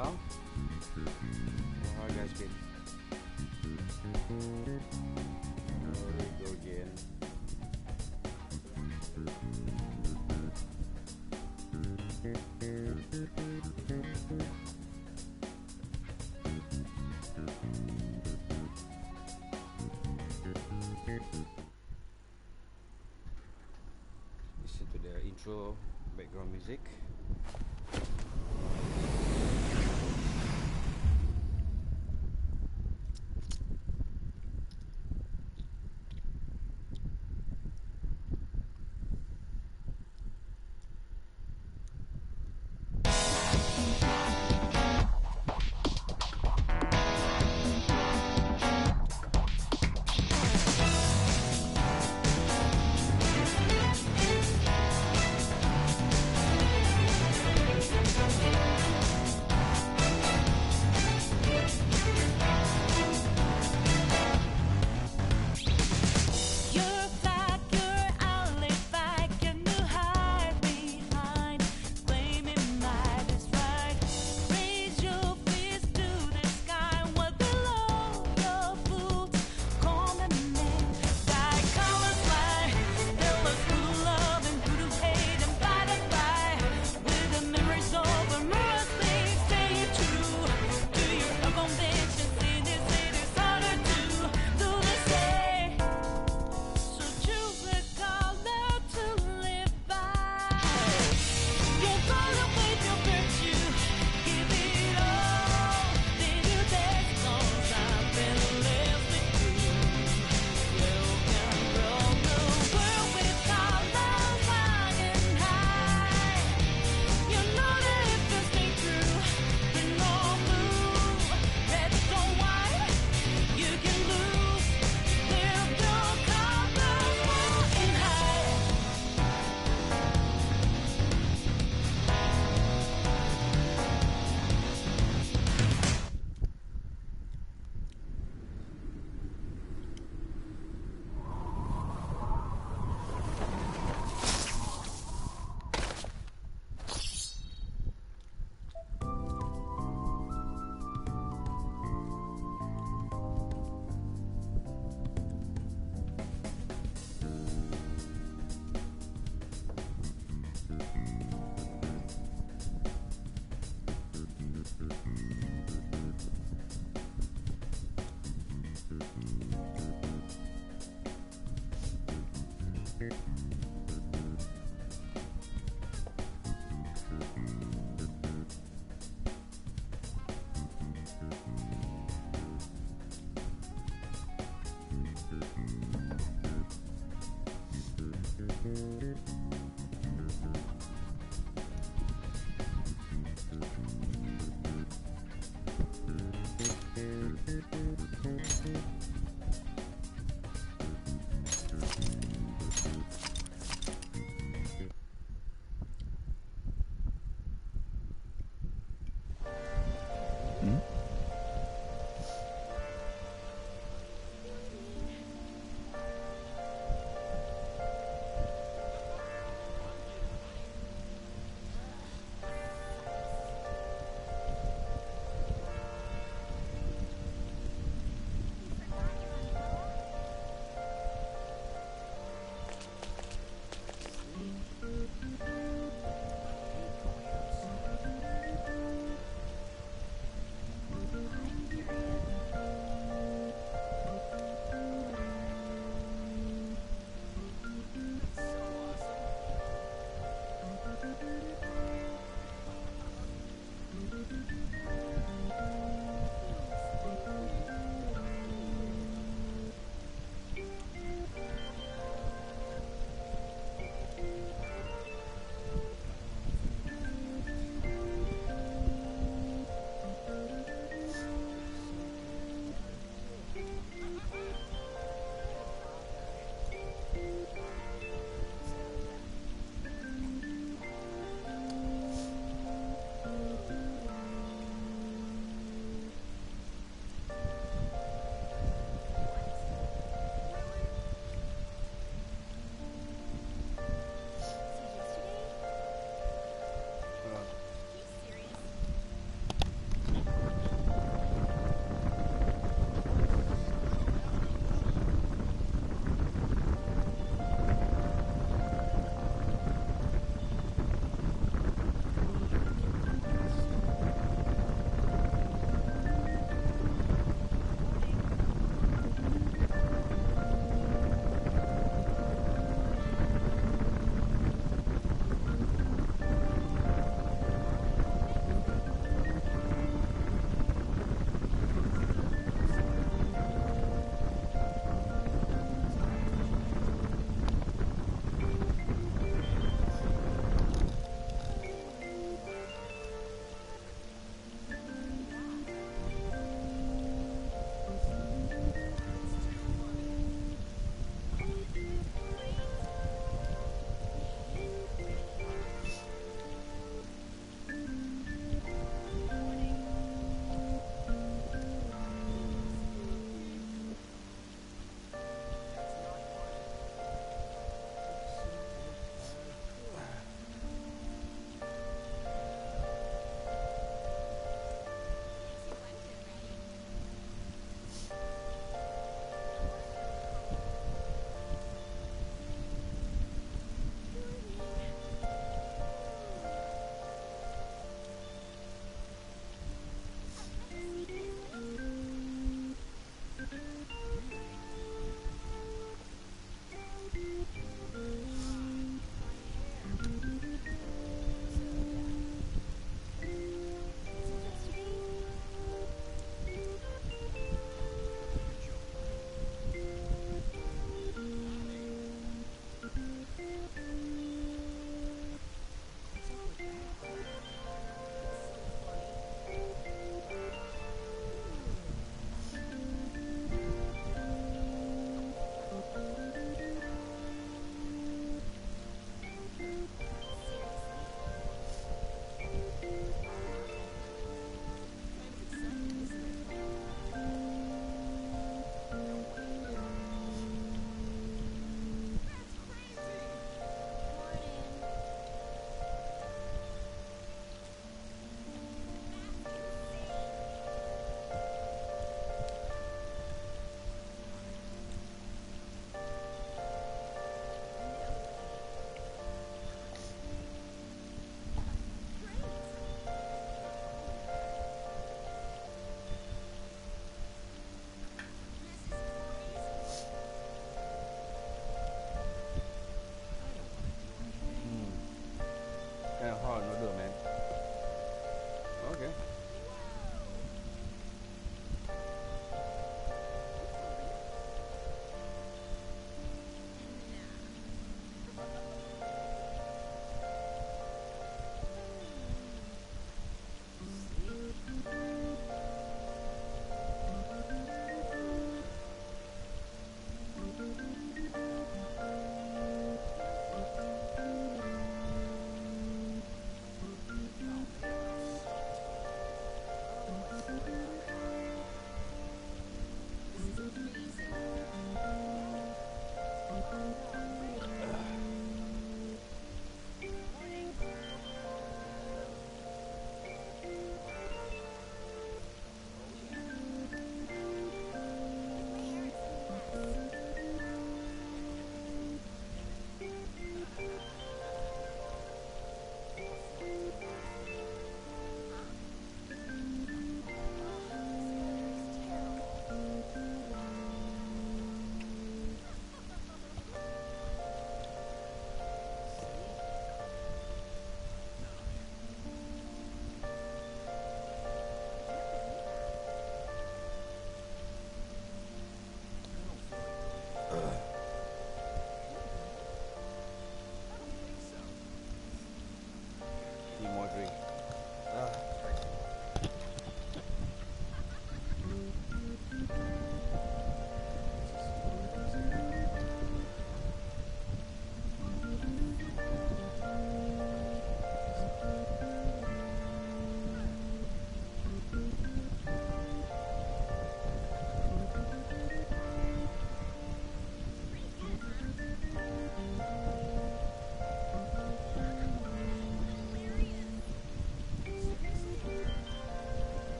while. How you guys been? There we go again. Listen to the intro background music.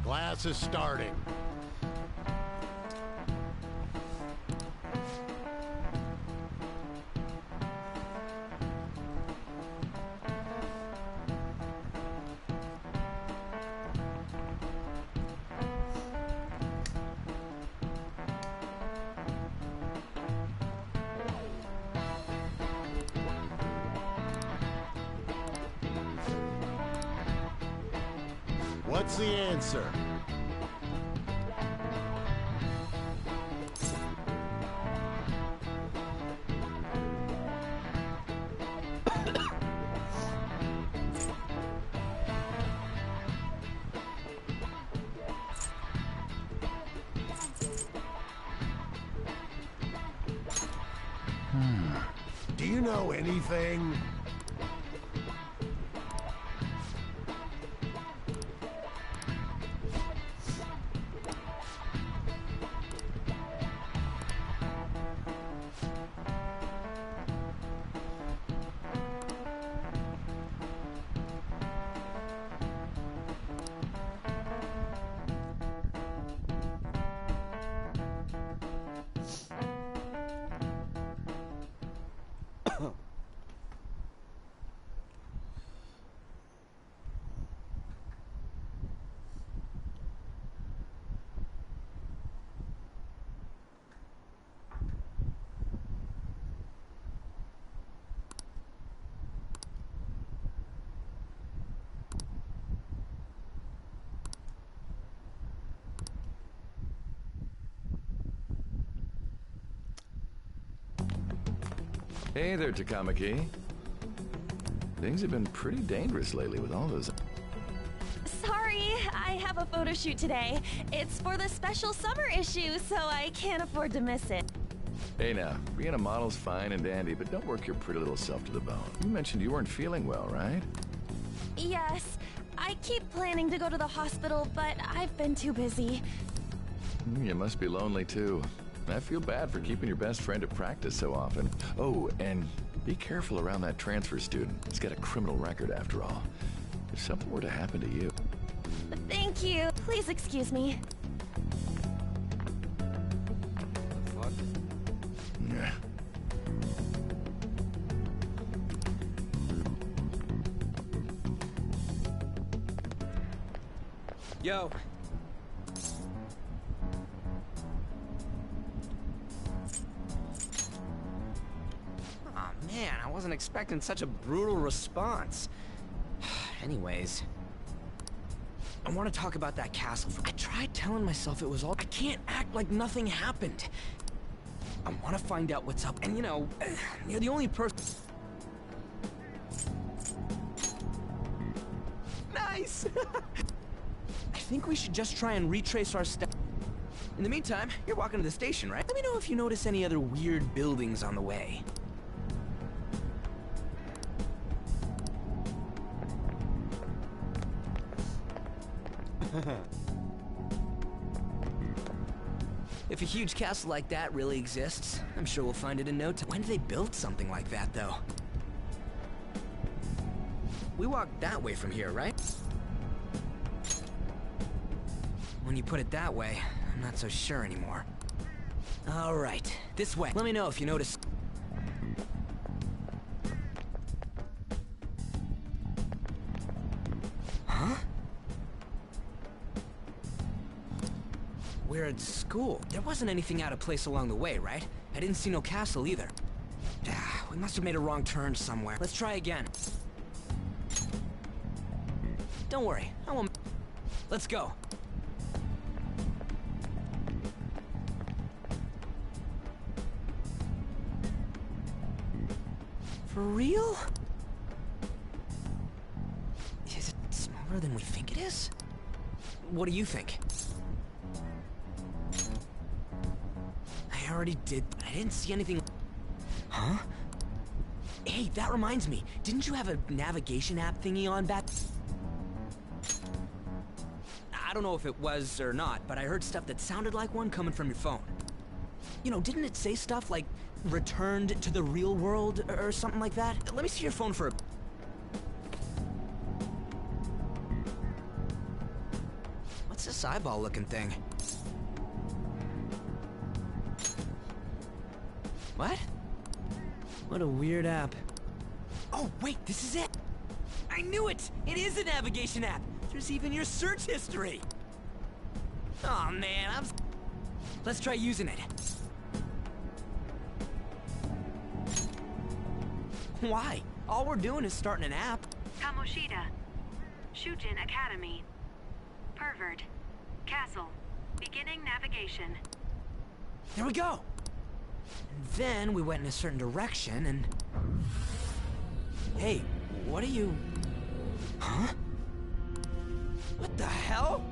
Class is starting. What's the answer? Do you know anything? Hey there, Takamaki. Things have been pretty dangerous lately with all those... Sorry, I have a photo shoot today. It's for the special summer issue, so I can't afford to miss it. Hey now, being a model's fine and dandy, but don't work your pretty little self to the bone. You mentioned you weren't feeling well, right? Yes, I keep planning to go to the hospital, but I've been too busy. You must be lonely too. I feel bad for keeping your best friend at practice so often. Oh, and be careful around that transfer student. He's got a criminal record after all. If something were to happen to you... Thank you. Please excuse me. Fuck. Yeah. Yo. Man, I wasn't expecting such a brutal response. Anyways, I want to talk about that castle. I tried telling myself it was all... I can't act like nothing happened. I want to find out what's up, and you know, you're the only person... Nice! I think we should just try and retrace our steps. In the meantime, you're walking to the station, right? Let me know if you notice any other weird buildings on the way. If a huge castle like that really exists, I'm sure we'll find it in no time. When did they build something like that, though? We walked that way from here, right? When you put it that way, I'm not so sure anymore. All right, this way. Let me know if you notice... Huh? We're at school. There wasn't anything out of place along the way, right? I didn't see no castle either. We must have made a wrong turn somewhere. Let's try again. Don't worry, I won't... Let's go. For real? Is it smaller than we think it is? What do you think? I already did. I didn't see anything. Huh? Hey, that reminds me. Didn't you have a navigation app thingy on back? I don't know if it was or not, but I heard stuff that sounded like one coming from your phone. You know, didn't it say stuff like returned to the real world or something like that? Let me see your phone for a... What's What's this eyeball-looking thing? What? What a weird app. Oh, wait, this is it! I knew it! It is a navigation app! There's even your search history! Oh man, Let's try using it. Why? All we're doing is starting an app. Kamoshida. Shujin Academy. Pervert. Castle. Beginning navigation. There we go! And then we went in a certain direction and... Hey, what are you... Huh? What the hell?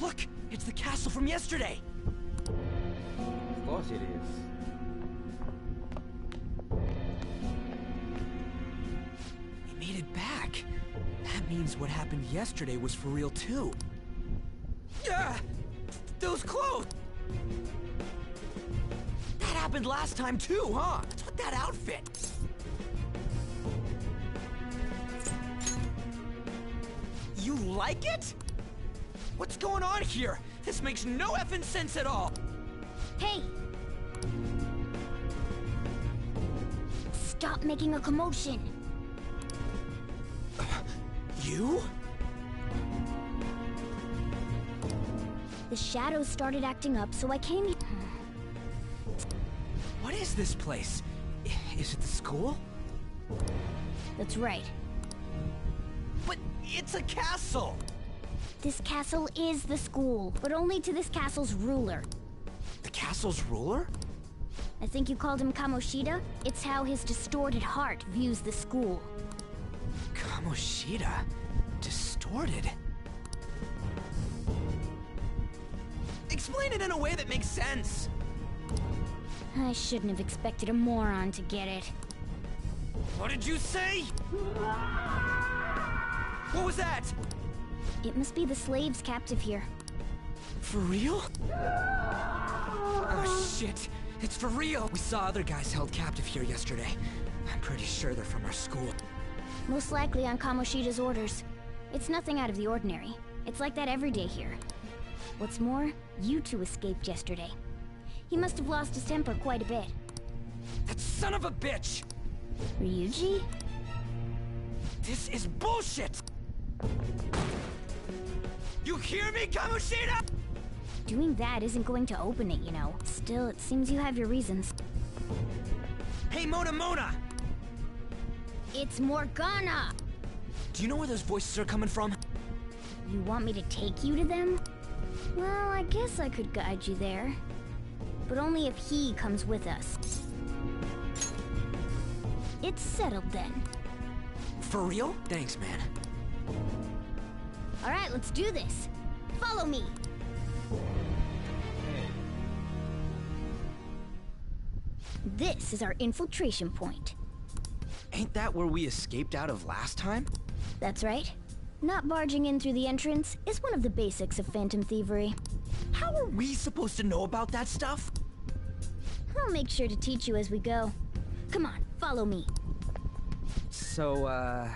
Look! It's the castle from yesterday! Of course it is. We made it back. That means what happened yesterday was for real too. Yeah! Those clothes! That happened last time too, huh? What's with that outfit? You like it? What's going on here? This makes no effing sense at all! Hey! Stop making a commotion! You? The shadows started acting up, so I came here. What is this place? Is it the school? That's right. But it's a castle! This castle is the school, but only to this castle's ruler. The castle's ruler? I think you called him Kamoshida? It's how his distorted heart views the school. Kamoshida? Distorted? Explain it in a way that makes sense! I shouldn't have expected a moron to get it. What did you say? What was that? It must be the slaves captive here. For real? Oh shit! It's for real! We saw other guys held captive here yesterday. I'm pretty sure they're from our school. Most likely on Kamoshida's orders. It's nothing out of the ordinary. It's like that every day here. What's more, you two escaped yesterday. He must have lost his temper quite a bit. That son of a bitch! Ryuji? This is bullshit! You hear me, Kamoshida?! Doing that isn't going to open it, you know. Still, it seems you have your reasons. Hey, Mona! It's Morgana! Do you know where those voices are coming from? You want me to take you to them? Well, I guess I could guide you there. But only if he comes with us. It's settled then. For real? Thanks, man. Alright, let's do this. Follow me! Hey, This is our infiltration point. Ain't that where we escaped out of last time? That's right. Not barging in through the entrance is one of the basics of phantom thievery. How are we supposed to know about that stuff? I'll make sure to teach you as we go. Come on, follow me. So,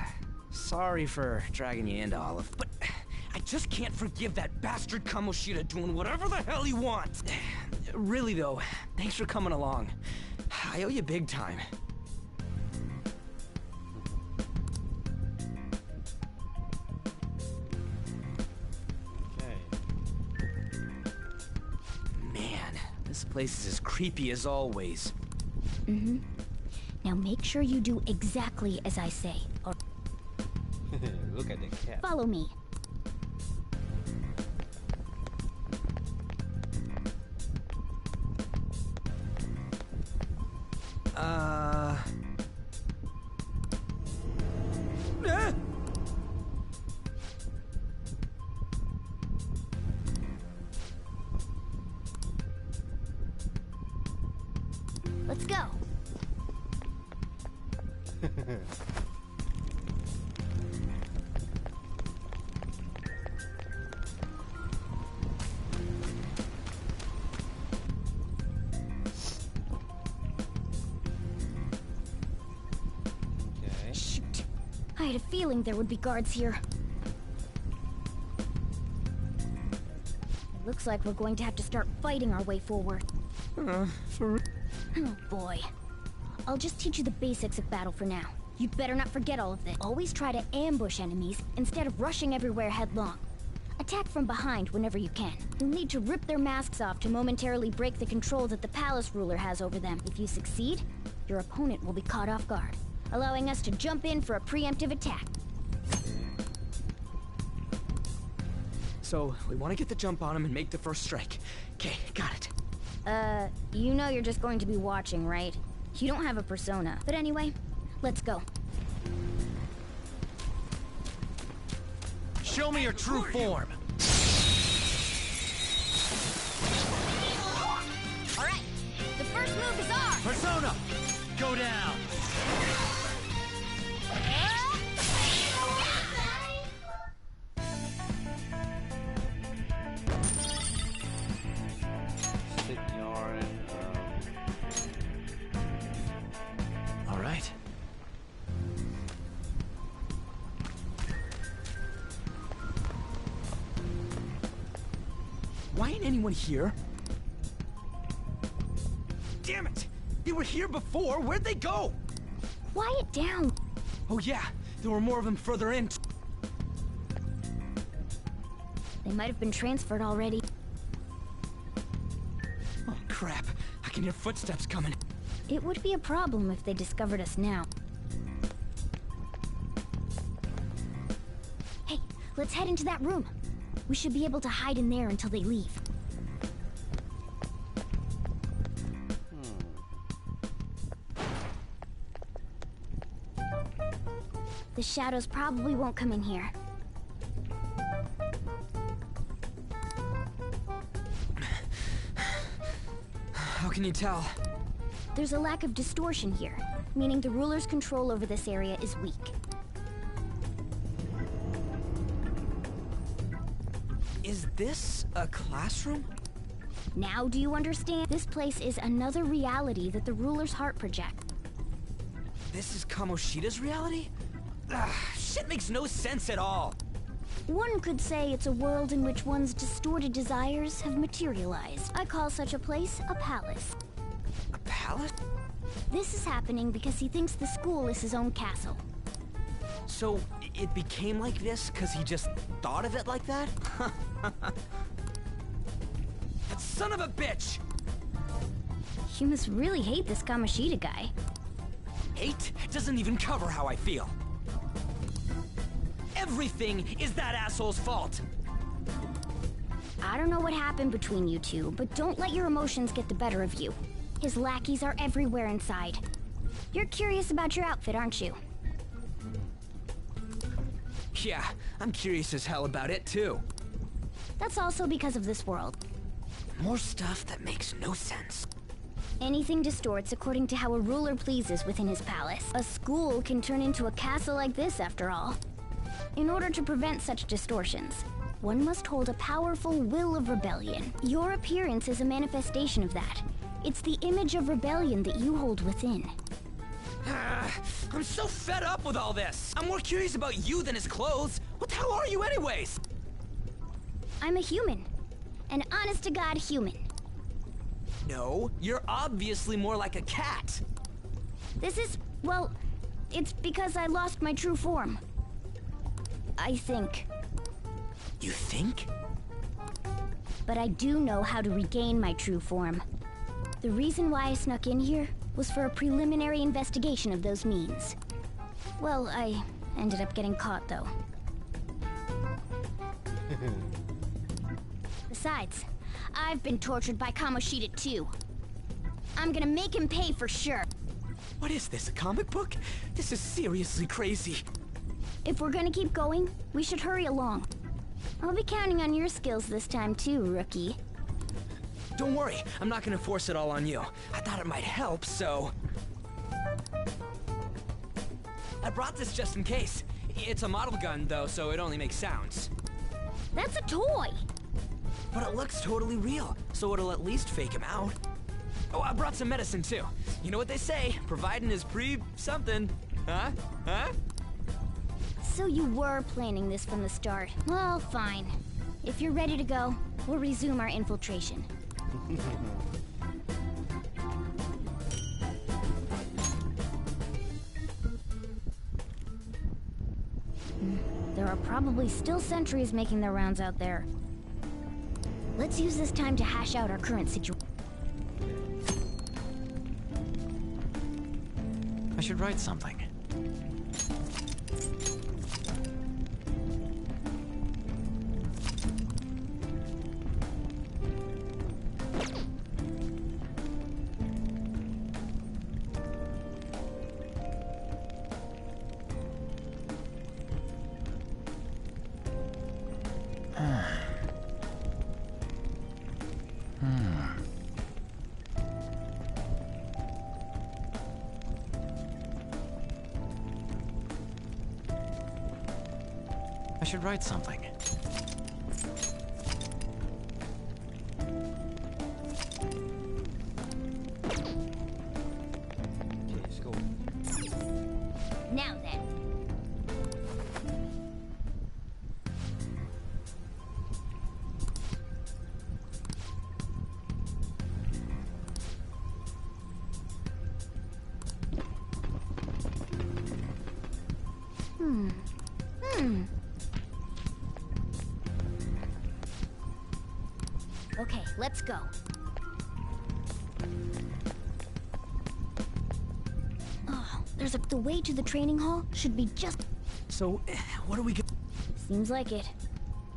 sorry for dragging you into all of, but I just can't forgive that bastard Kamoshida doing whatever the hell he wants. Really though, thanks for coming along. I owe you big time. okay. Man, this place is as creepy as always. Now make sure you do exactly as I say. Or Look at the cat. follow me. Let's go. Okay. Shoot. I had a feeling there would be guards here. Looks like we're going to have to start fighting our way forward. Oh boy. I'll just teach you the basics of battle for now. You'd better not forget all of this. Always try to ambush enemies instead of rushing everywhere headlong. Attack from behind whenever you can. You'll need to rip their masks off to momentarily break the control that the palace ruler has over them. If you succeed, your opponent will be caught off guard, allowing us to jump in for a preemptive attack. So, we want to get the jump on him and make the first strike. Okay, got it. You know you're just going to be watching, right? You don't have a persona. But anyway, let's go. Show me your true form. All right, the first move is ours. Persona, go down. Sit yarn. All right. Why ain't anyone here? Damn it! They were here before. Where'd they go? Quiet down. Oh yeah, there were more of them further in. They might have been transferred already. Oh crap! I can hear footsteps coming. It would be a problem if they discovered us now. Hey, let's head into that room. We should be able to hide in there until they leave. The shadows probably won't come in here. How can you tell? There's a lack of distortion here, meaning the ruler's control over this area is weak. Is this a classroom? Now do you understand? This place is another reality that the ruler's heart projects. This is Kamoshida's reality? Shit makes no sense at all. One could say it's a world in which one's distorted desires have materialized. I call such a place a palace. A palace? This is happening because he thinks the school is his own castle. So, it became like this because he just thought of it like that? That son of a bitch! You must really hate this Kamoshida guy. Hate doesn't even cover how I feel. Everything is that asshole's fault! I don't know what happened between you two, but don't let your emotions get the better of you. His lackeys are everywhere inside. You're curious about your outfit, aren't you? Yeah, I'm curious as hell about it too. That's also because of this world. More stuff that makes no sense. Anything distorts according to how a ruler pleases within his palace. A school can turn into a castle like this, after all. In order to prevent such distortions, one must hold a powerful will of rebellion. Your appearance is a manifestation of that. It's the image of rebellion that you hold within. I'm so fed up with all this! I'm more curious about you than his clothes! What the hell are you anyways? I'm a human. An honest-to-God human. No, you're obviously more like a cat. This is, well, it's because I lost my true form. I think. You think? But I do know how to regain my true form. The reason why I snuck in here was for a preliminary investigation of those means. Well, I ended up getting caught, though. Besides, I've been tortured by Kamoshida too. I'm gonna make him pay for sure. What is this, a comic book? This is seriously crazy. If we're gonna keep going, we should hurry along. I'll be counting on your skills this time too, rookie. Don't worry, I'm not gonna force it all on you. I thought it might help, so... I brought this just in case. It's a model gun, though, so it only makes sounds. That's a toy! But it looks totally real, so it'll at least fake him out. Oh, I brought some medicine, too. You know what they say, providing is something. Huh? Huh? So you were planning this from the start. Well, fine. If you're ready to go, we'll resume our infiltration. There are probably still sentries making their rounds out there. Let's use this time to hash out our current situation. I should write something. I should write something. Okay, let's go. Now then. Okay, let's go. Oh, the way to the training hall should be just... So, what are we gonna... Seems like it.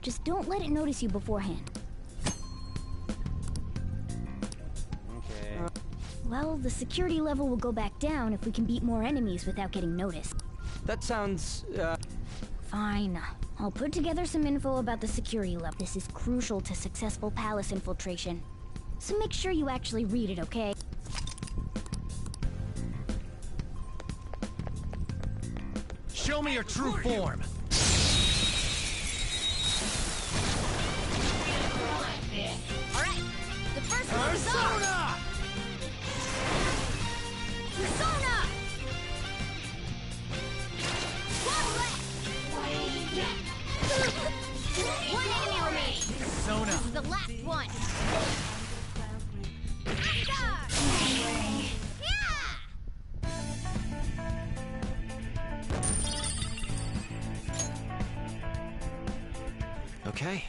Just don't let it notice you beforehand. Okay. Well, the security level will go back down if we can beat more enemies without getting noticed. That sounds, Fine. I'll put together some info about the security level. This is crucial to successful palace infiltration. So make sure you actually read it, okay? Show me your true form. Alright, the first one is Persona! Persona! One left! One enemy remaining! Sona. This is the last one! Okay.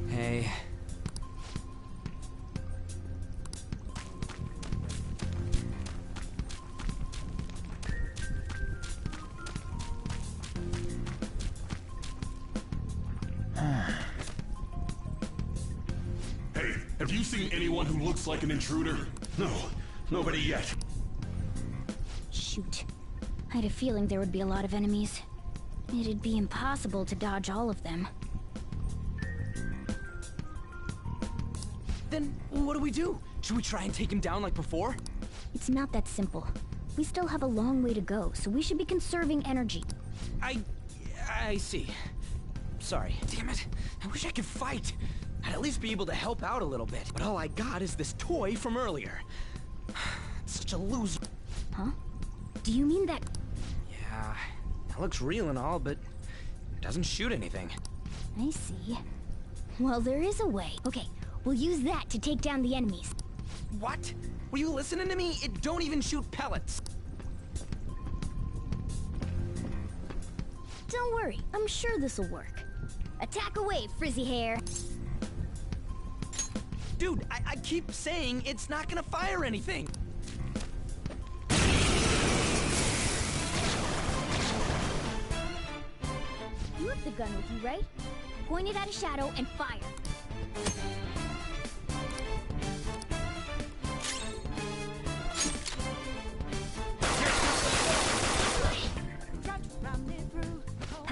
Hey. Hey, have you seen anyone who looks like an intruder? No, nobody yet. Shoot. I had a feeling there would be a lot of enemies. It'd be impossible to dodge all of them. Then, what do we do? Should we try and take him down like before? It's not that simple. We still have a long way to go, so we should be conserving energy. I see. Sorry. Damn it. I wish I could fight. I'd at least be able to help out a little bit. But all I got is this toy from earlier. It's such a loser. Huh? Do you mean that... Yeah, it looks real and all, but it doesn't shoot anything. I see. Well, there is a way. Okay, we'll use that to take down the enemies. What? Were you listening to me? It don't even shoot pellets. Don't worry, I'm sure this'll work. Attack away, frizzy hair. Dude, I keep saying it's not gonna fire anything. You have the gun with you, right? Point it at a shadow and fire.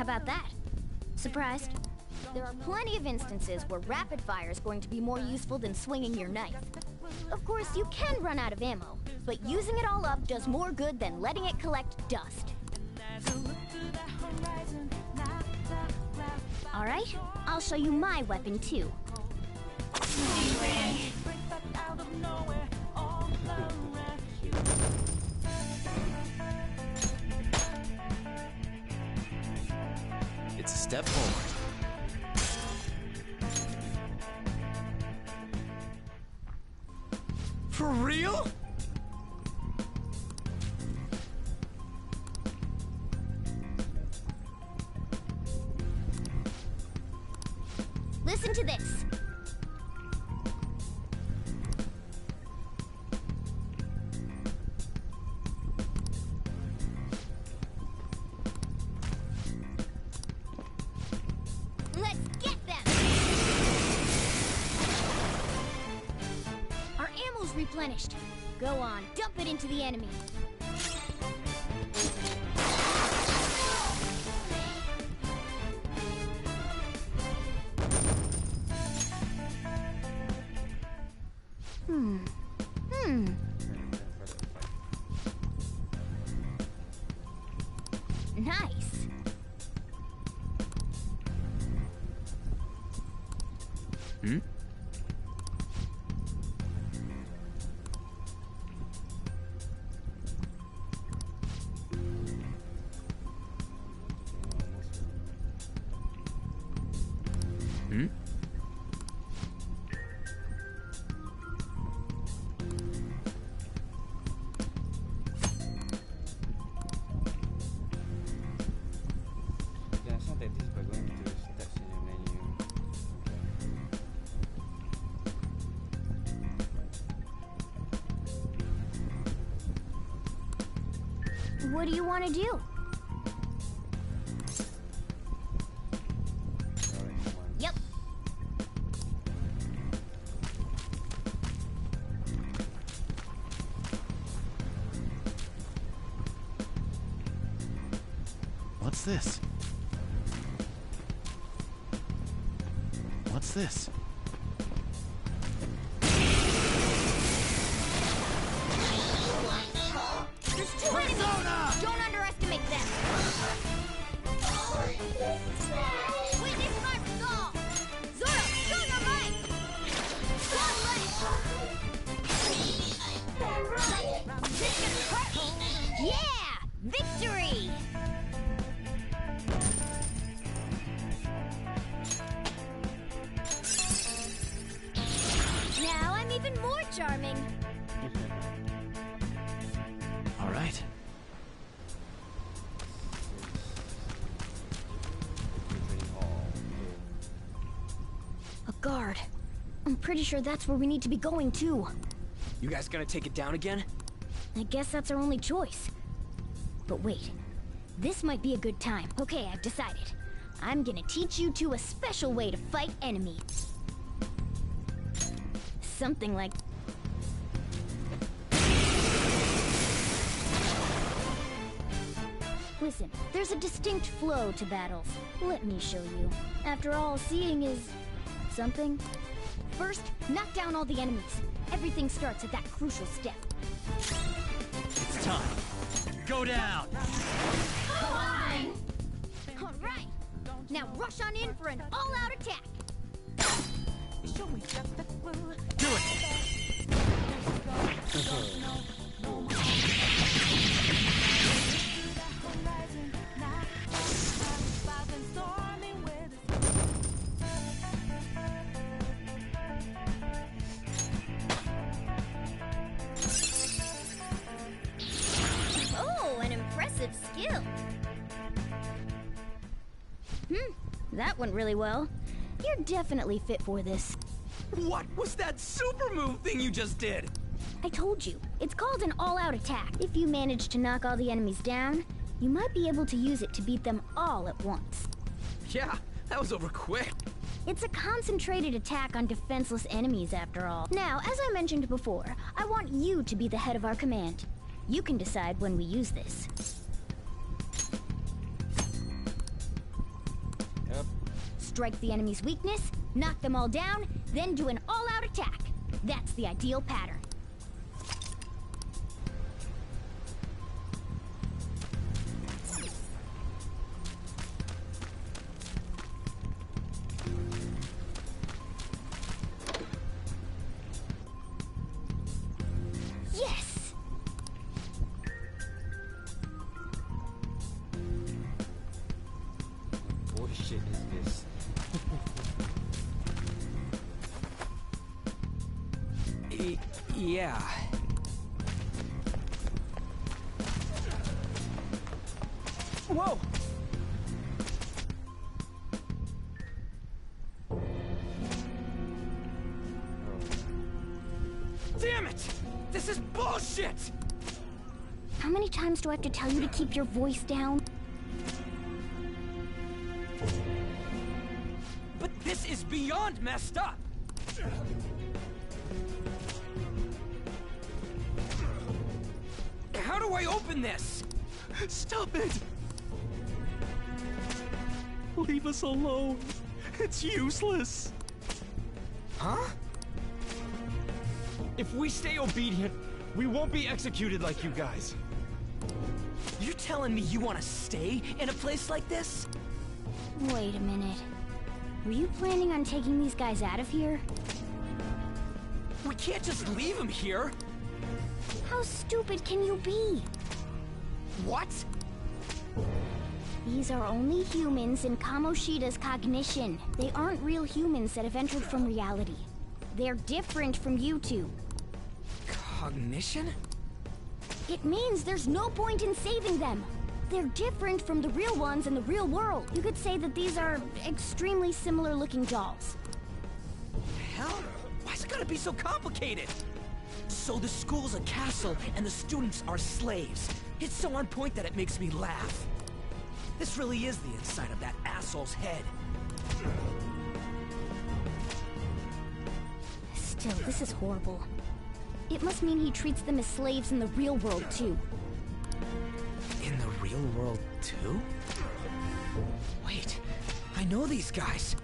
How about that? Surprised? There are plenty of instances where rapid fire is going to be more useful than swinging your knife. Of course, you can run out of ammo, but using it all up does more good than letting it collect dust. Alright, I'll show you my weapon too. It's a step forward. For real? Listen to this. Let's get them! Our ammo's replenished. Go on, dump it into the enemy. Nice. Hmm? Hmm? Yeah, it's not that this by going to stats in your menu. What do you want to do? Alright, come on. Yep. What's this? What's this? There's two enemies! Don't underestimate them! Witness my resolve! Zoro, show your might! One leg! This is hurt! Yeah! Victory! Now I'm even more charming! All right. Training hall. A guard. I'm pretty sure that's where we need to be going too. You guys gonna take it down again? I guess that's our only choice. But wait, this might be a good time. Okay, I've decided. I'm gonna teach you two a special way to fight enemies. Something like... Listen, there's a distinct flow to battles. Let me show you. After all, seeing is... something. First, knock down all the enemies. Everything starts at that crucial step. It's time. Go down. All right. Now rush on in for an all-out attack. Do it. Oh, an impressive skill. That went really well. You're definitely fit for this. What was that super move thing you just did? I told you, it's called an all-out attack. If you manage to knock all the enemies down, you might be able to use it to beat them all at once. Yeah, that was over quick. It's a concentrated attack on defenseless enemies, after all. Now, as I mentioned before, I want you to be the head of our command. You can decide when we use this. strike the enemy's weakness, knock them all down, then do an all-out attack. That's the ideal pattern. Yes! Bullshit is this? Yeah. Whoa! Damn it! This is bullshit! How many times do I have to tell you to keep your voice down? But this is beyond messed up! How do I open this? Stop it! Leave us alone. It's useless. Huh? If we stay obedient, we won't be executed like you guys. You're telling me you want to stay in a place like this? Wait a minute. Were you planning on taking these guys out of here? We can't just leave them here. How stupid can you be? What? These are only humans in Kamoshida's cognition. They aren't real humans that have entered from reality. They're different from you two. Cognition? It means there's no point in saving them. They're different from the real ones in the real world. You could say that these are extremely similar looking dolls. Hell? Why's it gotta be so complicated? So the school's a castle and the students are slaves. It's so on point that it makes me laugh. This really is the inside of that asshole's head. Still, this is horrible. It must mean he treats them as slaves in the real world, too. In the real world, too? Wait, I know these guys.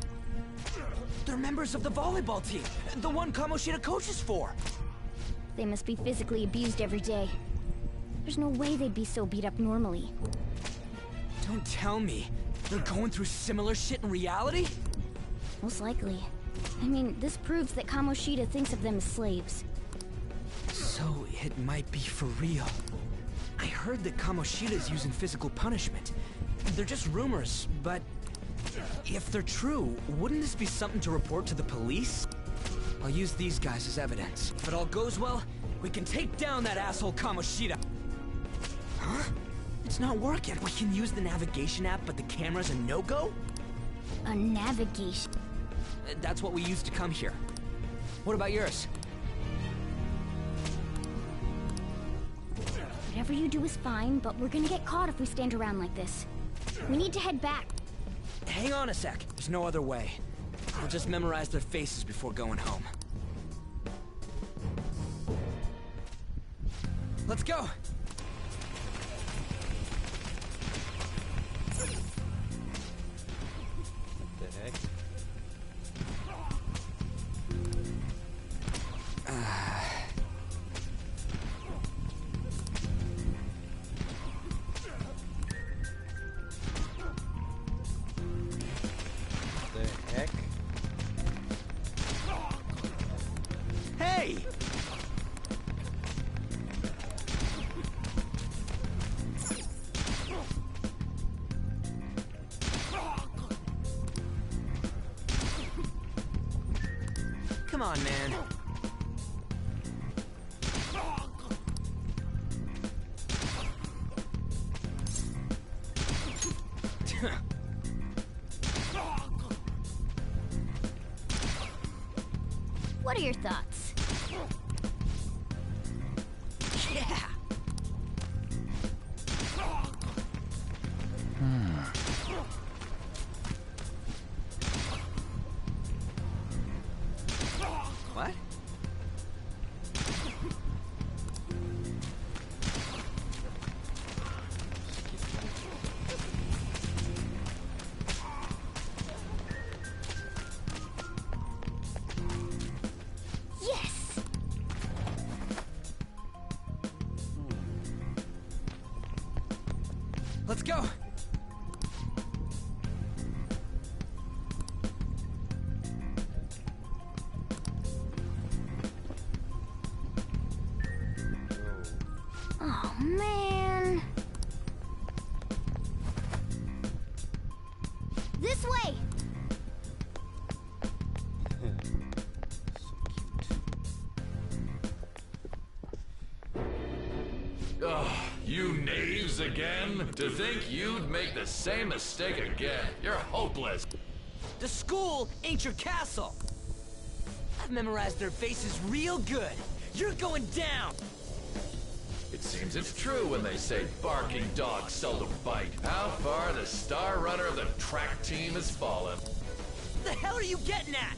They're members of the volleyball team, the one Kamoshida coaches for. They must be physically abused every day. There's no way they'd be so beat up normally. Don't tell me they're going through similar shit in reality? Most likely. I mean, this proves that Kamoshida thinks of them as slaves. So it might be for real. I heard that Kamoshida's using physical punishment. They're just rumors, but if they're true, wouldn't this be something to report to the police? I'll use these guys as evidence. If it all goes well, we can take down that asshole Kamoshida. Huh? It's not working. We can use the navigation app, but the camera's a no-go? A navigation? That's what we used to come here. What about yours? Whatever you do is fine, but we're gonna get caught if we stand around like this. We need to head back. Hang on a sec. There's no other way. I'll just memorize their faces before going home. Let's go! What the heck? The heck? Hey! Come on, man. What are your thoughts? Yeah! What? Let's go! Oh, man. This way! Ugh, you knaves again? To think you'd make the same mistake again. You're hopeless. The school ain't your castle! I've memorized their faces real good. You're going down! It seems it's true when they say barking dogs seldom bite. How far the star runner of the track team has fallen. The hell are you getting at?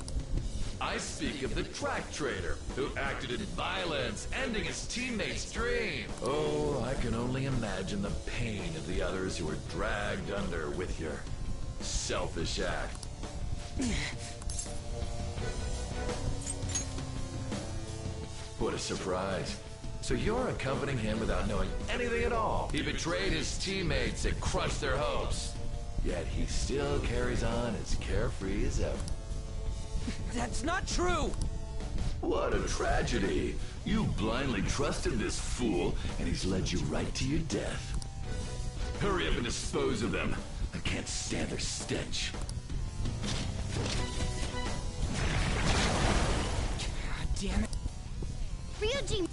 I speak of the track trader, who acted in violence, ending his teammate's dream. Oh, I can only imagine the pain of the others who were dragged under with your selfish act. What a surprise. So you're accompanying him without knowing anything at all. He betrayed his teammates and crushed their hopes. Yet he still carries on as carefree as ever. That's not true! What a tragedy. You blindly trusted this fool, and he's led you right to your death. Hurry up and dispose of them. I can't stand their stench. God damn it. Ryuji!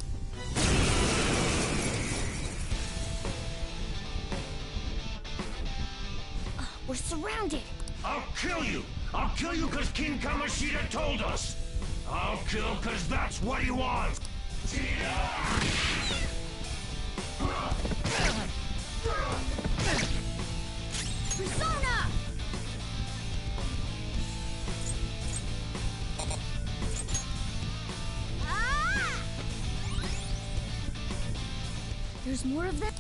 We're surrounded! I'll kill you! I'll kill you because King Kamoshida told us! I'll kill because that's what he wants! Persona! Ah! There's more of that.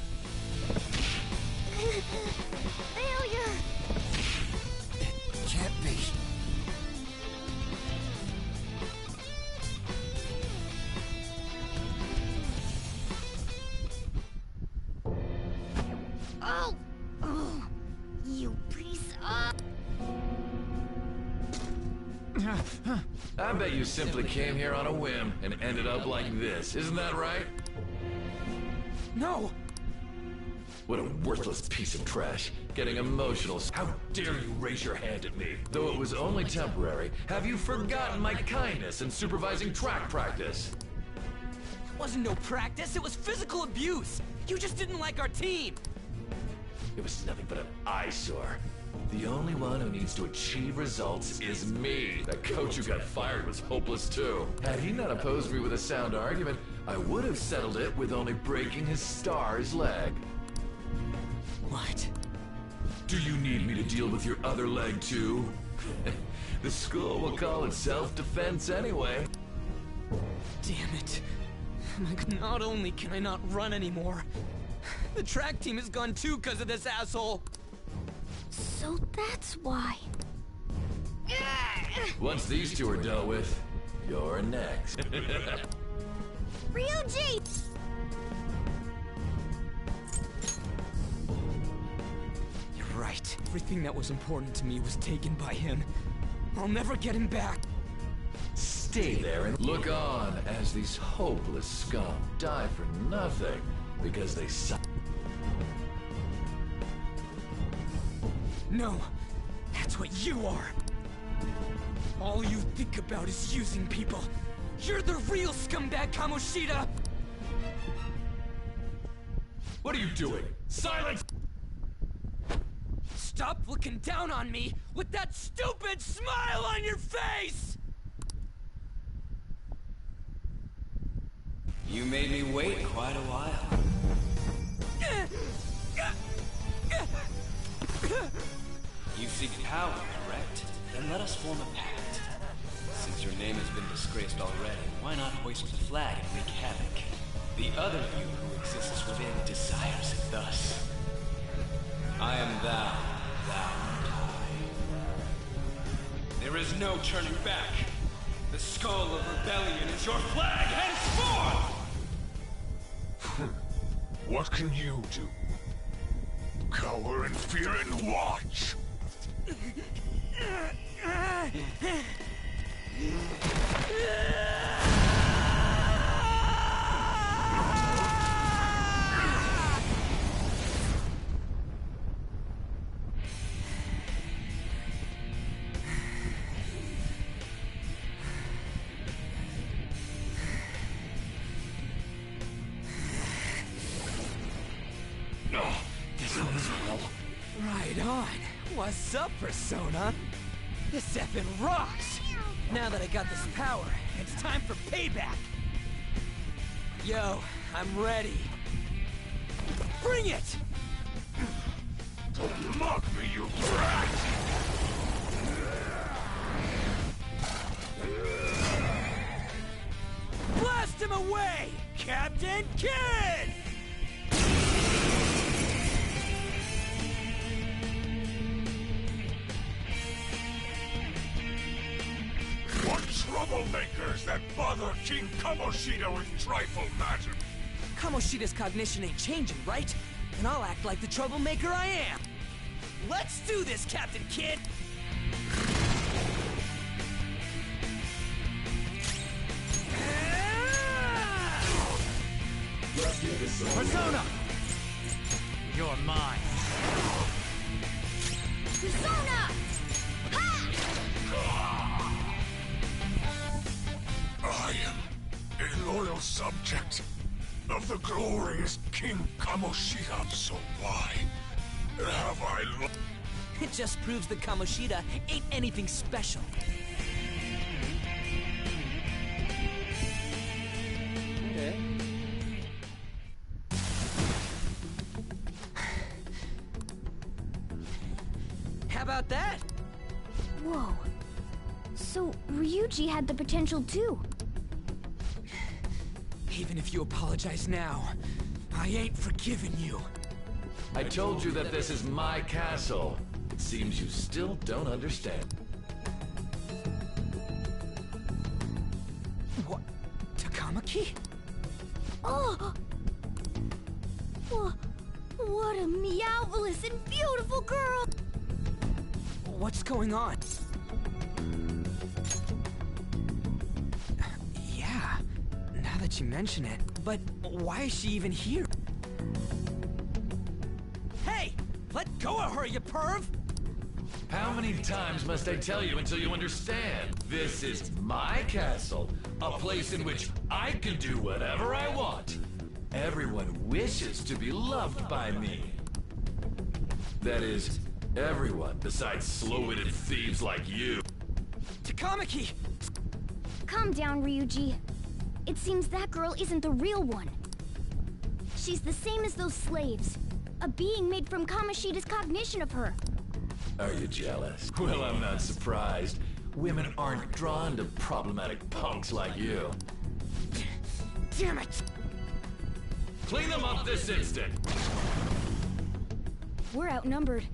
Failure! Can't be. Oh! Oh! You piece of... I bet you simply came here on a whim and ended up like this. Isn't that right? No! What a worthless piece of trash. Getting emotional. How dare you raise your hand at me? Though it was only temporary, have you forgotten my kindness in supervising track practice? It wasn't no practice, it was physical abuse! You just didn't like our team! It was nothing but an eyesore. The only one who needs to achieve results is me. That coach who got fired was hopeless too. Had he not opposed me with a sound argument, I would have settled it with only breaking his star's leg. What? Do you need me to deal with your other leg too? The school will call it self-defense anyway. Damn it. Like, not only can I not run anymore, the track team is gone too because of this asshole. So that's why. Once these two are dealt with, you're next. Ryuji! You're right. Everything that was important to me was taken by him. I'll never get him back. Stay there and look on as these hopeless scum die for nothing because they suck. No, that's what you are. All you think about is using people. You're the real scumbag, Kamoshida! What are you doing? Silence! Stop looking down on me with that stupid smile on your face! You made me wait quite a while. You seek power, correct? Then let us form a pact. Since your name has been disgraced already, why not hoist the flag and wreak havoc? The other you who exists within desires it thus. I am thou, thou and I. There is no turning back. The skull of rebellion is your flag henceforth! What can you do? cower in fear and watch. Right on. What's up, Persona? This effing rocks! Now that I got this power, it's time for payback! Yo, I'm ready. Bring it! Don't mock me, you brat! Blast him away, Captain Kidd! What troublemakers that bother King Kamoshida with trifle matter? Kamoshida's cognition ain't changing, right? And I'll act like the troublemaker I am. Let's do this, Captain Kidd! Persona! You're mine. Persona! I am a loyal subject of the glorious King Kamoshida, so why have I It just proves that Kamoshida ain't anything special. Okay. How about that? Whoa. So, Ryuji had the potential too. Even if you apologize now, I ain't forgiving you. I told you that this is my castle. It seems you still don't understand. What? Takamaki? Oh! What a meowvelous and beautiful girl! What's going on? Yeah, now that you mention it. But why is she even here? Hey! Let go of her, you perv! How many times must I tell you until you understand? This is my castle, a place in which I can do whatever I want. Everyone wishes to be loved by me. That is, everyone besides slow-witted thieves like you. Takamaki! Calm down, Ryuji. It seems that girl isn't the real one. She's the same as those slaves. A being made from Kamoshida's cognition of her. Are you jealous? Well, I'm not surprised. Women aren't drawn to problematic punks like you. Damn it! Clean them up this instant! We're outnumbered.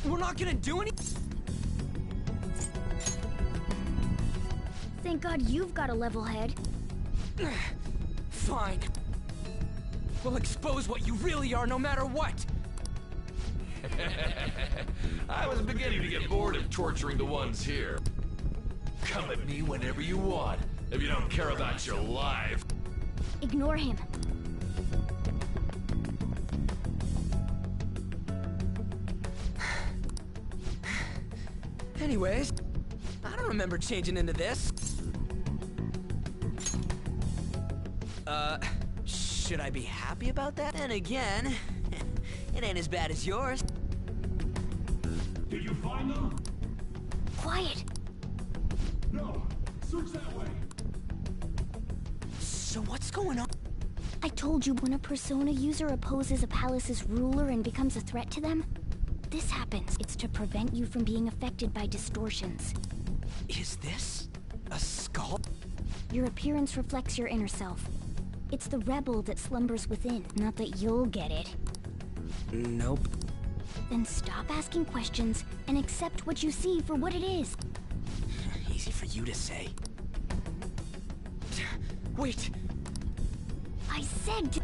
We're not gonna do any— Thank God you've got a level head. Fine. We'll expose what you really are no matter what! I was beginning to get bored of torturing the ones here. Come at me whenever you want, if you don't care about your life. Ignore him. Anyways, I don't remember changing into this. Should I be happy about that? Then again, it ain't as bad as yours. Did you find them? Quiet. No. Search that way. So what's going on? I told you when a Persona user opposes a palace's ruler and becomes a threat to them, this happens. It's to prevent you from being affected by distortions. Is this a skull? Your appearance reflects your inner self. It's the rebel that slumbers within, not that you'll get it. Nope. Then stop asking questions and accept what you see for what it is. Easy for you to say. Wait! I said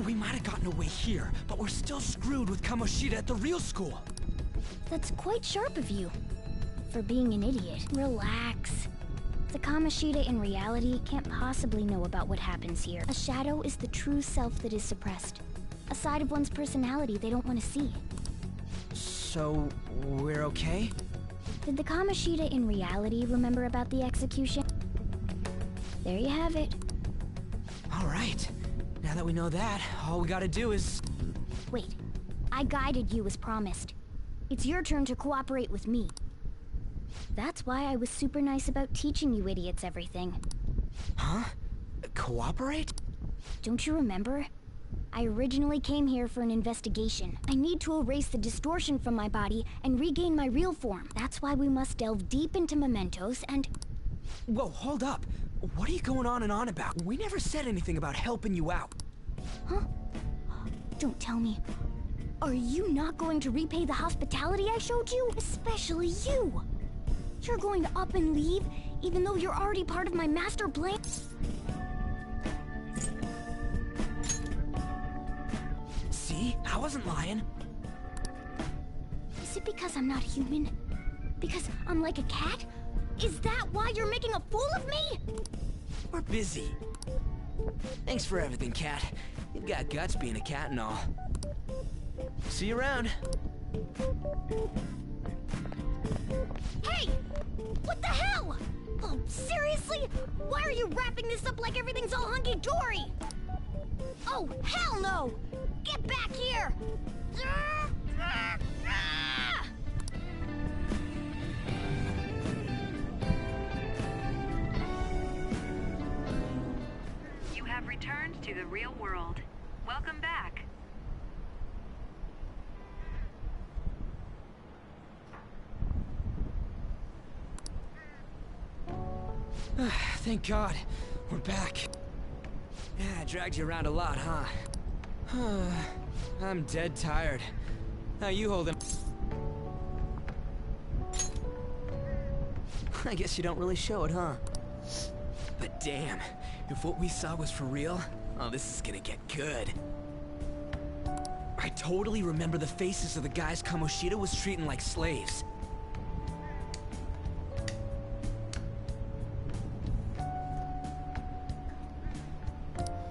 We might have gotten away here, but we're still screwed with Kamoshida at the real school. That's quite sharp of you. For being an idiot. Relax. The Kamoshida in reality can't possibly know about what happens here. A shadow is the true self that is suppressed. A side of one's personality they don't want to see. So, we're okay? Did the Kamoshida in reality remember about the execution? There you have it. Alright. Now that we know that, all we gotta do is... Wait. I guided you as promised. It's your turn to cooperate with me. That's why I was super nice about teaching you idiots everything. Huh? Cooperate? Don't you remember? I originally came here for an investigation. I need to erase the distortion from my body and regain my real form. That's why we must delve deep into mementos and... Whoa, hold up. What are you going on and on about? We never said anything about helping you out. Huh? Don't tell me. Are you not going to repay the hospitality I showed you? Especially you! You're going to up and leave, even though you're already part of my master plan? See? I wasn't lying. Is it because I'm not human? Because I'm like a cat? Is that why you're making a fool of me? We're busy. Thanks for everything, Cat. You've got guts being a cat and all. See you around. Hey! What the hell? Oh, seriously? Why are you wrapping this up like everything's all hunky-dory? Oh, hell no! Get back here! You have returned to the real world. Welcome back. Thank God. We're back. Yeah, I dragged you around a lot, huh? I'm dead tired. How you holding? I guess you don't really show it, huh? But damn, if what we saw was for real, oh, this is gonna get good. I totally remember the faces of the guys Kamoshida was treating like slaves.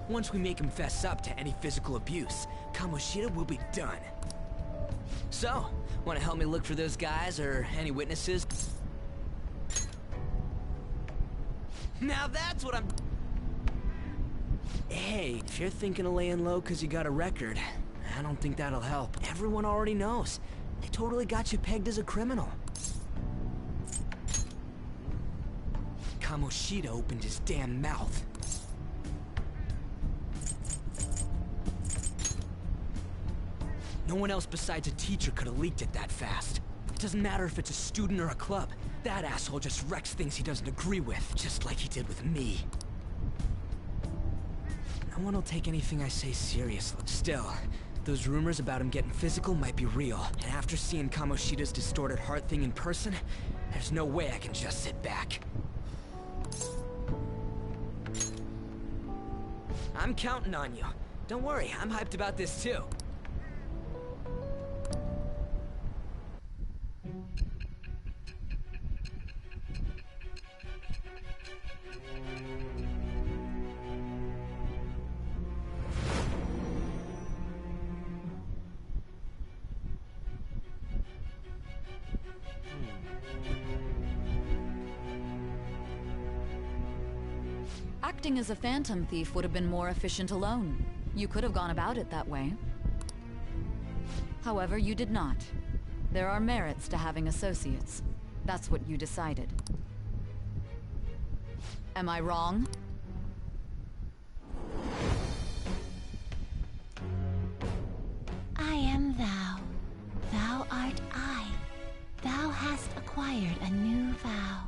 Once we make him fess up to any physical abuse, Kamoshida will be done. So, wanna help me look for those guys or any witnesses? Now that's what I'm... Hey, if you're thinking of laying low cause you got a record, I don't think that'll help. Everyone already knows. They totally got you pegged as a criminal. Kamoshida opened his damn mouth. No one else besides a teacher could have leaked it that fast. It doesn't matter if it's a student or a club. That asshole just wrecks things he doesn't agree with, just like he did with me. No one will take anything I say seriously. Still, those rumors about him getting physical might be real. And after seeing Kamoshida's distorted heart thing in person, there's no way I can just sit back. I'm counting on you. Don't worry, I'm hyped about this too. Acting as a phantom thief would have been more efficient alone. You could have gone about it that way. However, you did not. There are merits to having associates. That's what you decided. Am I wrong? I am thou. Thou art I. Thou hast acquired a new vow.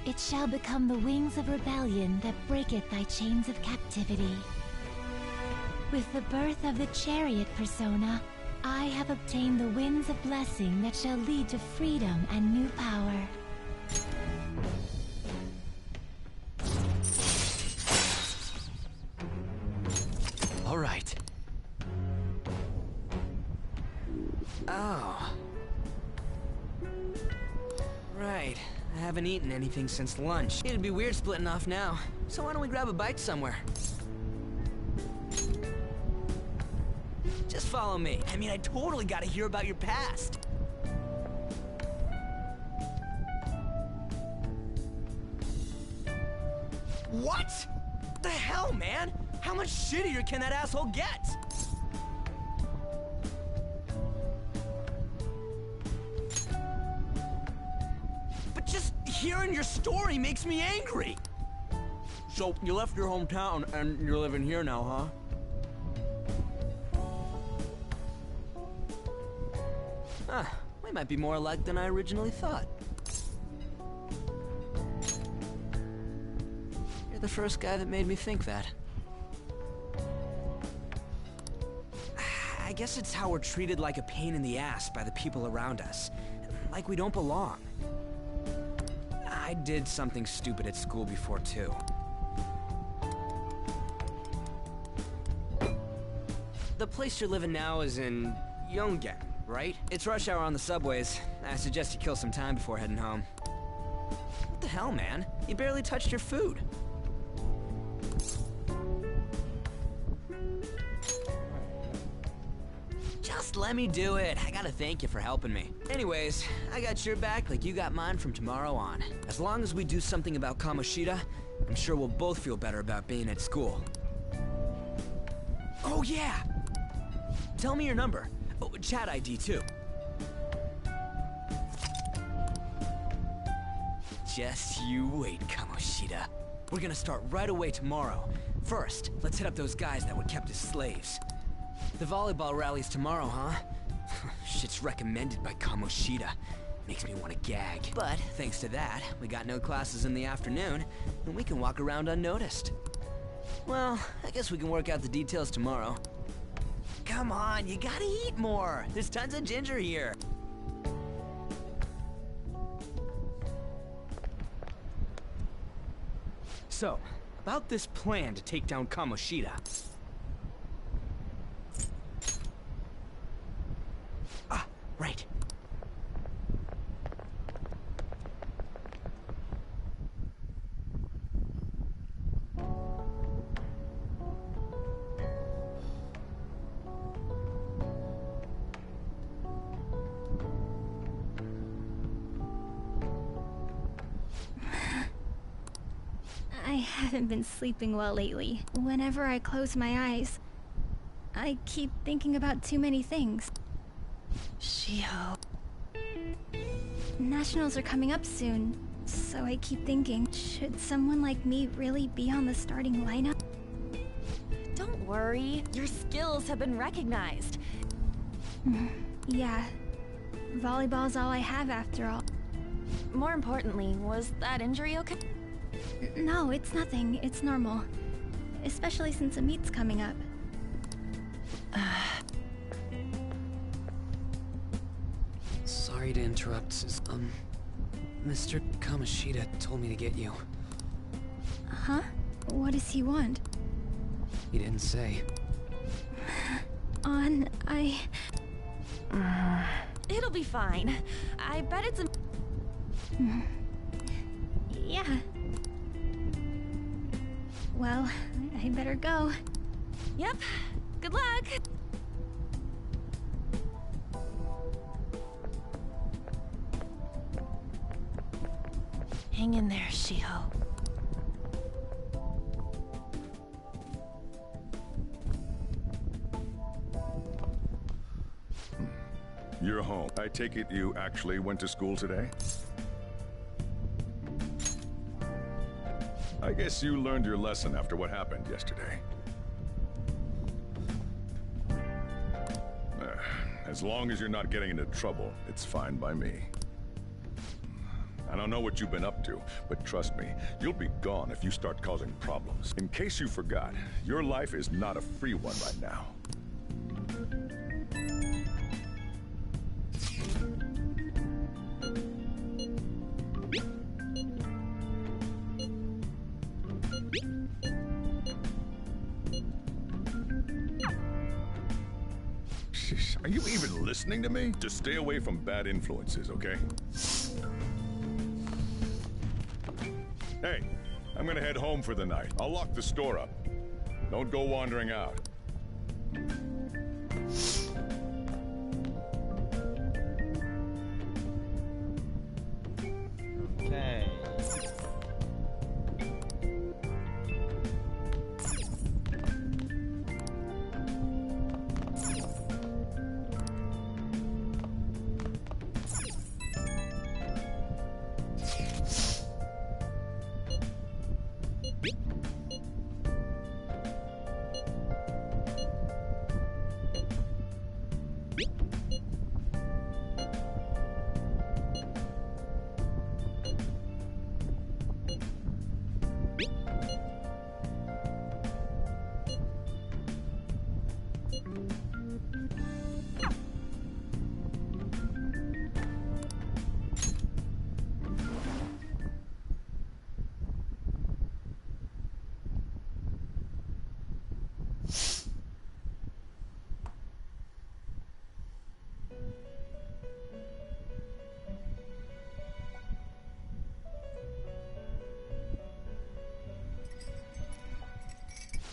It shall become the wings of rebellion that breaketh thy chains of captivity. With the birth of the chariot persona, I have obtained the winds of blessing that shall lead to freedom and new power. right. Oh. Right. I haven't eaten anything since lunch. It'd be weird splitting off now. So why don't we grab a bite somewhere? Just follow me. I mean, I totally gotta hear about your past. What? The hell, man? How much shittier can that asshole get? But just hearing your story makes me angry. So, you left your hometown and you're living here now, huh? Huh, we might be more alike than I originally thought. You're the first guy that made me think that. I guess it's how we're treated like a pain in the ass by the people around us. Like we don't belong. I did something stupid at school before, too. The place you're living now is in Yongen, right? It's rush hour on the subways. I suggest you kill some time before heading home. What the hell, man? You barely touched your food. Just let me do it. I gotta thank you for helping me. Anyways, I got your back like you got mine from tomorrow on. As long as we do something about Kamoshida, I'm sure we'll both feel better about being at school. Oh yeah! Tell me your number. Oh, chat ID too. Just you wait, Kamoshida. We're gonna start right away tomorrow. First, let's hit up those guys that were kept as slaves. The volleyball rally's tomorrow, huh? Shit's recommended by Kamoshida. Makes me want to gag. But thanks to that, we got no classes in the afternoon, and we can walk around unnoticed. Well, I guess we can work out the details tomorrow. Come on, you gotta eat more. There's tons of ginger here. So, about this plan to take down Kamoshida. Ah, right. I haven't been sleeping well lately. Whenever I close my eyes, I keep thinking about too many things. Shiho. Nationals are coming up soon, so I keep thinking, should someone like me really be on the starting lineup? Don't worry, your skills have been recognized. Yeah. Volleyball's all I have after all. More importantly, was that injury okay? No, it's nothing. It's normal. Especially since a meet's coming up. Sorry to interrupt, Mr. Kamoshida told me to get you. Huh? What does he want? He didn't say. It'll be fine. I bet it's a... Yeah. Well, I better go. Yep. Good luck. Hang in there, Shiho. You're home. I take it you actually went to school today? I guess you learned your lesson after what happened yesterday. As long as you're not getting into trouble, it's fine by me. I don't know what you've been up to, but trust me, you'll be gone if you start causing problems. In case you forgot, your life is not a free one right now. Are you even listening to me? Just stay away from bad influences, okay? Hey, I'm gonna head home for the night. I'll lock the store up. Don't go wandering out. Okay.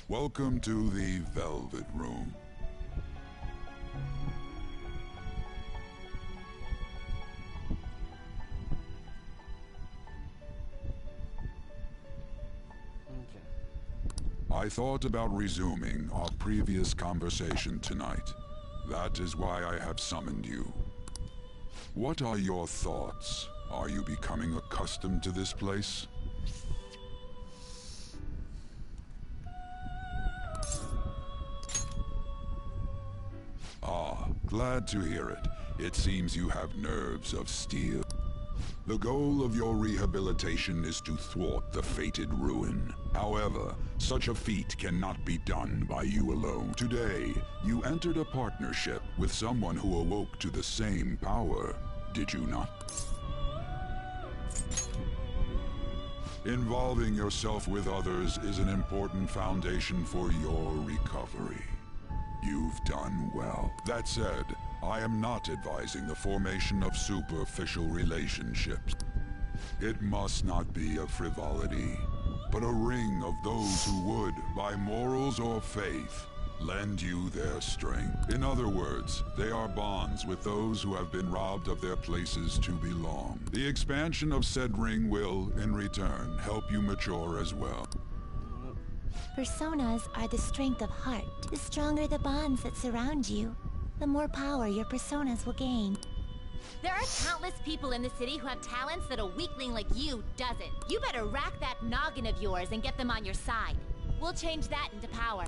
Welcome to the Velvet Room. I thought about resuming our previous conversation tonight. That is why I have summoned you. What are your thoughts? Are you becoming accustomed to this place? Ah, glad to hear it. It seems you have nerves of steel. The goal of your rehabilitation is to thwart the fated ruin. However, such a feat cannot be done by you alone. Today, you entered a partnership with someone who awoke to the same power, did you not? Involving yourself with others is an important foundation for your recovery. You've done well. That said, I am not advising the formation of superficial relationships. It must not be a frivolity, but a ring of those who would, by morals or faith, lend you their strength. In other words, they are bonds with those who have been robbed of their places to belong. The expansion of said ring will, in return, help you mature as well. Personas are the strength of heart. The stronger the bonds that surround you, the more power your personas will gain. There are countless people in the city who have talents that a weakling like you doesn't. You better rack that noggin of yours and get them on your side. We'll change that into power.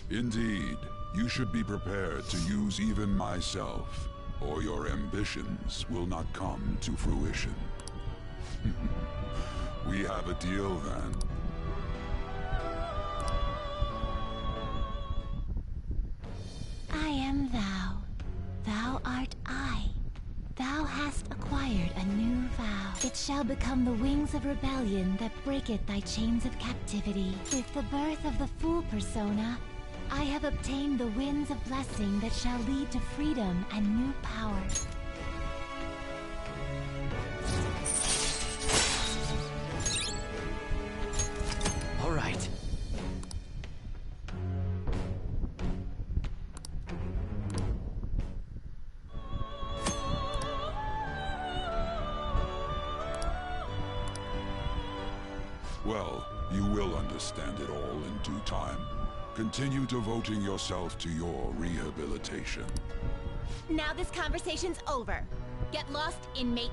Indeed, you should be prepared to use even myself, or your ambitions will not come to fruition. We have a deal then. I am thou. Thou art I. Thou hast acquired a new vow. It shall become the wings of rebellion that breaketh thy chains of captivity. With the birth of the Fool persona, I have obtained the winds of blessing that shall lead to freedom and new power. All right. Well, you will understand it all in due time. Continue devoting yourself to your rehabilitation. Now this conversation's over. Get lost, inmate.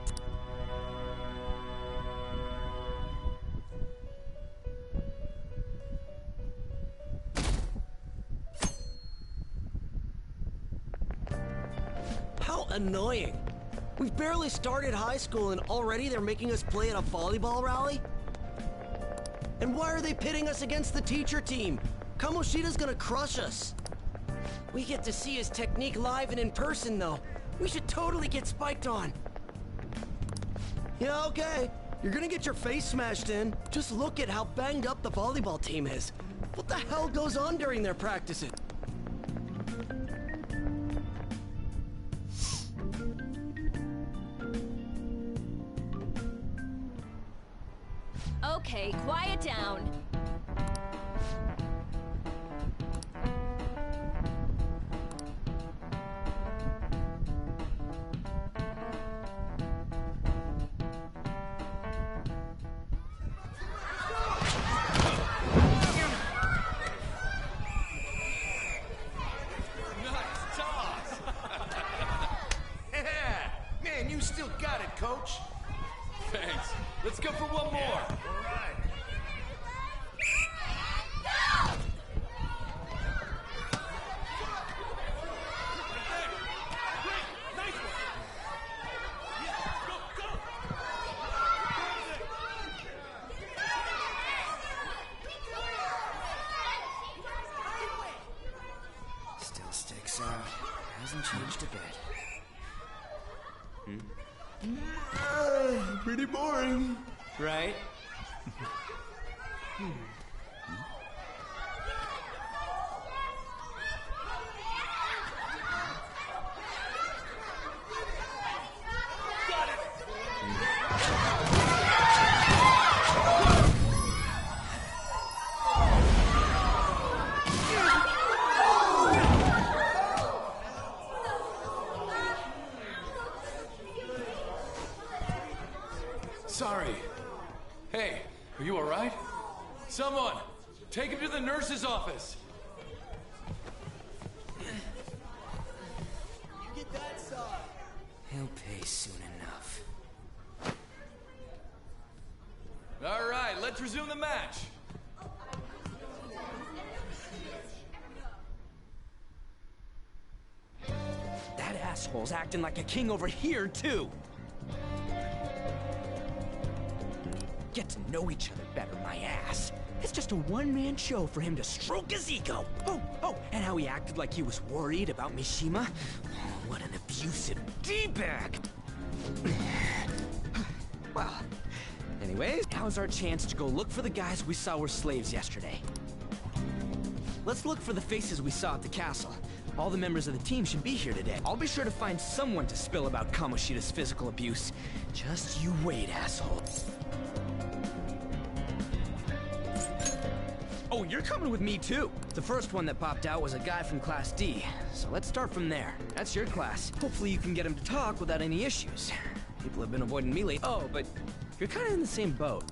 How annoying. We've barely started high school and already they're making us play at a volleyball rally? And why are they pitting us against the teacher team? Kamoshida's gonna crush us. We get to see his technique live and in person, though. We should totally get spiked on. Yeah, okay. You're gonna get your face smashed in. Just look at how banged up the volleyball team is. What the hell goes on during their practices? Okay, quiet down. Man, you still got it, coach. Thanks. Let's go for one more. All right. Still sticks out. Hasn't changed a bit. Pretty boring. Right? Sorry. Hey, are you alright? Someone, take him to the nurse's office. Get that side. He'll pay soon enough. Alright, let's resume the match. That asshole's acting like a king over here, too. Get to know each other better, my ass. It's just a one-man show for him to stroke his ego. Oh, and how he acted like he was worried about Mishima. Oh, what an abusive D-bag. Well, anyways, now's our chance to go look for the guys we saw were slaves yesterday. Let's look for the faces we saw at the castle. All the members of the team should be here today. I'll be sure to find someone to spill about Kamoshida's physical abuse. Just you wait, asshole. Oh, you're coming with me too. The first one that popped out was a guy from Class D, so let's start from there. That's your class. Hopefully you can get him to talk without any issues. People have been avoiding me lately. Oh, but you're kind of in the same boat.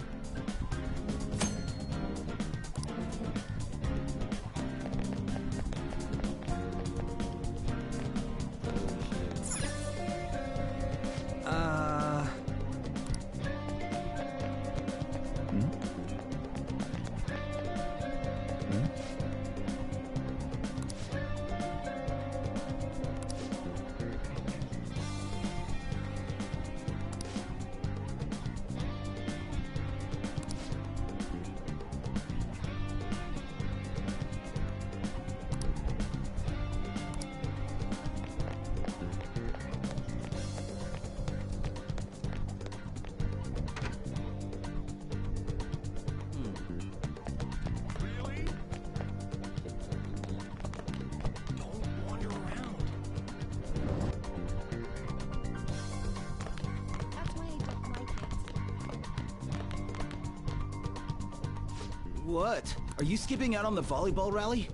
What? Are you skipping out on the volleyball rally?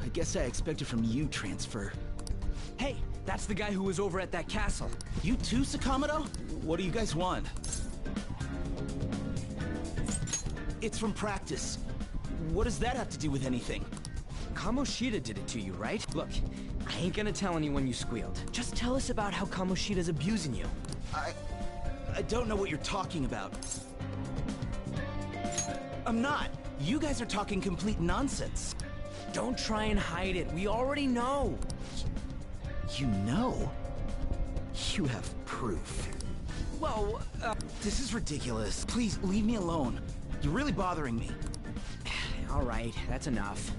I guess I expected from you, Transfer. Hey, that's the guy who was over at that castle. You too, Sakamoto? What do you guys want? It's from practice. What does that have to do with anything? Kamoshida did it to you, right? Look, I ain't gonna tell anyone you squealed. Just tell us about how Kamoshida's abusing you. I don't know what you're talking about. I'm not. You guys are talking complete nonsense. Don't try and hide it. We already know. You know? You have proof. Well, this is ridiculous. Please, leave me alone. You're really bothering me. All right, that's enough.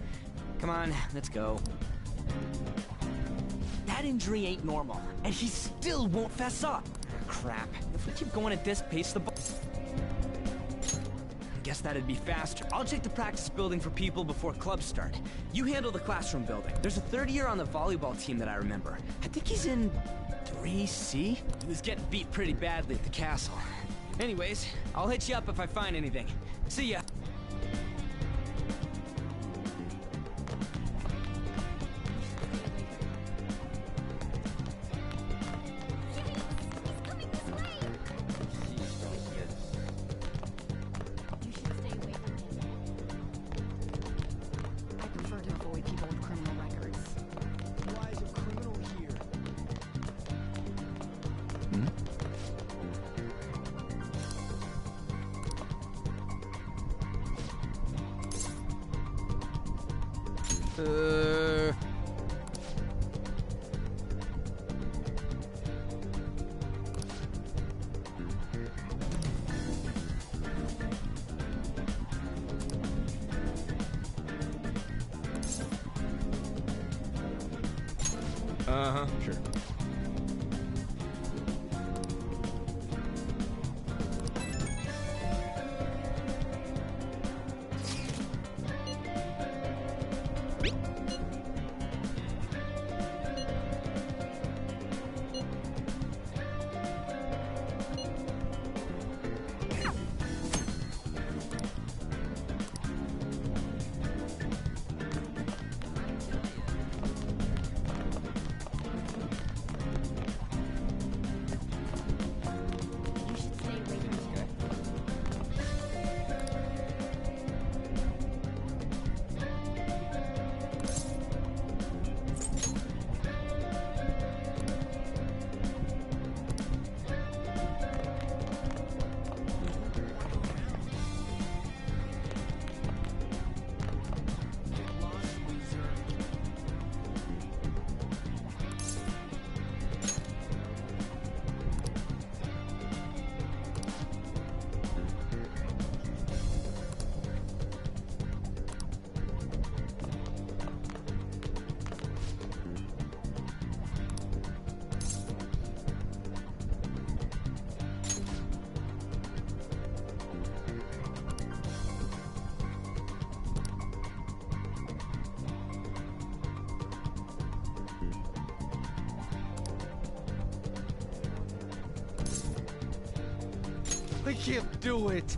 Come on, let's go. That That injury ain't normal, and he still won't fess up. Crap. If we keep going at this pace, the ball... Guess that'd be faster. I'll check the practice building for people before clubs start. You handle the classroom building. There's a third year on the volleyball team that I remember. I think he's in 3C? He was getting beat pretty badly at the castle. Anyways, I'll hit you up if I find anything. See ya. Uh-huh, sure. I can't do it.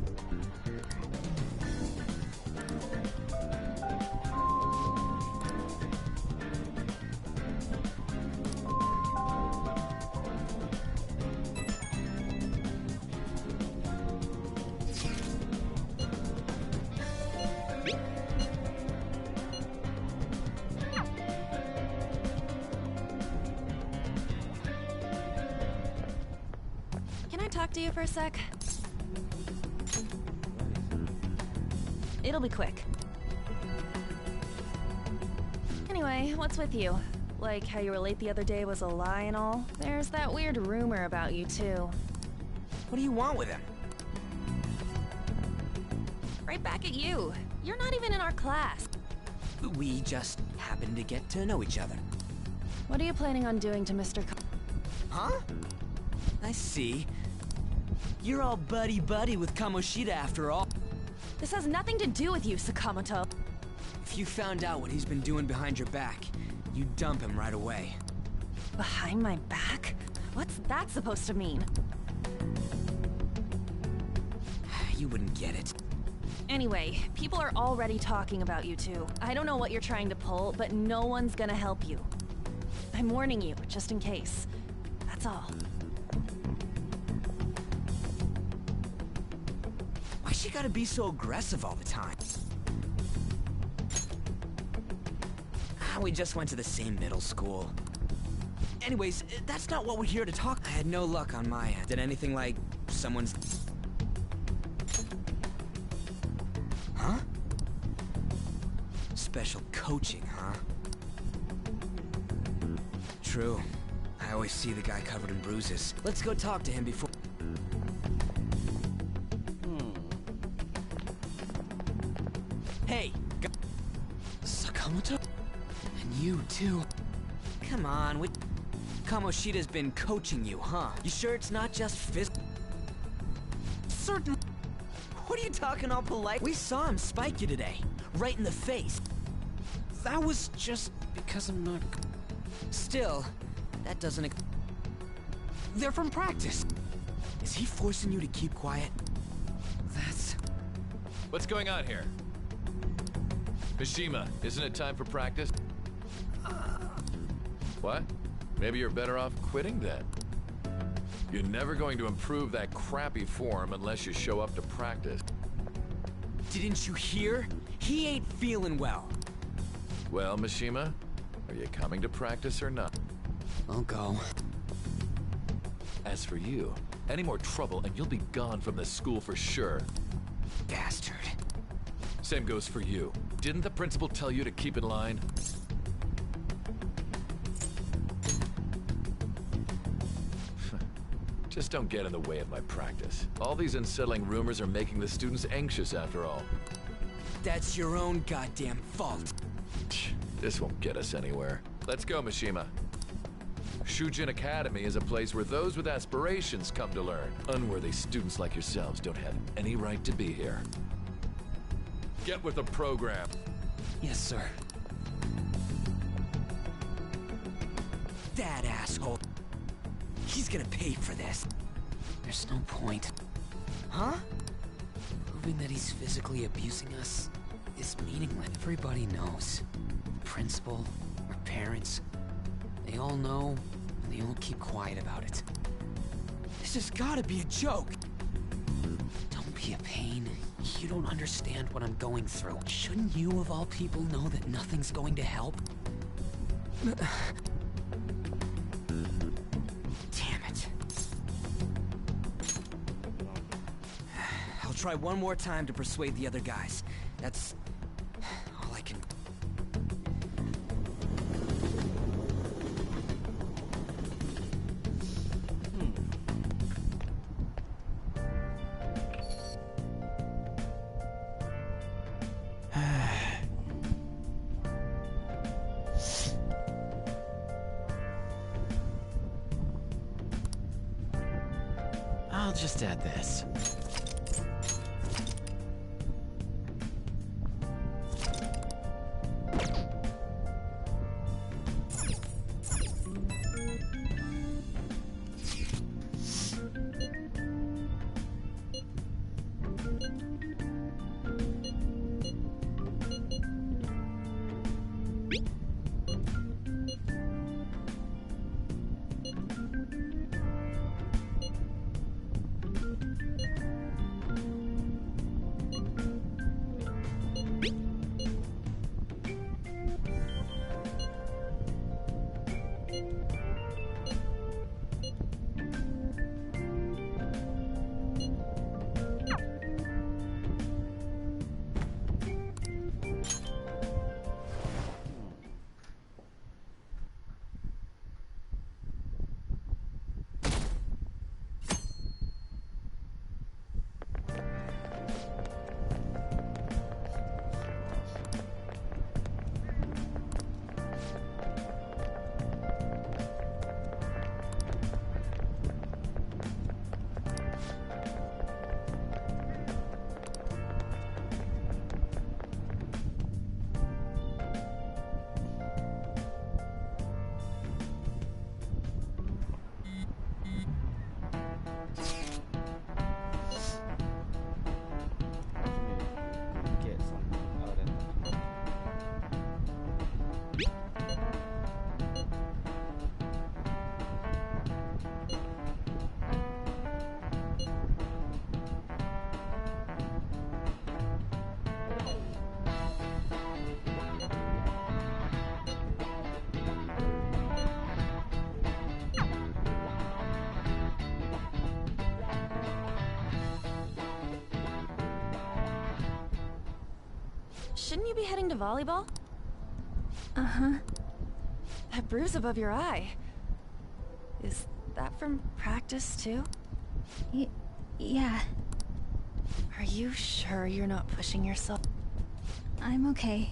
Can I talk to you for a sec? It'll be quick. Anyway, what's with you? Like how you were late the other day was a lie and all? There's that weird rumor about you, too. What do you want with him? Right back at you. You're not even in our class. We just happen to get to know each other. What are you planning on doing to Mr. Huh? I see. You're all buddy-buddy with Kamoshida after all. This has nothing to do with you, Sakamoto. If you found out what he's been doing behind your back, you'd dump him right away. Behind my back? What's that supposed to mean? You wouldn't get it. Anyway, people are already talking about you two. I don't know what you're trying to pull, but no one's gonna help you. I'm warning you, just in case. That's all. Why she gotta be so aggressive all the time? We just went to the same middle school. Anyways, that's not what we're here to talk. I had no luck on my end. Did anything like someone's... Huh? Special coaching, huh? True. I always see the guy covered in bruises. Let's go talk to him before... Hey! Sakamoto? And you, too. Come on, Kamoshida's been coaching you, huh? You sure it's not just Certain... What are you talking all polite? We saw him spike you today. Right in the face. That was just because I'm not... Still, that doesn't... They're from practice. Is he forcing you to keep quiet? That's... What's going on here? Mishima, isn't it time for practice? What? Maybe you're better off quitting then. You're never going to improve that crappy form unless you show up to practice. Didn't you hear? He ain't feeling well. Well, Mishima, are you coming to practice or not? I'll go. As for you, any more trouble and you'll be gone from the school for sure. Bastard. Same goes for you. Didn't the principal tell you to keep in line? Just don't get in the way of my practice. All these unsettling rumors are making the students anxious after all. That's your own goddamn fault. This won't get us anywhere. Let's go, Mishima. Shujin Academy is a place where those with aspirations come to learn. Unworthy students like yourselves don't have any right to be here. Get with the program. Yes, sir. That asshole. He's gonna pay for this. There's no point. Huh? Proving that he's physically abusing us is meaningless. Everybody knows. The principal, our parents, they all know, and they all keep quiet about it. This has gotta be a joke. Don't be a pain. You don't understand what I'm going through. Shouldn't you, of all people, know that nothing's going to help? Try one more time to persuade the other guys. That's all I can... I'll just add this. Shouldn't you be heading to volleyball? Uh-huh. That bruise above your eye. Is that from practice, too? Yeah. Are you sure you're not pushing yourself? I'm okay.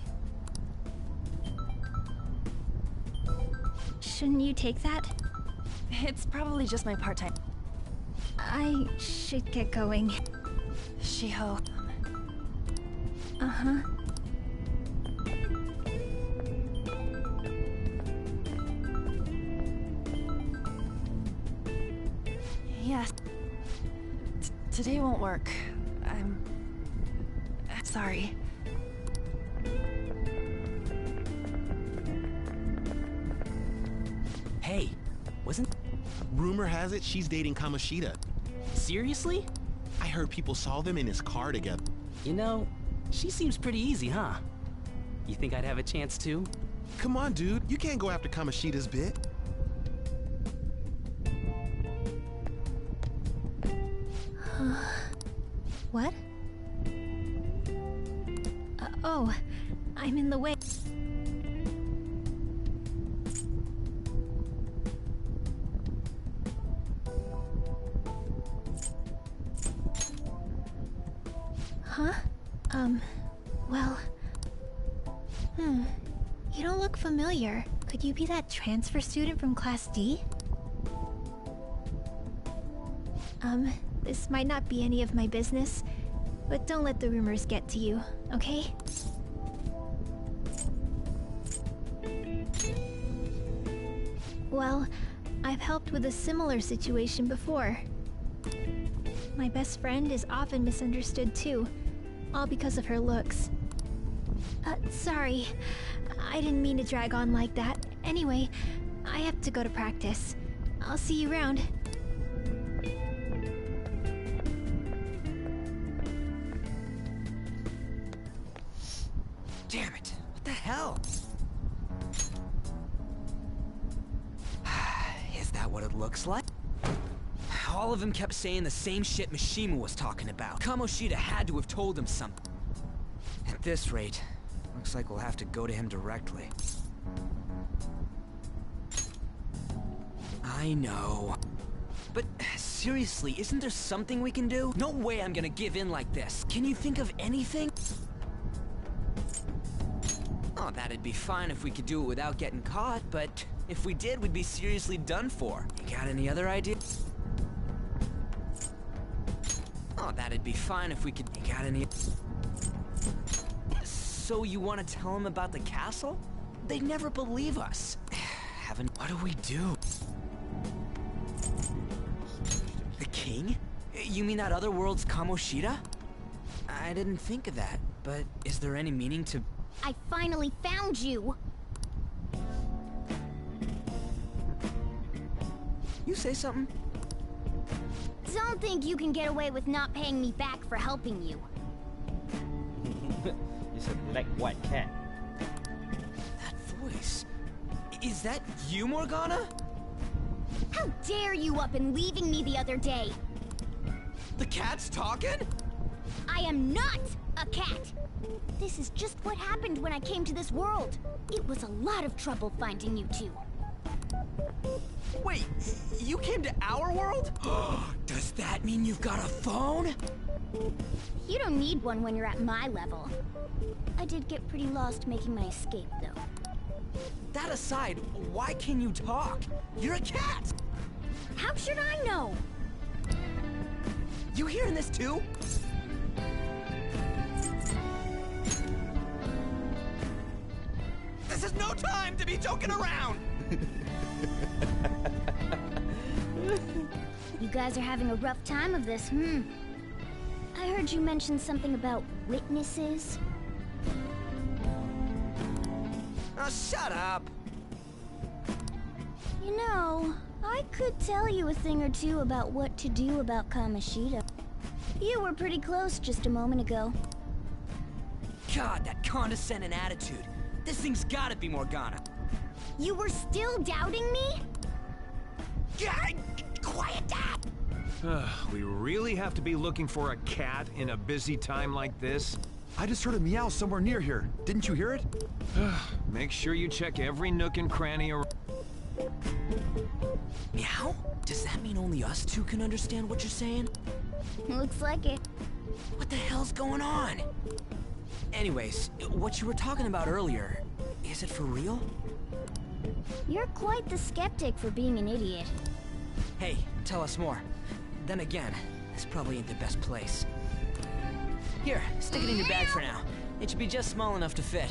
Shouldn't you take that? It's probably just my part-time. I should get going. Shiho. Uh-huh. Yes. Today won't work. I'm sorry. Hey, wasn't... Rumor has it she's dating Kamoshida. Seriously? I heard people saw them in his car together. You know, she seems pretty easy, huh? You think I'd have a chance too? Come on, dude. You can't go after Kamoshida's bit. What? Oh, I'm in the way. Huh? Well... You don't look familiar. Could you be that transfer student from Class D? This might not be any of my business, but don't let the rumors get to you, okay? Well, I've helped with a similar situation before. My best friend is often misunderstood too, all because of her looks. Sorry. I didn't mean to drag on like that. Anyway, I have to go to practice. I'll see you around. Damn it! What the hell? Is that what it looks like? All of them kept saying the same shit Mishima was talking about. Kamoshida had to have told him something. At this rate, looks like we'll have to go to him directly. I know. But seriously, isn't there something we can do? No way I'm gonna give in like this. Can you think of anything? Oh, that'd be fine if we could do it without getting caught, but if we did, we'd be seriously done for. You got any other ideas? Oh, that'd be fine if we could... You got any... So you want to tell them about the castle? They'd never believe us. What do we do? The king? You mean that other world's Kamoshida? I didn't think of that, but is there any meaning to... I finally found you! You say something? Don't think you can get away with not paying me back for helping you. It's a black white cat. That voice... Is that you, Morgana? How dare you up and leaving me the other day? The cat's talking? I am not a cat! This is just what happened when I came to this world. It was a lot of trouble finding you two. Wait, you came to our world? Does that mean you've got a phone? You don't need one when you're at my level. I did get pretty lost making my escape, though. That aside, why can you talk? You're a cat! How should I know? You hearing this too? This is no time to be joking around! You guys are having a rough time of this, I heard you mention something about witnesses. Oh, shut up! You know, I could tell you a thing or two about what to do about Kamoshida. You were pretty close just a moment ago. God, that condescending attitude. This thing's gotta be Morgana. You were still doubting me? Quiet down! We really have to be looking for a cat in a busy time like this? I just heard a meow somewhere near here. Didn't you hear it? Make sure you check every nook and cranny around. Meow? Does that mean only us two can understand what you're saying? Looks like it. What the hell's going on? Anyways, what you were talking about earlier, is it for real? You're quite the skeptic for being an idiot. Hey, tell us more. Then again, this probably ain't the best place. Here, stick it in your bag for now. It should be just small enough to fit.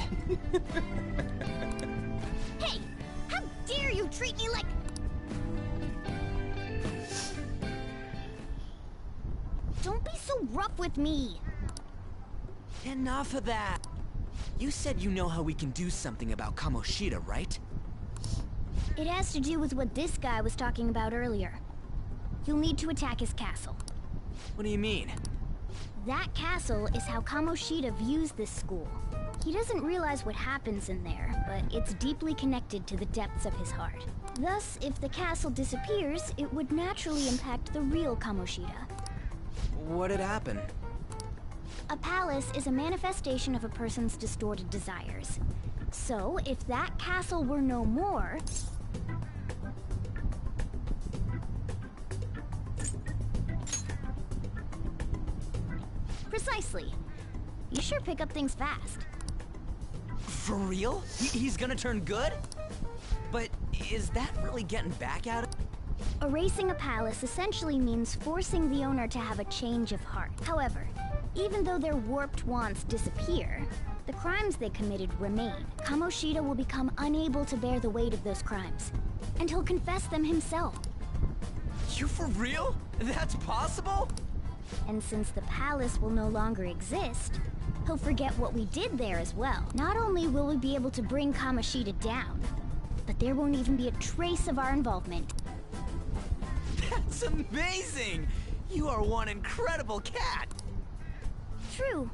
Hey! How dare you treat me like... Don't be so rough with me! Enough of that! You said you know how we can do something about Kamoshida, right? It has to do with what this guy was talking about earlier. You'll need to attack his castle. What do you mean? That castle is how Kamoshida views this school. He doesn't realize what happens in there, but it's deeply connected to the depths of his heart. Thus, if the castle disappears, it would naturally impact the real Kamoshida. What'd happen? A palace is a manifestation of a person's distorted desires. So, if that castle were no more... Precisely. You sure pick up things fast. For real? He's gonna turn good? But is that really getting back at it? Erasing a palace essentially means forcing the owner to have a change of heart. However, even though their warped wants disappear, the crimes they committed remain. Kamoshida will become unable to bear the weight of those crimes, and he'll confess them himself. You for real? That's possible? And since the palace will no longer exist, he'll forget what we did there as well. Not only will we be able to bring Kamoshida down, but there won't even be a trace of our involvement. That's amazing! You are one incredible cat! True.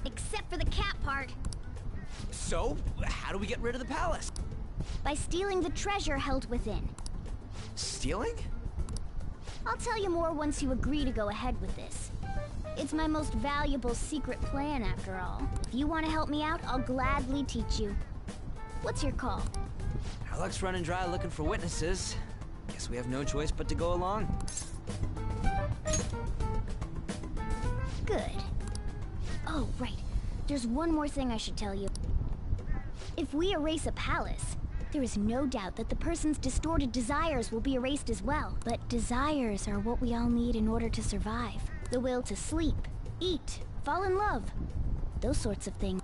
Except for the cat part. So, how do we get rid of the palace? By stealing the treasure held within. Stealing? I'll tell you more once you agree to go ahead with this. It's my most valuable secret plan, after all. If you want to help me out, I'll gladly teach you. What's your call? Our luck's running dry looking for witnesses. Guess we have no choice but to go along. Good. Oh, right. There's one more thing I should tell you. If we erase a palace, there is no doubt that the person's distorted desires will be erased as well. But desires are what we all need in order to survive. The will to sleep, eat, fall in love. Those sorts of things.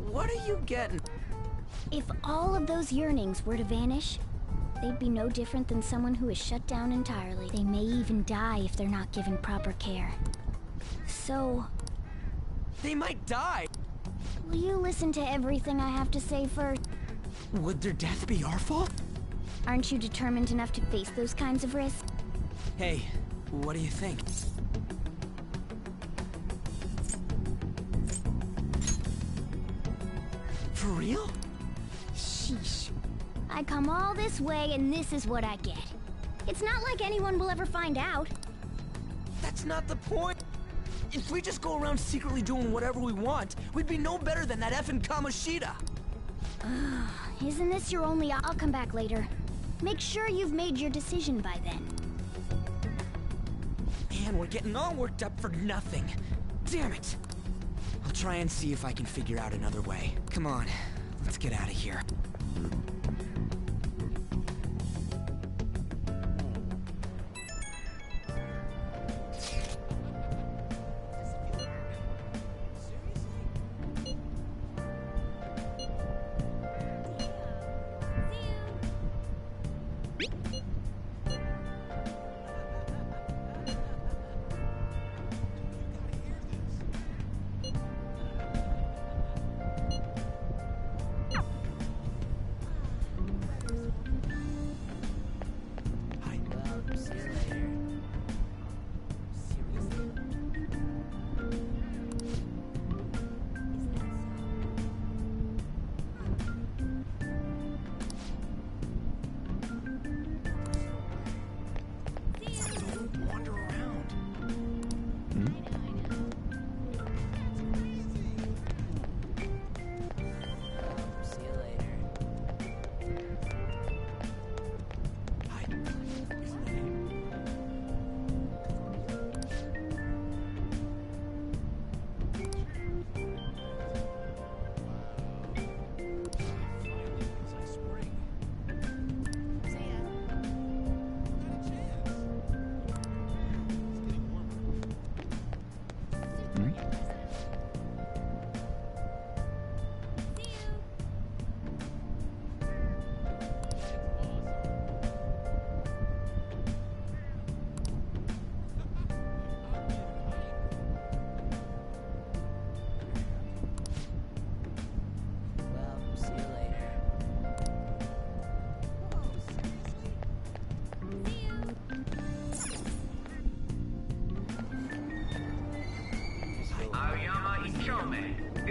What are you getting? If all of those yearnings were to vanish, they'd be no different than someone who is shut down entirely. They may even die if they're not given proper care. So... They might die! Will you listen to everything I have to say first? Would their death be our fault? Aren't you determined enough to face those kinds of risks? Hey, what do you think? For real? Sheesh. I come all this way and this is what I get. It's not like anyone will ever find out. That's not the point! If we just go around secretly doing whatever we want, we'd be no better than that effing Kamoshida! Isn't this your only... I'll come back later. Make sure you've made your decision by then. Man, we're getting all worked up for nothing. Damn it! I'll try and see if I can figure out another way. Come on, let's get out of here.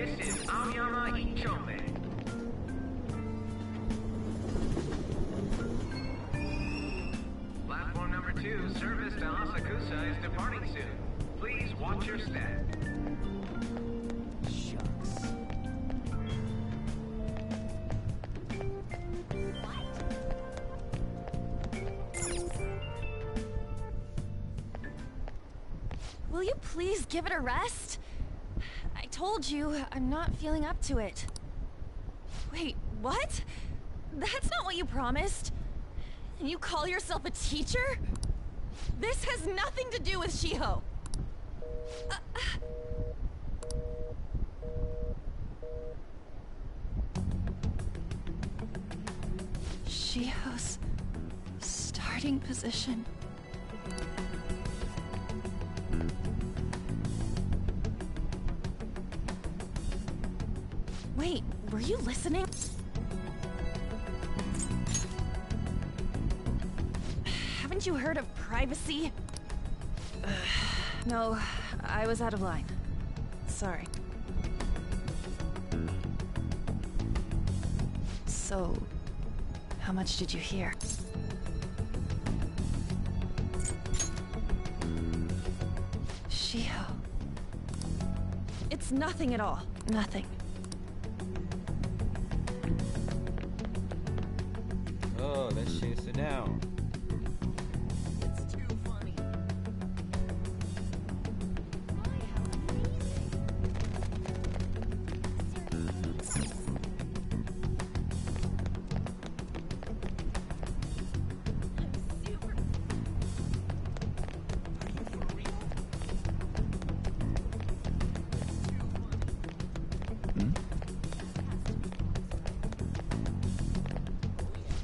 This is Aoyama Ichome. Platform number 2, service to Asakusa is departing soon. Please watch your step. Shucks. Will you please give it a rest? I told you, I'm not feeling up to it. Wait, what? That's not what you promised. And you call yourself a teacher? This has nothing to do with Shiho. Shiho's starting position. Wait, were you listening? Haven't you heard of privacy? No, I was out of line. Sorry. So, how much did you hear? Shiho. It's nothing at all. Nothing. Oh, let's chase it down. It's too funny.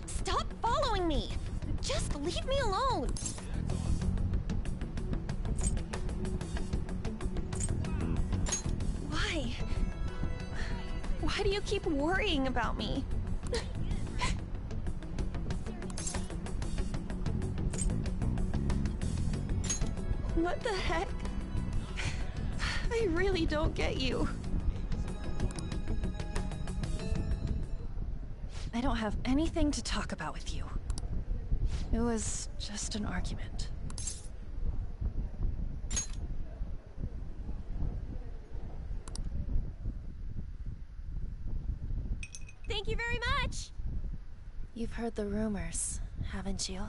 Stop following me! Just leave me alone! Why? Why do you keep worrying about me? What the heck? I really don't get you. I don't have anything to talk about with you. It was just an argument. Thank you very much! You've heard the rumors, haven't you?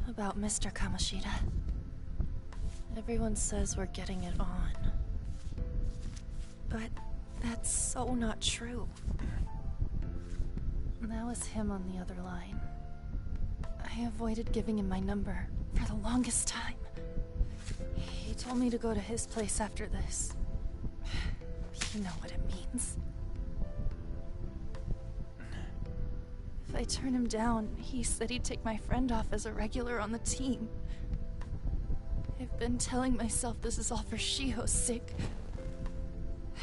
About Mr. Kamoshida. Everyone says we're getting it on. But that's so not true. That was him on the other line. I avoided giving him my number for the longest time. He told me to go to his place after this. You know what it means. If I turn him down, he said he'd take my friend off as a regular on the team. I've been telling myself this is all for Shiho's sake.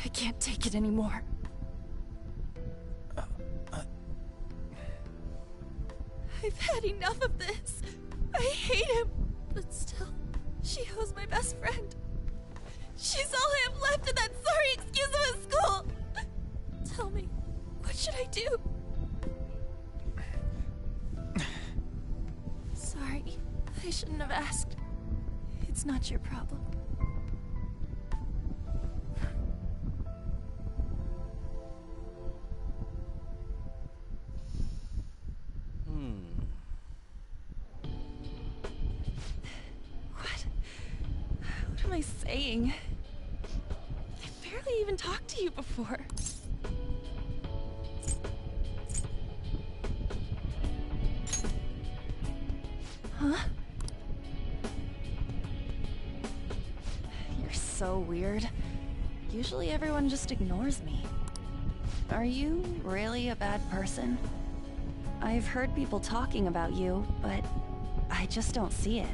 I can't take it anymore. I've had enough of this. I hate him. But still, Shiho's my best friend. She's all I have left in that sorry excuse of a school. Tell me, what should I do? Sorry, I shouldn't have asked. It's not your problem. What am I saying? I barely even talked to you before. Huh? You're so weird. Usually everyone just ignores me. Are you really a bad person? I've heard people talking about you, but I just don't see it.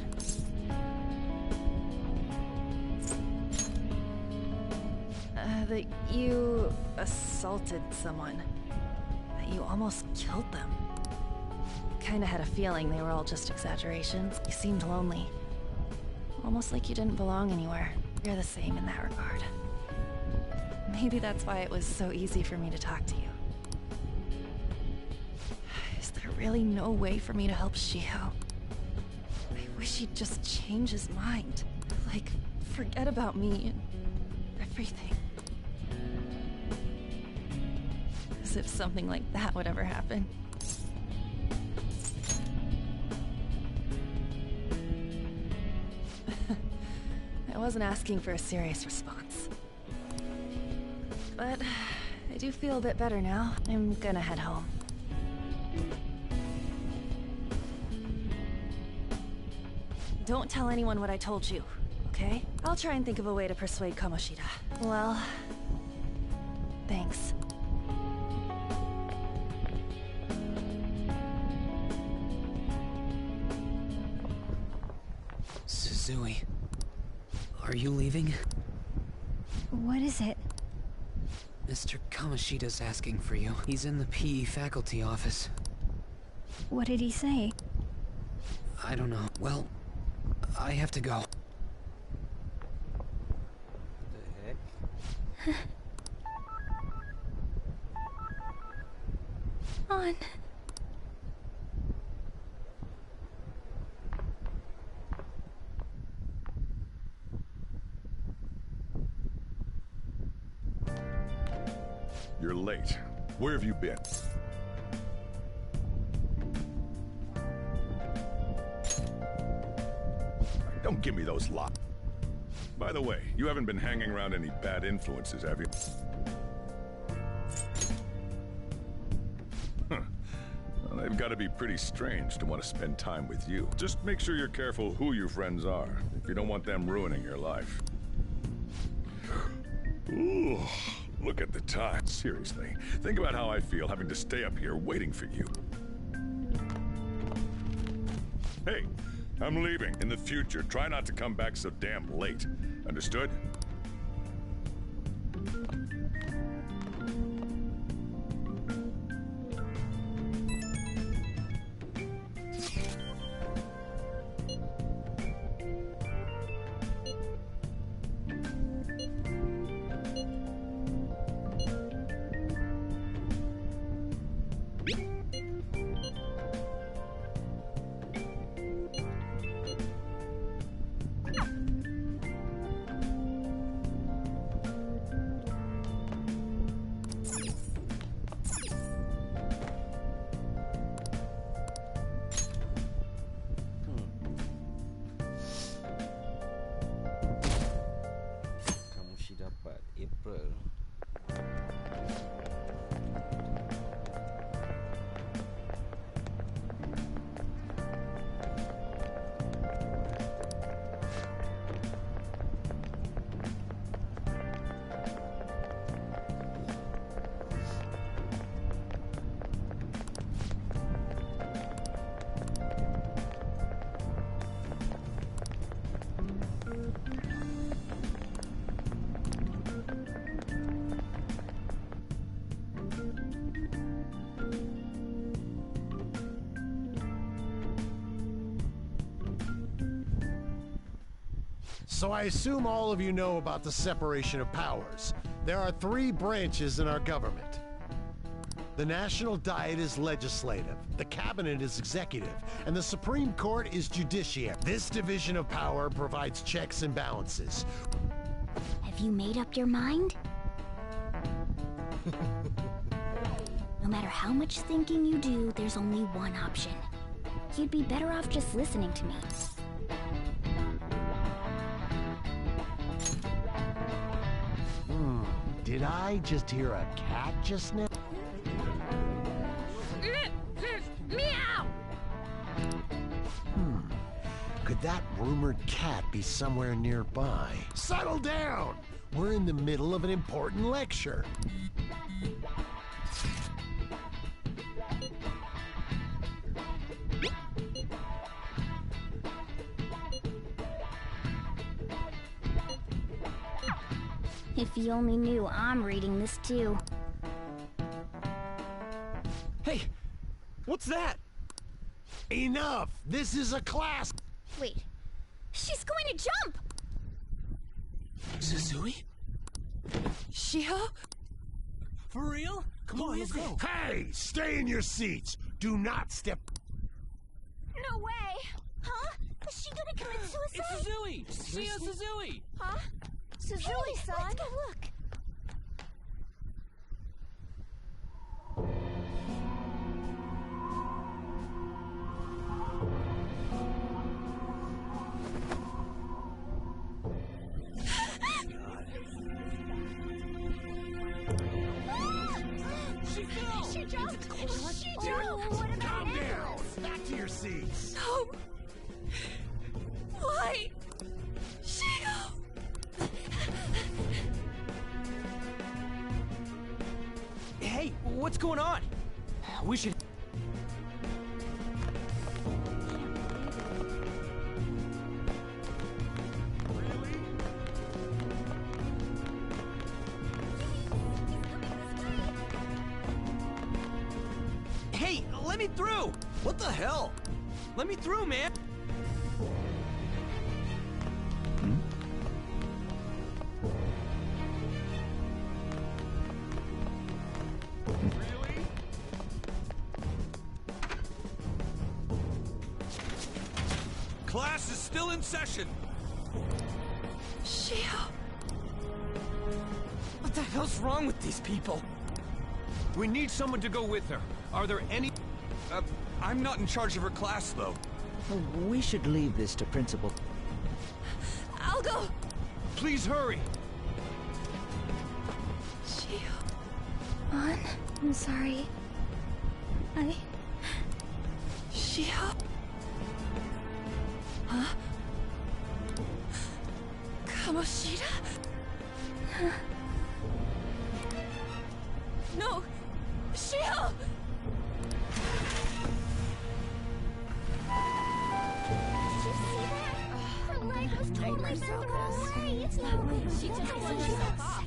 That you assaulted someone. That you almost killed them. Kinda had a feeling they were all just exaggerations. You seemed lonely. Almost like you didn't belong anywhere. You're the same in that regard. Maybe that's why it was so easy for me to talk to you. Is there really no way for me to help Shiho? I wish he'd just change his mind. Like, forget about me and everything. As if something like that would ever happen. I wasn't asking for a serious response. But I do feel a bit better now. I'm gonna head home. Don't tell anyone what I told you, okay? I'll try and think of a way to persuade Kamoshida. Well, thanks. Suzui, are you leaving? What is it? Mr. Kamoshida's asking for you. He's in the PE faculty office. What did he say? I don't know. Well, I have to go. The heck? On. You're late. Where have you been? Don't give me those lies. By the way, you haven't been hanging around any bad influences, have you? Huh. Well, they've got to be pretty strange to want to spend time with you. Just make sure you're careful who your friends are, if you don't want them ruining your life. Ooh. Look at the time. Seriously, think about how I feel having to stay up here waiting for you. Hey, I'm leaving. In the future, try not to come back so damn late. Understood? April. So I assume all of you know about the separation of powers. There are 3 branches in our government. The National Diet is legislative, the Cabinet is executive, and the Supreme Court is judiciary. This division of power provides checks and balances. Have you made up your mind? No matter how much thinking you do, there's only one option. You'd be better off just listening to me. Did I just hear a cat just now? Meow! Could that rumored cat be somewhere nearby? Settle down! We're in the middle of an important lecture. If you only knew I'm reading this too. Hey, what's that? Enough! This is a class! Wait, she's going to jump! Suzui? Shiho? For real? Come on, let's go. Hey, stay in your seats. Do not step. No way! Huh? Is she gonna commit suicide? It's Suzui! Shia Suzui! Huh? Suzui-san? Let's go look. She jumped! Calm down. Back to your seats. No. Why? Shiho! Hey, what's going on? We should... Hey, let me through! What the hell? Let me through, man! Class is still in session! Shiho! What the hell's wrong with these people? We need someone to go with her. Are there any... I'm not in charge of her class, though. We should leave this to Principal. I'll go! Please hurry! Shiho. Ann, I'm sorry. Shiho? Huh? Kamoshida? No! Shiho!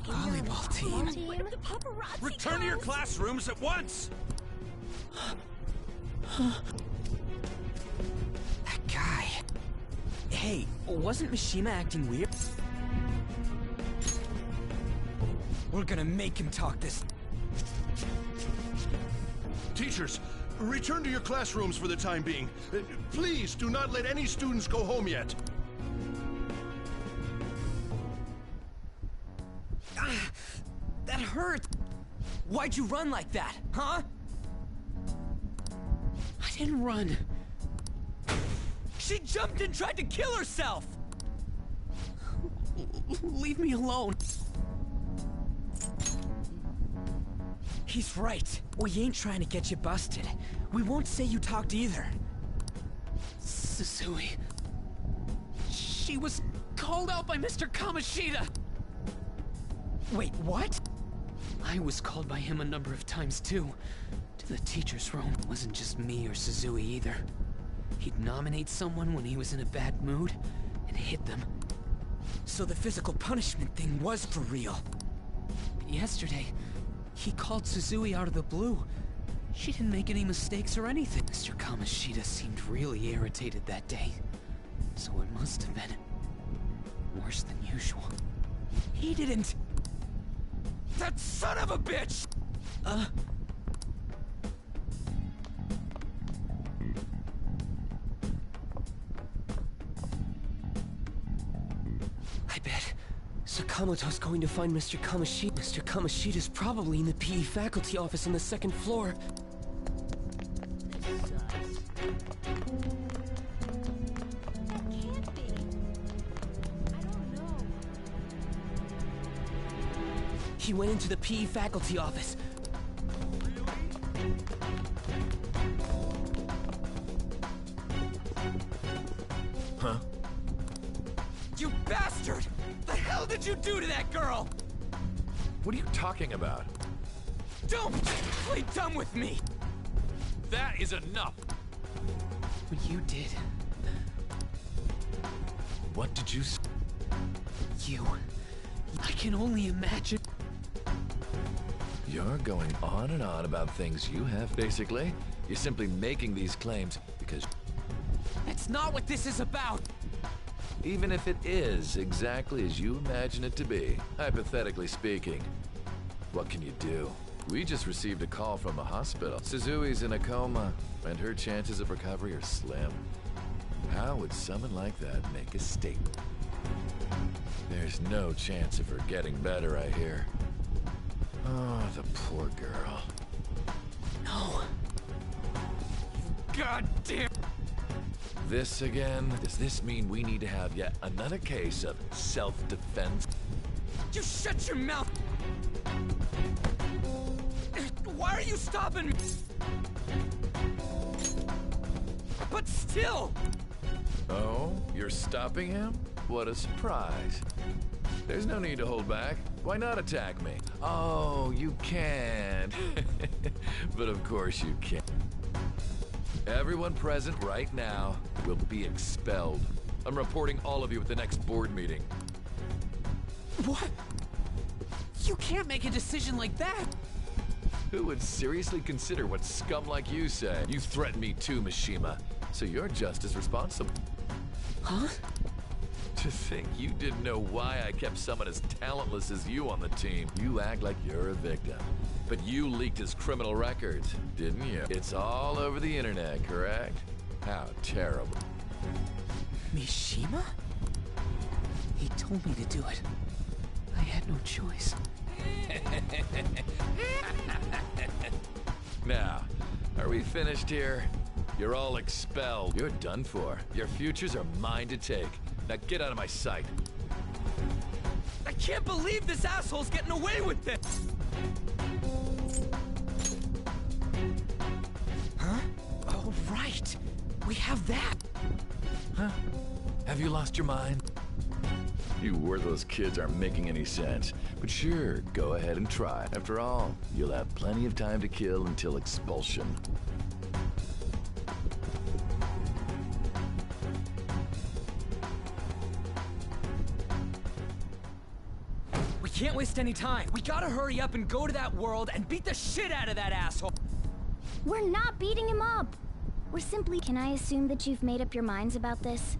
Volleyball team. Return to your classrooms at once! That guy. Hey, wasn't Mishima acting weird? We're gonna make him talk this. Teachers, return to your classrooms for the time being. Please do not let any students go home yet. That hurt! Why'd you run like that, huh? I didn't run. She jumped and tried to kill herself! Leave me alone. He's right. We ain't trying to get you busted. We won't say you talked either. Suzui. She was called out by Mr. Kamoshida! Wait, what? I was called by him a number of times too. To the teacher's room. It wasn't just me or Suzui either. He'd nominate someone when he was in a bad mood and hit them. So the physical punishment thing was for real. Yesterday, he called Suzui out of the blue. She didn't make any mistakes or anything. Mr. Kamoshida seemed really irritated that day. So it must have been worse than usual. He didn't... That son of a bitch! I bet Sakamoto's going to find Mr. Kamoshida. Mr. Kamoshida's probably in the PE faculty office on the second floor. He went into the PE faculty office. Huh? You bastard! The hell did you do to that girl? What are you talking about? Don't play dumb with me! That is enough! What you did... What did you... You... I can only imagine... You're going on and on about things you have, basically. You're simply making these claims because... That's not what this is about! Even if it is exactly as you imagine it to be, hypothetically speaking. What can you do? We just received a call from the hospital. Suzui's in a coma, and her chances of recovery are slim. How would someone like that make a statement? There's no chance of her getting better, I hear. Oh, the poor girl. No. God damn. This again? Does this mean we need to have yet another case of self-defense? You shut your mouth! Why are you stopping me? But still! Oh, you're stopping him? What a surprise. There's no need to hold back. Why not attack me? Oh, you can't. But of course you can. Everyone present right now will be expelled. I'm reporting all of you at the next board meeting. What? You can't make a decision like that! Who would seriously consider what scum like you say? You threatened me too, Mishima, so you're just as responsible. Huh? To think you didn't know why I kept someone as talentless as you on the team. You act like you're a victim. But you leaked his criminal records, didn't you? It's all over the internet, correct? How terrible. Mishima? He told me to do it. I had no choice. Now, are we finished here? You're all expelled. You're done for. Your futures are mine to take. Now get out of my sight. I can't believe this asshole's getting away with this! Huh? Oh, right. We have that. Huh? Have you lost your mind? You worthless kids aren't making any sense. But sure, go ahead and try. After all, you'll have plenty of time to kill until expulsion. We can't waste any time. We gotta hurry up and go to that world and beat the shit out of that asshole. We're not beating him up. We're simply... Can I assume that you've made up your minds about this?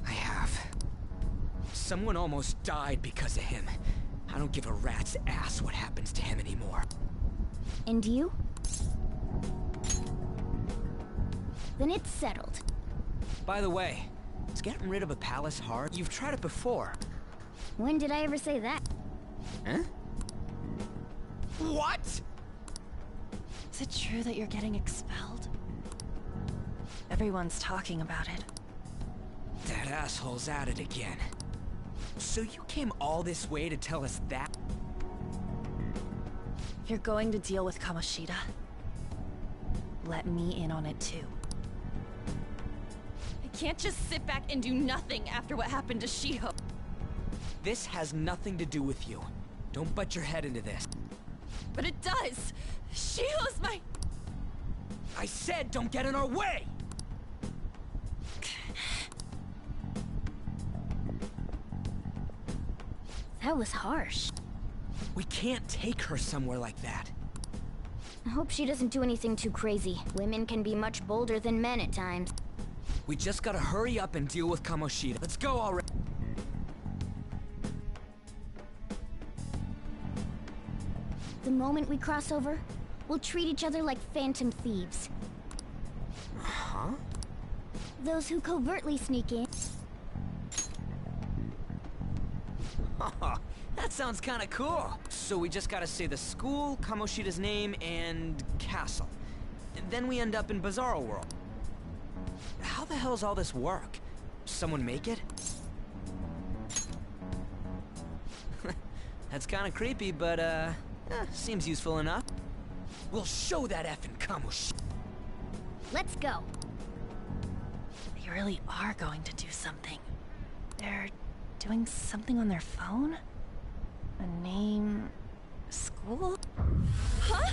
I have. Someone almost died because of him. I don't give a rat's ass what happens to him anymore. And you? Then it's settled. By the way, is getting rid of a palace hard? You've tried it before. When did I ever say that? Huh? What? Is it true that you're getting expelled? Everyone's talking about it. That asshole's at it again. So you came all this way to tell us that? You're going to deal with Kamoshida. Let me in on it too. I can't just sit back and do nothing after what happened to Shiho. This has nothing to do with you. Don't butt your head into this. But it does! Shiho's my... I said don't get in our way! That was harsh. We can't take her somewhere like that. I hope she doesn't do anything too crazy. Women can be much bolder than men at times. We just gotta hurry up and deal with Kamoshida. Let's go already. The moment we cross over, we'll treat each other like phantom thieves. Huh? Those who covertly sneak in. That sounds kinda cool. So we just gotta say the school, Kamoshida's name, and castle. And then we end up in Bizarro World. How the hell's all this work? Someone make it? That's kinda creepy, but seems useful enough. We'll show that effing Kamoshida. Let's go. They really are going to do something. They're doing something on their phone? A name... school? Huh?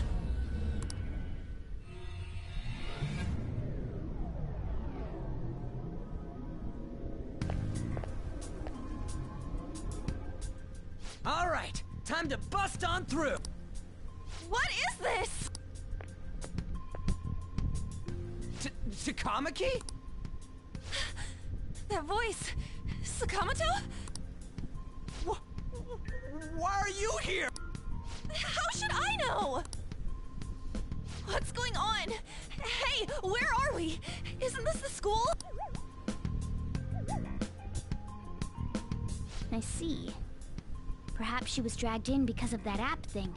All right, time to bust on through. What is this? Takamaki? That voice. Sakamoto? Why are you here? How should I know? What's going on? Hey, where are we? Isn't this the school? I see. Perhaps she was dragged in because of that app thing.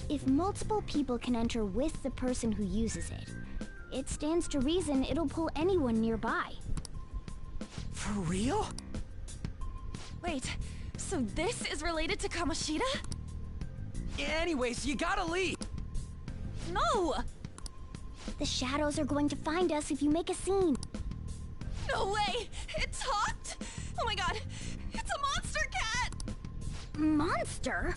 If multiple people can enter with the person who uses it, it stands to reason it'll pull anyone nearby. For real? Wait, so this is related to Kamoshida? Anyways, you gotta leave! No! The shadows are going to find us if you make a scene. No way! It talked? Oh my god, it's a monster cat! Monster?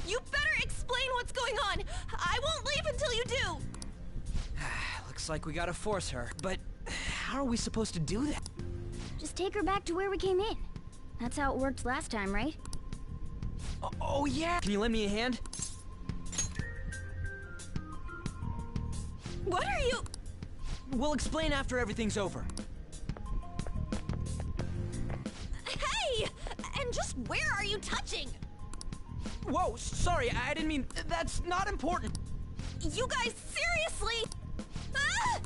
You better explain what's going on! I won't leave until you do! Looks like we gotta force her, but how are we supposed to do that? Just take her back to where we came in. That's how it worked last time, right? Oh yeah! Can you lend me a hand? What are you... We'll explain after everything's over. Hey! And just where are you touching? Whoa, sorry, I didn't mean... That's not important. You guys, seriously? Ah!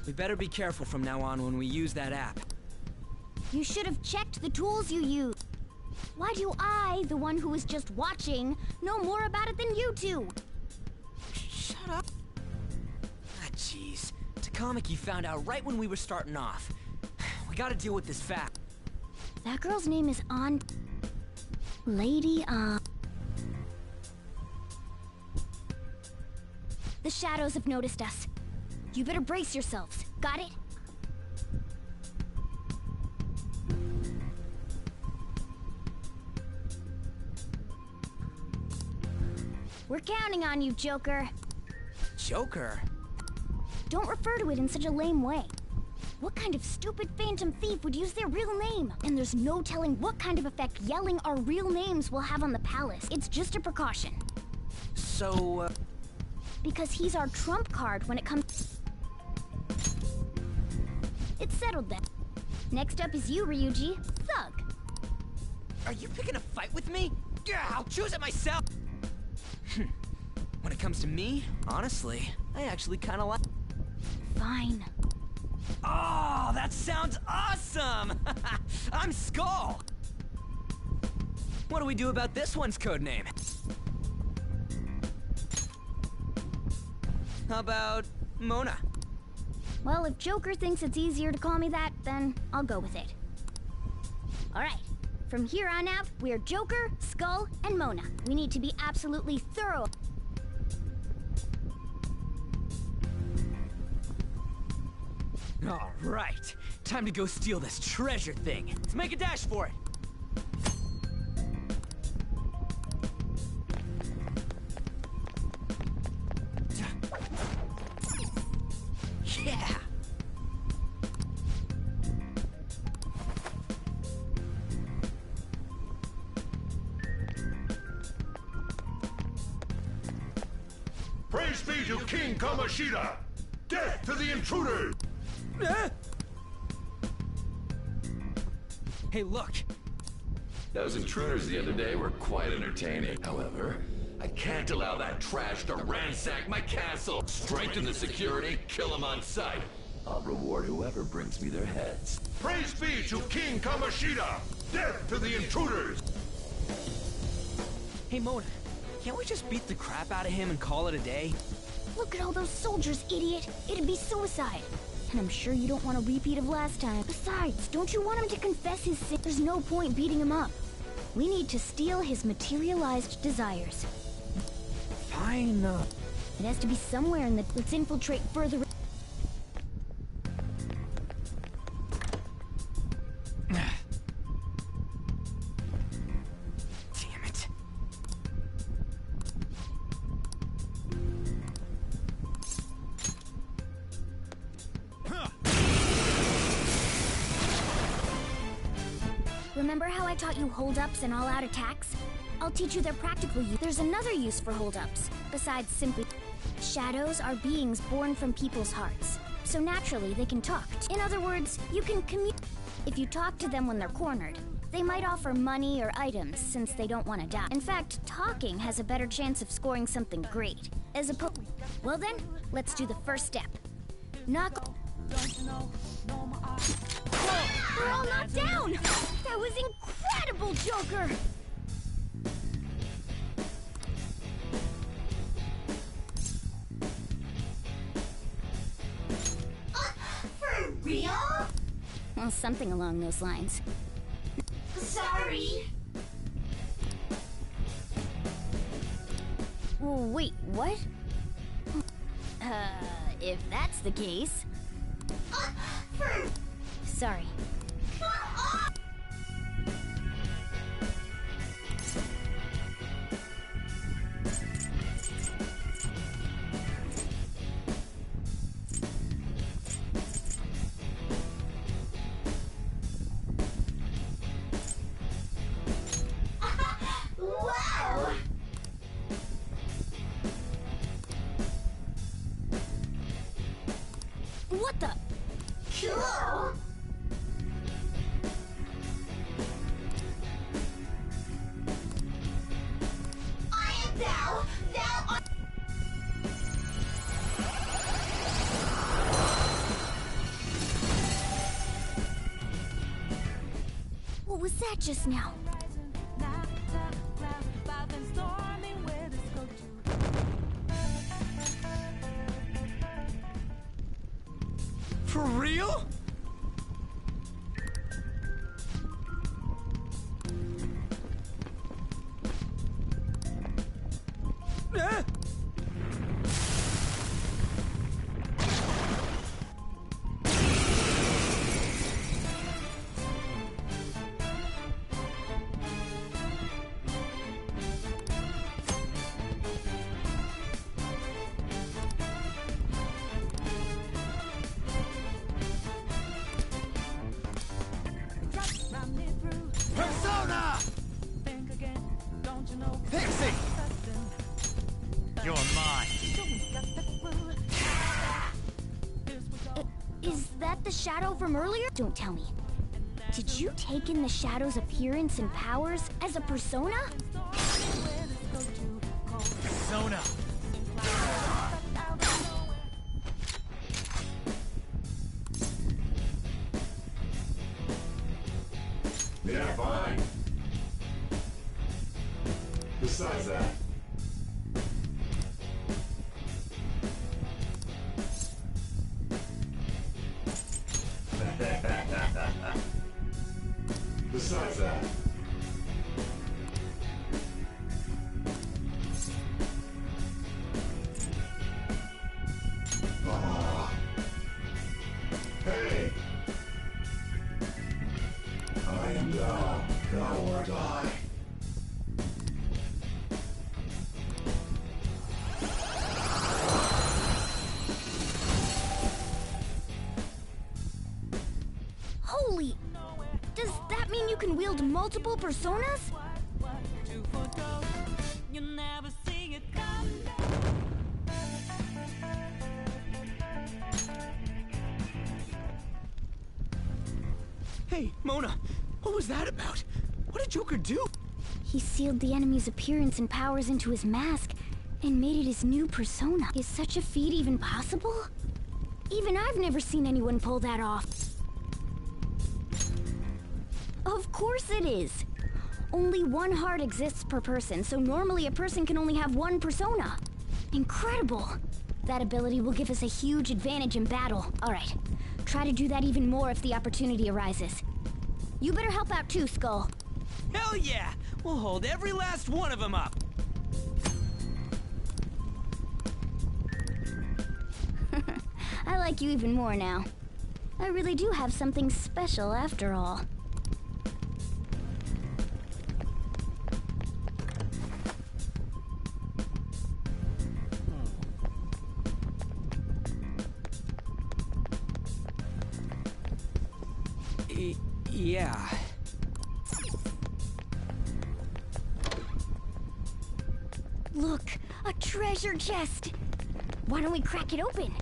We better be careful from now on when we use that app. You should have checked the tools you use. Why do I, the one who was just watching, know more about it than you two? Shut up. Ah, jeez. Takamaki found out right when we were starting off. We gotta deal with this fact. That girl's name is Lady The shadows have noticed us. You better brace yourselves. Got it? We're counting on you, Joker. Joker? Don't refer to it in such a lame way. What kind of stupid phantom thief would use their real name? And there's no telling what kind of effect yelling our real names will have on the palace. It's just a precaution. So, Because he's our trump card when it comes... It's settled then. Next up is you, Ryuji. Thug. Are you picking a fight with me? Yeah, I'll choose it myself! When it comes to me, honestly, I actually kinda like... Fine. Oh, that sounds awesome! I'm Skull! What do we do about this one's codename? How about Mona? Well, if Joker thinks it's easier to call me that, then I'll go with it. Alright, from here on out, we're Joker, Skull, and Mona. We need to be absolutely thorough. Alright, time to go steal this treasure thing. Let's make a dash for it. Yeah! Praise be to King Kamoshida! Death to the intruders! Hey, look! Those intruders the other day were quite entertaining. However, I can't allow that trash to ransack my castle. Strengthen the security, kill them on sight. I'll reward whoever brings me their heads. Praise be to King Kamoshida! Death to the intruders! Hey, Mona, can't we just beat the crap out of him and call it a day? Look at all those soldiers, idiot! It'd be suicide! And I'm sure you don't want a repeat of last time. Besides, don't you want him to confess his sin? There's no point beating him up. We need to steal his materialized desires. Fine. It has to be somewhere in the... Let's infiltrate further... Damn it. Remember how I taught you hold-ups and all-out attacks? I'll teach you their practical use. There's another use for hold-ups, besides simply... Shadows are beings born from people's hearts. So naturally, they can talk. In other words, you can communicate. If you talk to them when they're cornered, they might offer money or items since they don't want to die. In fact, talking has a better chance of scoring something great, as opposed... Well then, let's do the first step. Knock... Whoa, we're all knocked down! That was incredible, Joker! For real? Well, something along those lines. Sorry. Wait, what? If that's the case... Sorry. Wow! What the? Cool! I am thou art... What was that just now? For real? Persona! Pixie! You're mine. Is that the shadow from earlier? Don't tell me. Did you take in the shadow's appearance and powers as a persona? Persona! Yeah, fine. Besides that... Besides that... Hey! I am thou, thou art I. Holy! Does that mean you can wield multiple personas? Hey, Mona, what was that about? What did Joker do? He sealed the enemy's appearance and powers into his mask and made it his new persona. Is such a feat even possible? Even I've never seen anyone pull that off. Of course it is. Only one heart exists per person, so normally a person can only have one persona. Incredible. That ability will give us a huge advantage in battle. All right, try to do that even more if the opportunity arises. You better help out too, Skull. Hell yeah! We'll hold every last one of them up! I like you even more now. I really do have something special after all. Yeah. Look, a treasure chest! Why don't we crack it open?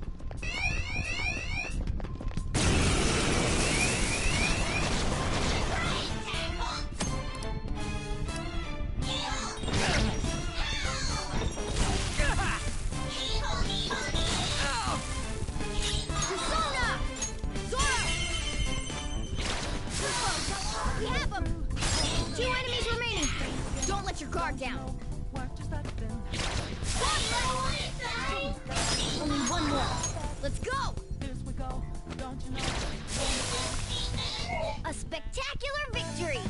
A spectacular victory!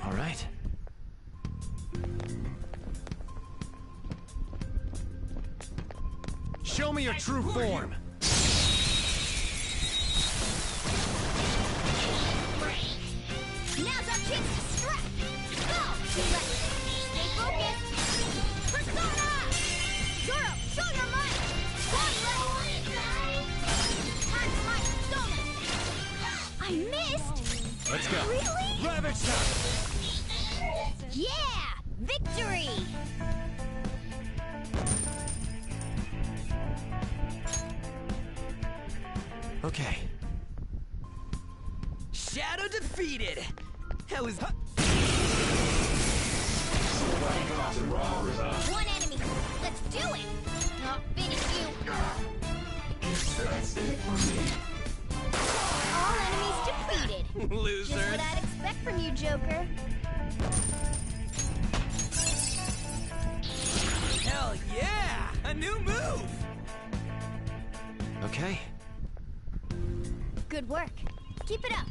All right. Show me your true form. Now's our chance to strike! Go! Stay focused! Persona! Zoro, show your might! Body level! I missed! Let's go. Really? Ravage time! Yeah! Victory! Okay. Shadow defeated! That was... One enemy! Let's do it! I'll finish you! That's it for me. All enemies defeated! Losers! Just what I'd expect from you, Joker. Hell yeah! A new move! Okay. Good work. Keep it up.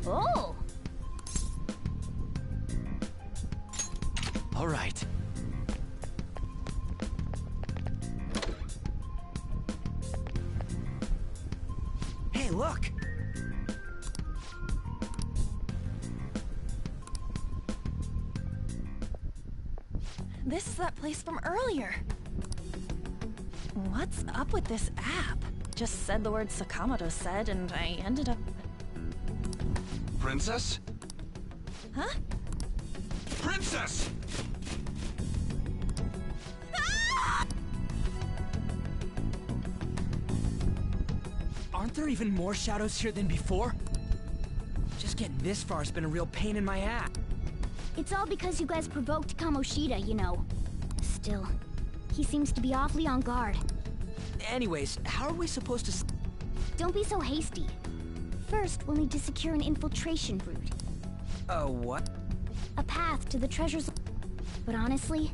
Oh! All right. Hey, look! This is that place from earlier. What's up with this app? Just said the word Sakamoto said, and I ended up... Princess? Huh? Princess! Aren't there even more shadows here than before? Just getting this far has been a real pain in my ass. It's all because you guys provoked Kamoshida, you know. Still, he seems to be awfully on guard. Anyways, how are we supposed to... Don't be so hasty. First, we'll need to secure an infiltration route. What? A path to the treasures... But honestly,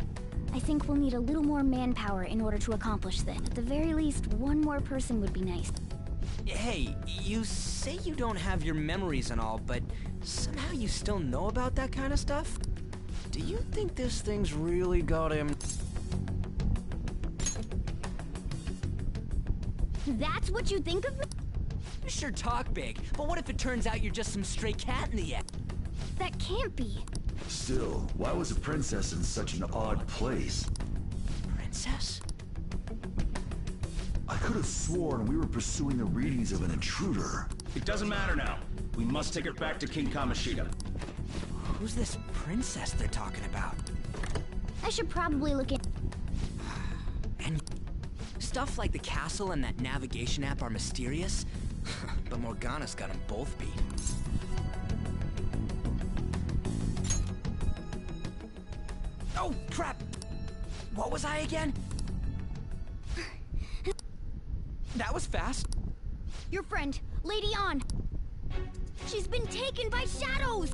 I think we'll need a little more manpower in order to accomplish this. At the very least, one more person would be nice. Hey, you say you don't have your memories and all, but somehow you still know about that kind of stuff? Do you think this thing's really got him... That's what you think of me? You sure talk big, but what if it turns out you're just some stray cat in the end? That can't be. Still, why was a princess in such an odd place? Princess? I could have sworn we were pursuing the readings of an intruder. It doesn't matter now. We must take her back to King Kamoshida. Who's this princess they're talking about? I should probably look at... And stuff like the castle and that navigation app are mysterious, but Morgana's got them both beat. Oh, crap! What was I again? That was fast. Your friend, Lady Ann. She's been taken by shadows!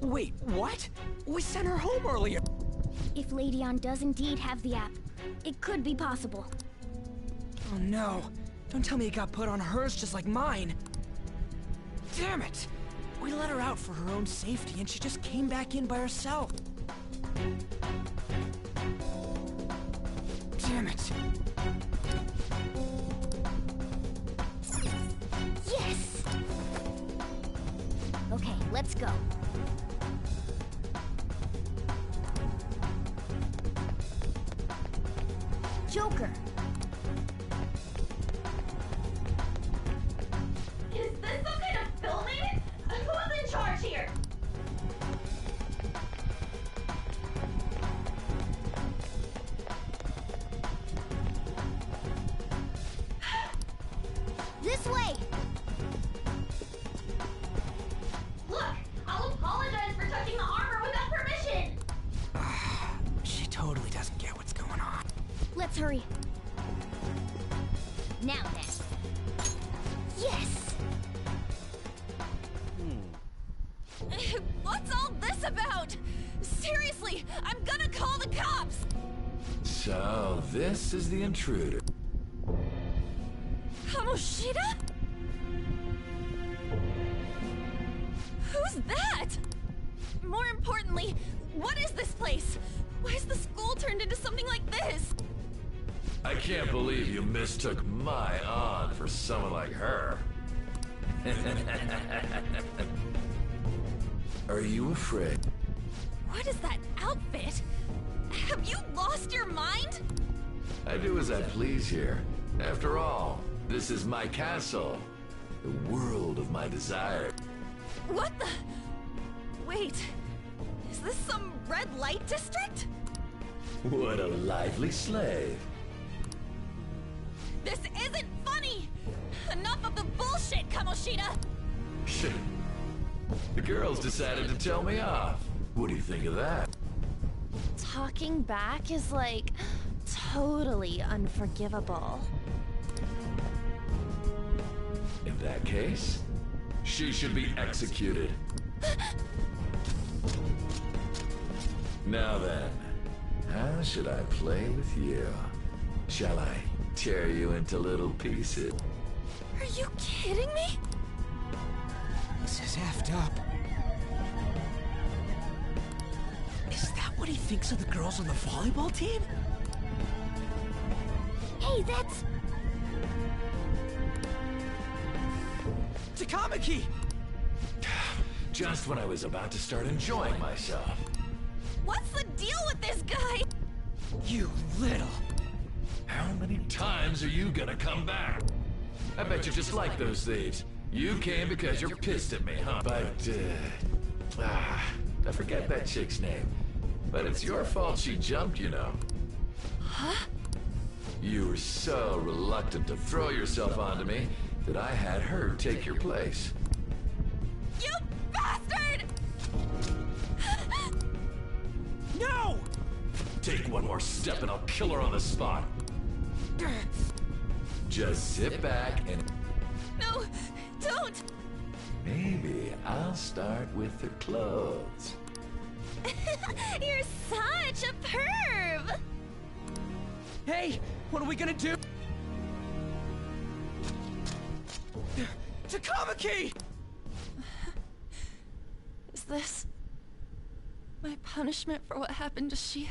Wait, what? We sent her home earlier. If Lady Ann does indeed have the app, it could be possible. Oh no. Don't tell me it got put on hers just like mine. Damn it! We let her out for her own safety and she just came back in by herself. Damn it. Yes! Okay, let's go. Joker! Is this some kind of filming? Who's in charge here? This way! Look, I'll apologize for touching the armor without permission. She totally doesn't get what's going on. Let's hurry. Now then. Yes! What's all this about? Seriously, I'm gonna call the cops! So, this is the intruder. Kamoshida? Who's that? More importantly, what is this place? Why is the school turned into something like this? I can't believe you mistook my aunt for someone like her. Are you afraid? What is that outfit? Have you lost your mind? I do as I please here. After all, this is my castle. The world of my desire. What the? Wait, is this some red light district? What a lively slave. This isn't funny! Enough of the bullshit, Kamoshida! Shit. The girls decided to tell me off. What do you think of that? Talking back is like totally unforgivable. In that case, she should be executed. Now then, how should I play with you? Shall I tear you into little pieces? Are you kidding me? This is effed up. Is that what he thinks of the girls on the volleyball team? Hey, that's... Takamaki! Just when I was about to start enjoying myself. What's the deal with this guy? You little... How many times are you gonna come back? I bet you just like those thieves. You came because you're pissed at me, huh? But, I forget that chick's name. But it's your fault she jumped, you know. Huh? You were so reluctant to throw yourself onto me that I had her take your place. You bastard! No! Take one more step and I'll kill her on the spot. Just sit back and... No, don't! Maybe I'll start with the clothes. You're such a perv! Hey, what are we gonna do? Takamaki! Is this my punishment for what happened to Shio?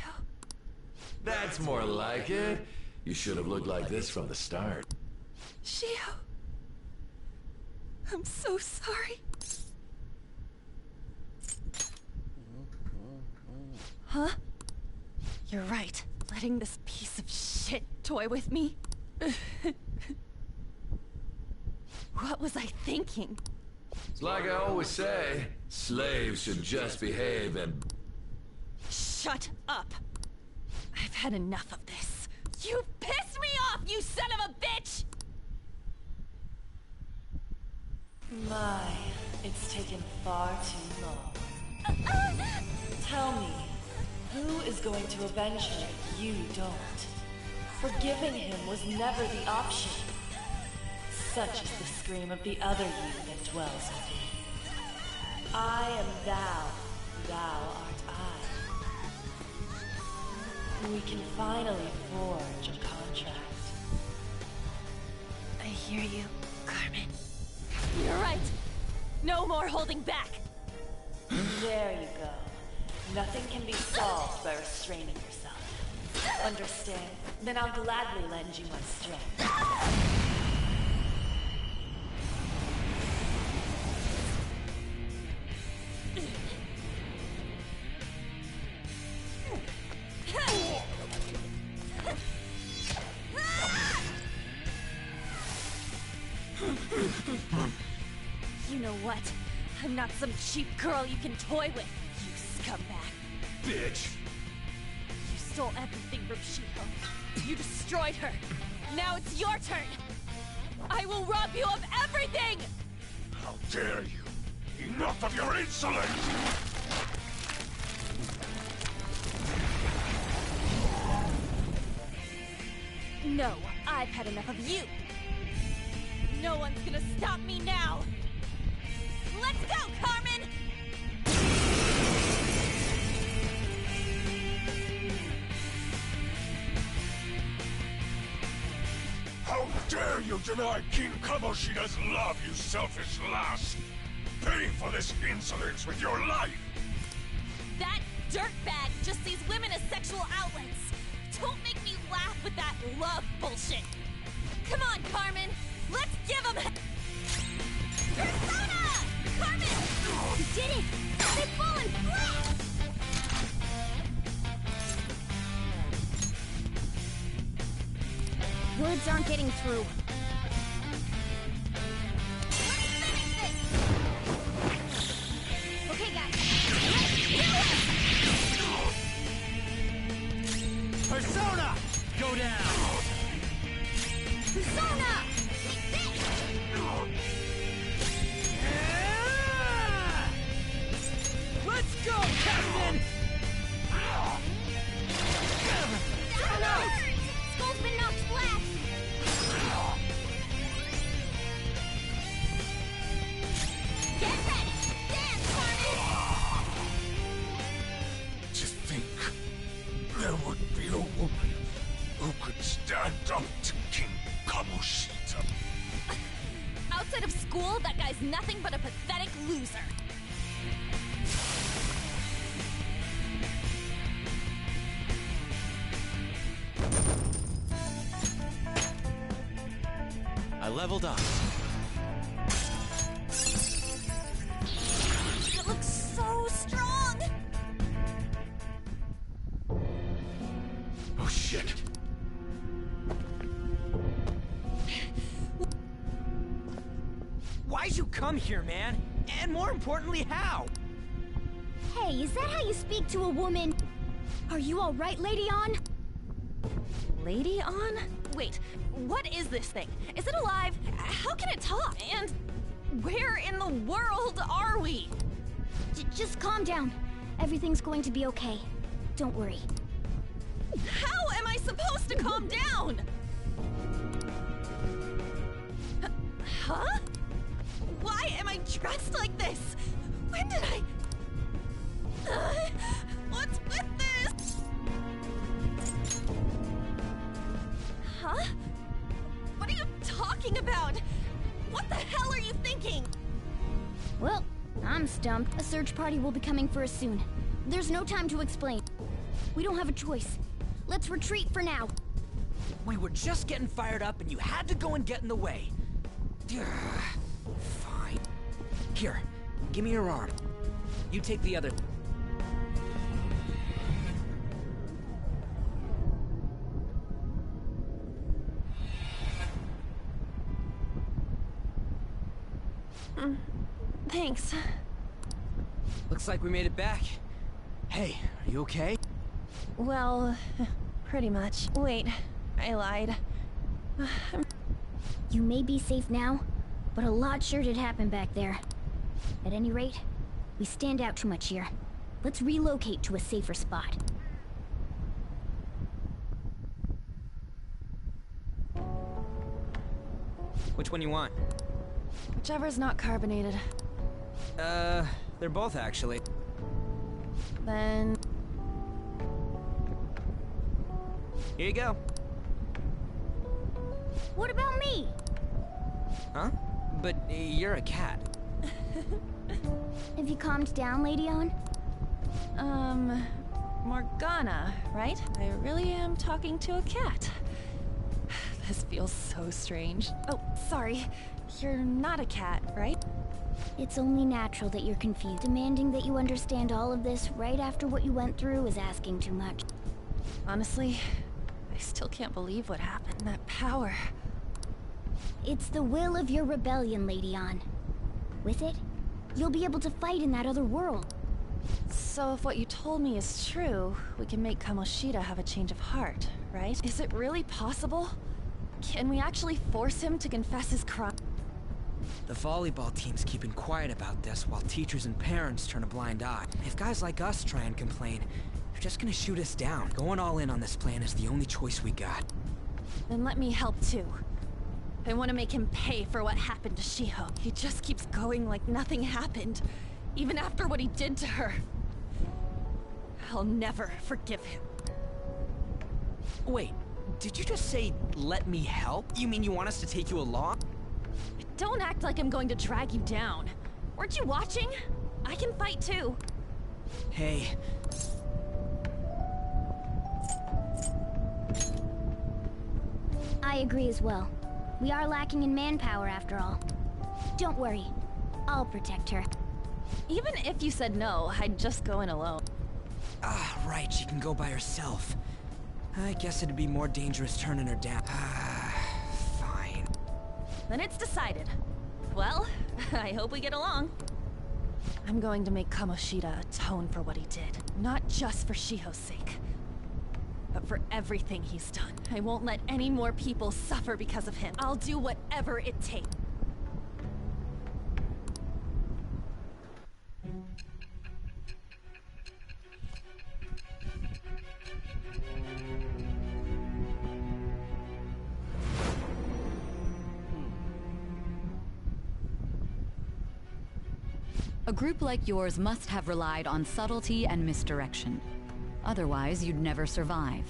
That's more like it. You should have looked like this from the start. Shio, I'm so sorry. Huh? You're right. Letting this piece of shit toy with me? What was I thinking? It's like I always say, slaves should just behave and... Shut up! I've had enough of this. You pissed me off, you son of a bitch! My, it's taken far too long. Tell me, who is going to avenge her if you don't? Forgiving him was never the option. Such is the scream of the other you that dwells within. I am thou, thou art I. We can finally forge a contract. I hear you, Carmen. You're right. No more holding back. There you go. Nothing can be solved by restraining yourself. Understand? Then I'll gladly lend you my strength. You know what? I'm not some cheap girl you can toy with, you scumbag. Bitch! You stole everything from Shio. You destroyed her. Now it's your turn. I will rob you of everything! How dare you! Enough of your insolence! No, I've had enough of you. No one's gonna stop me now. Let's go, Carmen! dare you deny King Kamoshida's love, you selfish lass! Pay for this insolence with your life! That dirtbag just sees women as sexual outlets. Don't make me laugh with that love bullshit. Come on, Carmen. Let's give him... Persona! Carmen! You did it! They've fallen flat! Words aren't getting through. Okay, guys. Let's do it! Persona! Go down! Persona! Let's go, Captain! No! Skull's been knocked flat! Get ready! Dance, Carmen! To think there would be a woman who could stand up to King Kamoshida. Outside of school, that guy's nothing but a pathetic loser. I leveled up. That looks so strong! Oh shit! Why'd you come here, man? And more importantly, how? Hey, is that how you speak to a woman? Are you alright, Lady On? Lady On? Wait, what is this thing? Is it alive? How can it talk? And where in the world are we? Just calm down. Everything's going to be okay. Don't worry. How am I supposed to calm down? Huh? Why am I dressed like this? When did I... what's with this? Huh? What are you talking about? What the hell are you thinking? Well, I'm stumped. A search party will be coming for us soon. There's no time to explain. We don't have a choice. Let's retreat for now. We were just getting fired up and you had to go and get in the way. Fine. Here, give me your arm. You take the other. Thanks. Looks like we made it back. Hey, are you okay? Well, pretty much. Wait, I lied. You may be safe now, but a lot sure did happen back there. At any rate, we stand out too much here. Let's relocate to a safer spot. Which one you want? Whichever's not carbonated. They're both actually. Then... Here you go. What about me? Huh? But you're a cat. Have you calmed down, Lady On? Morgana, right? I really am talking to a cat. This feels so strange. Oh, sorry. You're not a cat, right? It's only natural that you're confused. Demanding that you understand all of this right after what you went through is asking too much. Honestly, I still can't believe what happened. That power. It's the will of your rebellion, Lady On. With it, you'll be able to fight in that other world. So if what you told me is true, we can make Kamoshida have a change of heart, right? Is it really possible? Can we actually force him to confess his crime? The volleyball team's keeping quiet about this while teachers and parents turn a blind eye. If guys like us try and complain, they're just gonna shoot us down. Going all in on this plan is the only choice we got. Then let me help too. I want to make him pay for what happened to Shiho. He just keeps going like nothing happened, even after what he did to her. I'll never forgive him. Wait, Did you just say, let me help? You mean you want us to take you along? Don't act like I'm going to drag you down. Weren't you watching? I can fight too. Hey. I agree as well. We are lacking in manpower after all. Don't worry. I'll protect her. Even if you said no, I'd just go in alone. Ah, right, she can go by herself. I guess it'd be more dangerous turning her down. Fine. Then it's decided. Well, I hope we get along. I'm going to make Kamoshida atone for what he did. Not just for Shiho's sake, but for everything he's done. I won't let any more people suffer because of him. I'll do whatever it takes. A group like yours must have relied on subtlety and misdirection. Otherwise, you'd never survive.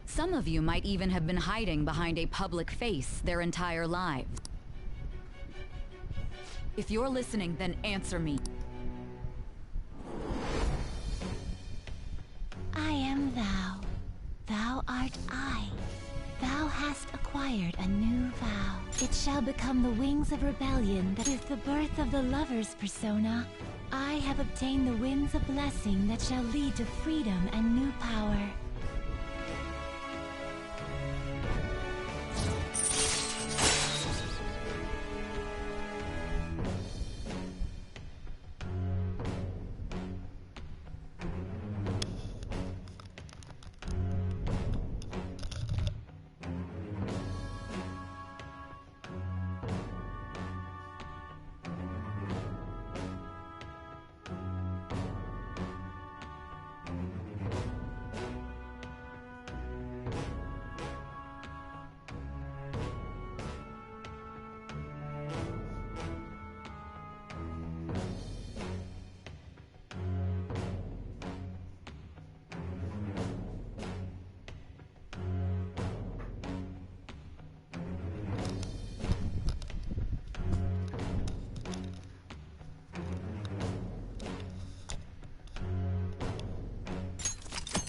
Some of you might even have been hiding behind a public face their entire lives. If you're listening, then answer me. I am thou. Thou art I. Thou hast acquired a new vow. It shall become the wings of rebellion that is the birth of the lover's persona. I have obtained the winds of blessing that shall lead to freedom and new power.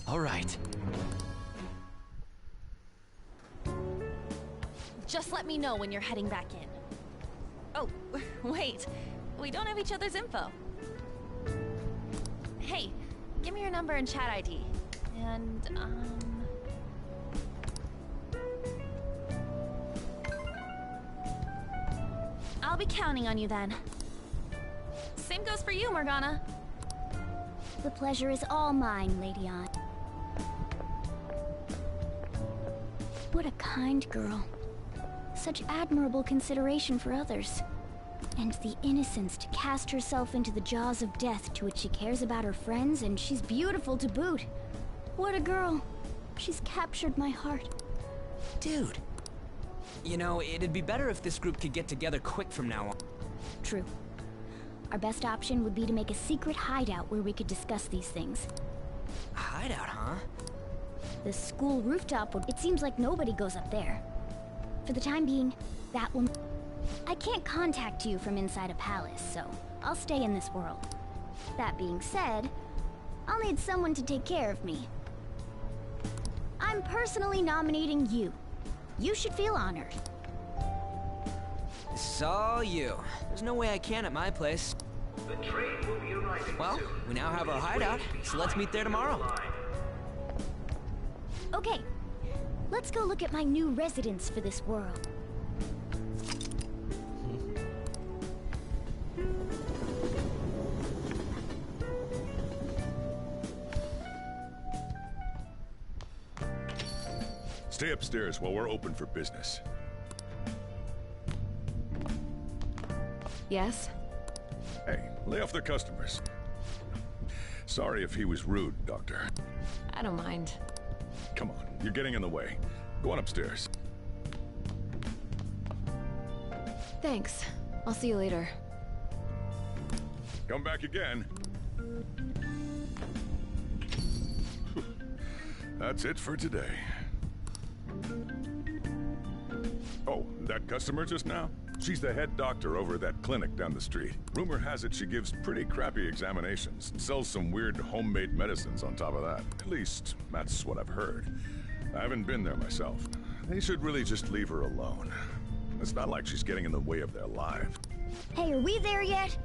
All right. Just let me know when you're heading back in. Oh, wait. We don't have each other's info. Hey, give me your number and chat ID. And, I'll be counting on you then. Same goes for you, Morgana. The pleasure is all mine, Lady Ann. What a kind girl. Such admirable consideration for others. And the innocence to cast herself into the jaws of death to which she cares about her friends, and she's beautiful to boot. What a girl. She's captured my heart. Dude. You know, it'd be better if this group could get together quick from now on. True. Our best option would be to make a secret hideout where we could discuss these things. A hideout, huh? The school rooftop would... It seems like nobody goes up there. For the time being, that will... I can't contact you from inside a palace, so I'll stay in this world. That being said, I'll need someone to take care of me. I'm personally nominating you. You should feel honored. This is all you. There's no way I can at my place. The train will be arriving well, soon. we now have our hideout, so let's meet there tomorrow. Okay, let's go look at my new residence for this world. Stay upstairs while we're open for business. Yes? Hey, lay off the customers. Sorry if he was rude, Doctor. I don't mind. Come on, you're getting in the way. Go on upstairs. Thanks. I'll see you later. Come back again. That's it for today. Oh, that customer just now? She's the head doctor over at that clinic down the street. Rumor has it she gives pretty crappy examinations and sells some weird homemade medicines on top of that. At least, that's what I've heard. I haven't been there myself. They should really just leave her alone. It's not like she's getting in the way of their lives. Hey, are we there yet?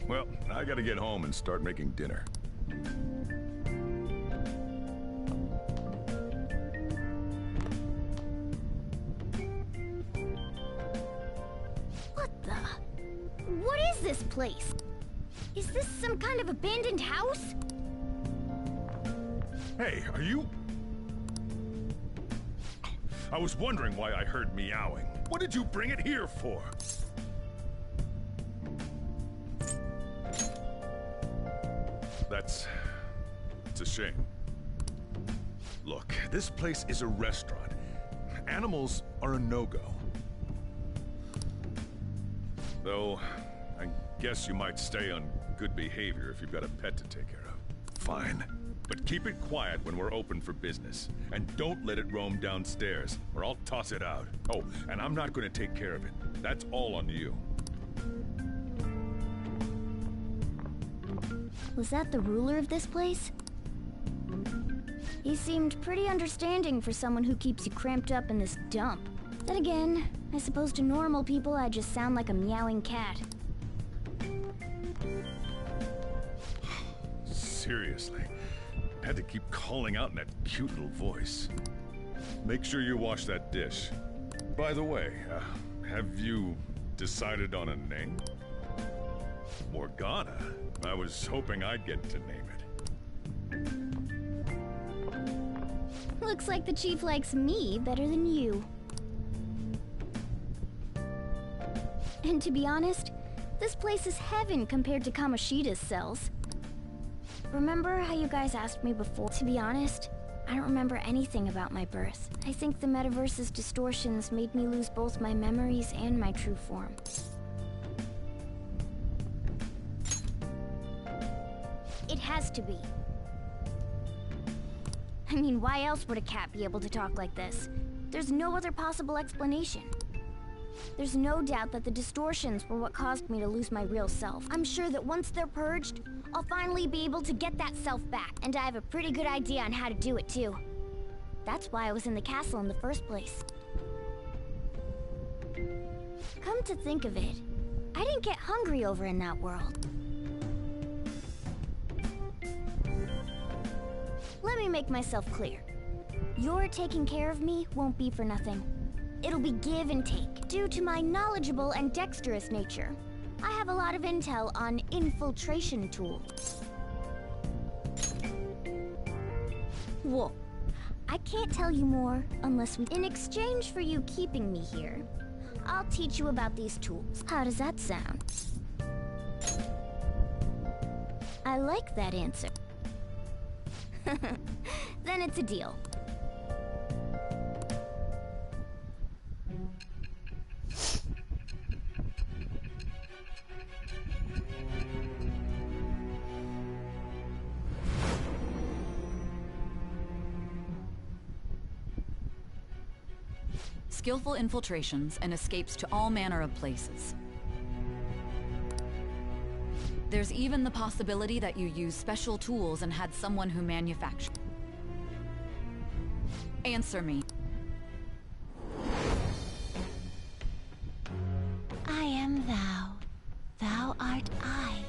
Well, I gotta get home and start making dinner. What is this place? Is this some kind of abandoned house? Hey, are you... I was wondering why I heard meowing. What did you bring it here for? It's a shame. Look, this place is a restaurant. Animals are a no-go. Though, I guess you might stay on good behavior if you've got a pet to take care of. Fine. But keep it quiet when we're open for business. And don't let it roam downstairs, or I'll toss it out. Oh, and I'm not going to take care of it. That's all on you. Was that the ruler of this place? He seemed pretty understanding for someone who keeps you cramped up in this dump. Then again, I suppose to normal people I just sound like a meowing cat. Seriously. I had to keep calling out in that cute little voice. Make sure you wash that dish. By the way, have you decided on a name? Morgana? I was hoping I'd get to name it. Looks like the chief likes me better than you. And to be honest, this place is heaven compared to Kamoshida's cells. Remember how you guys asked me before? To be honest, I don't remember anything about my birth. I think the metaverse's distortions made me lose both my memories and my true form. It has to be. I mean, why else would a cat be able to talk like this? There's no other possible explanation. There's no doubt that the distortions were what caused me to lose my real self. I'm sure that once they're purged, I'll finally be able to get that self back, and I have a pretty good idea on how to do it too. That's why I was in the castle in the first place. Come to think of it, I didn't get hungry over in that world. Let me make myself clear. Your taking care of me won't be for nothing. It'll be give and take. Due to my knowledgeable and dexterous nature, I have a lot of intel on infiltration tools. Whoa. I can't tell you more unless in exchange for you keeping me here, I'll teach you about these tools. How does that sound? I like that answer. Then it's a deal. Skillful infiltrations and escapes to all manner of places. There's even the possibility that you use special tools and had someone who manufactured. Answer me. I am thou. Thou art I.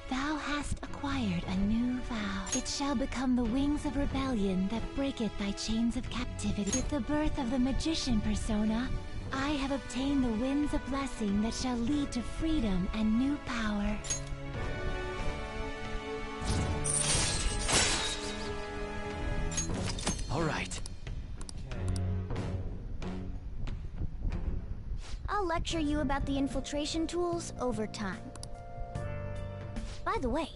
Thou hast acquired a new vow. It shall become the wings of rebellion that breaketh thy chains of captivity. With the birth of the magician persona, I have obtained the winds of blessing that shall lead to freedom and new power. All right. I'll lecture you about the infiltration tools over time. By the way,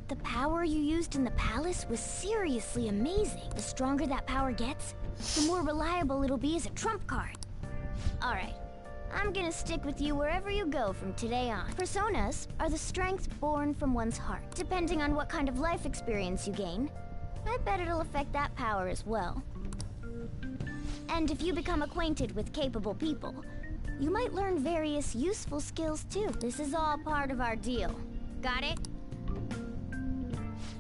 The power you used in the palace was seriously amazing. The stronger that power gets, the more reliable it'll be as a trump card. Alright, I'm gonna stick with you wherever you go from today on. Personas are the strength born from one's heart. Depending on what kind of life experience you gain, I bet it'll affect that power as well. And if you become acquainted with capable people, you might learn various useful skills too. This is all part of our deal. Got it?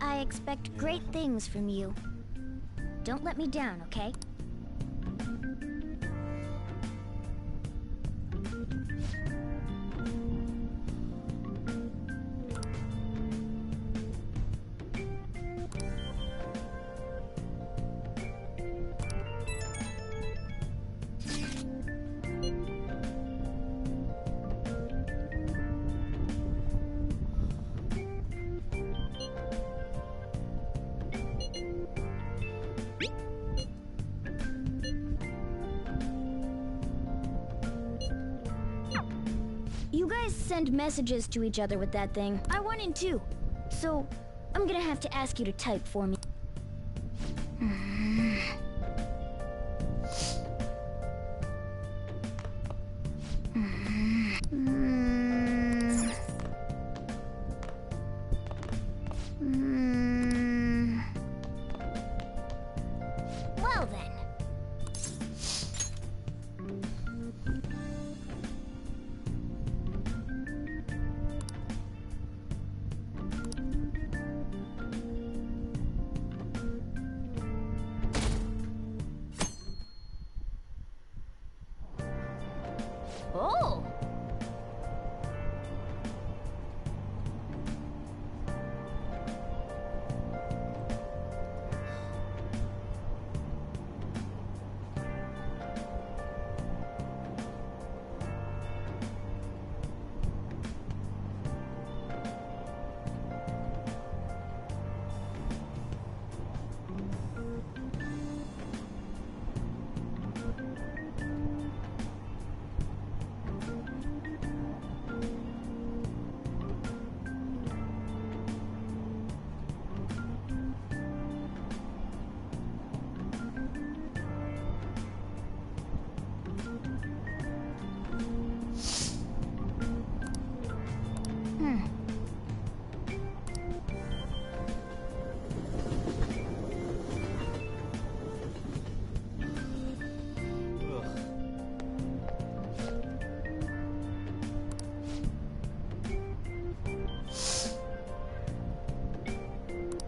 I expect great things from you. Don't let me down, okay? You guys send messages to each other with that thing. I want in too. So, I'm gonna have to ask you to type for me. Well then. Oh!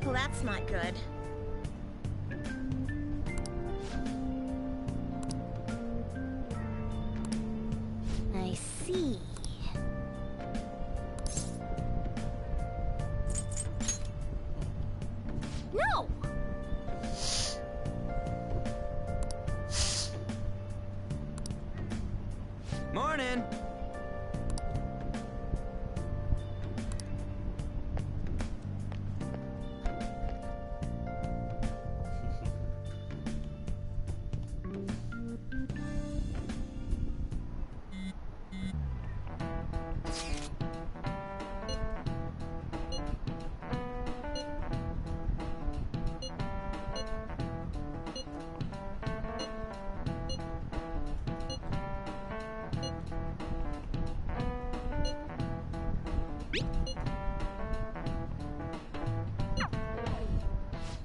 Well, that's not good. I see. No! Morning!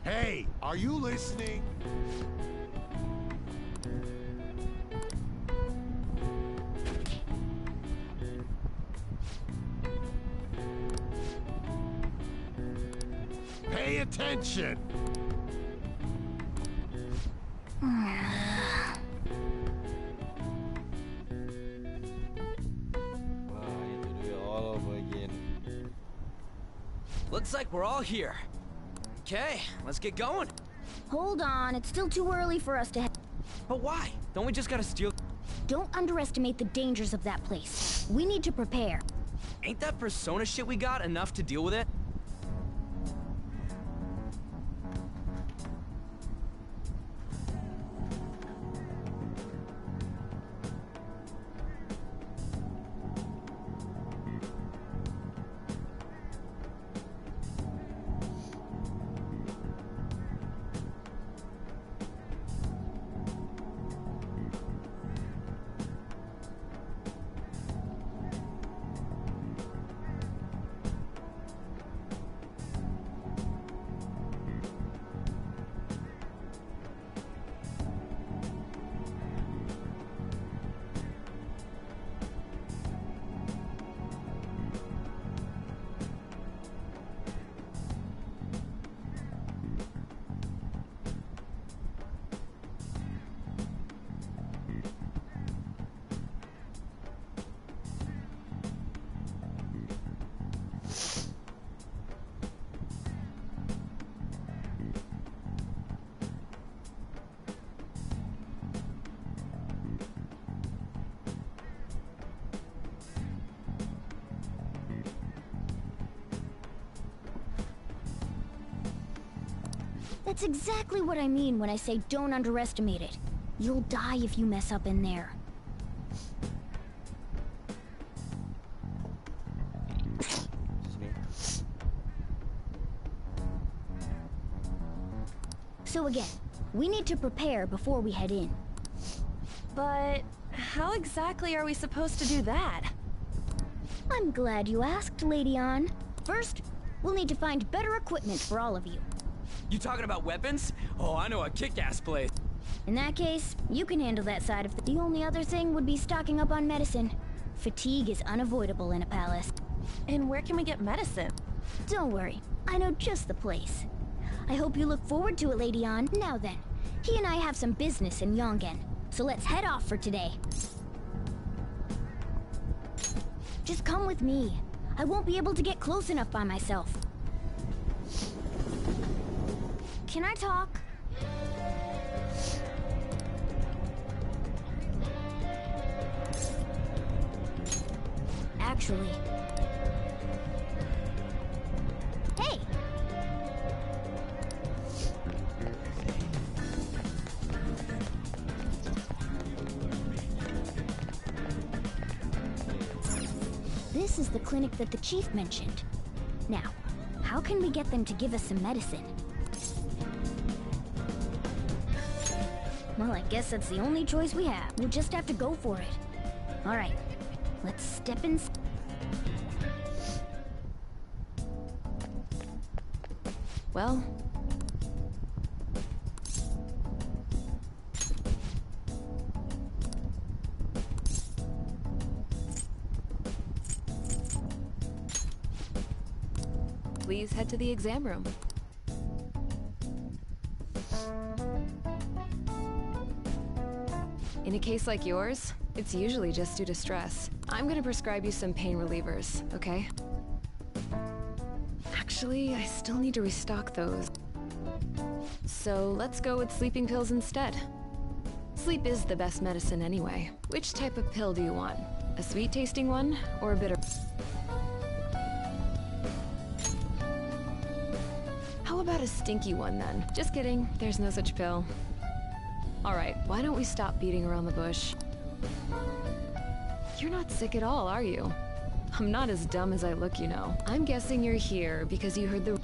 Hey, are you listening? Pay attention! All over again. Looks like we're all here. Okay, let's get going. Hold on, it's still too early for us to But why? Don't we just gotta steal? Don't underestimate the dangers of that place. We need to prepare. Ain't that persona shit we got enough to deal with it? That's exactly what I mean when I say don't underestimate it. You'll die if you mess up in there. So again, we need to prepare before we head in. But how exactly are we supposed to do that? I'm glad you asked, Lady Ann. First, we'll need to find better equipment for all of you. You talking about weapons? Oh, I know a kick-ass place. In that case, you can handle that side of the only other thing would be stocking up on medicine. Fatigue is unavoidable in a palace. And where can we get medicine? Don't worry, I know just the place. I hope you look forward to it, Lady Ann. Now then, he and I have some business in Yongen, so let's head off for today. Just come with me. I won't be able to get close enough by myself. Can I talk? Actually... Hey! This is the clinic that the chief mentioned. Now, how can we get them to give us some medicine? Well, I guess that's the only choice we have. We'll just have to go for it. All right, let's step in. Well... Please head to the exam room. In a case like yours, it's usually just due to stress. I'm gonna prescribe you some pain relievers, okay? Actually, I still need to restock those. So let's go with sleeping pills instead. Sleep is the best medicine anyway. Which type of pill do you want? A sweet-tasting one, or a bitter? How about a stinky one then? Just kidding, there's no such pill. Alright, why don't we stop beating around the bush? You're not sick at all, are you? I'm not as dumb as I look, you know. I'm guessing you're here because you heard the...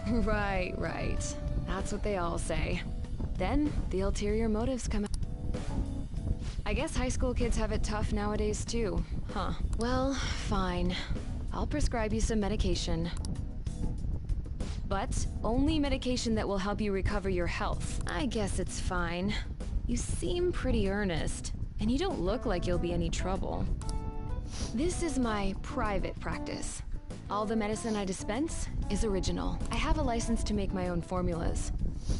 Right. That's what they all say. Then, the ulterior motives come out. I guess high school kids have it tough nowadays too, huh? Well, fine. I'll prescribe you some medication. But only medication that will help you recover your health. I guess it's fine. You seem pretty earnest, and you don't look like you'll be any trouble. This is my private practice. All the medicine I dispense is original. I have a license to make my own formulas.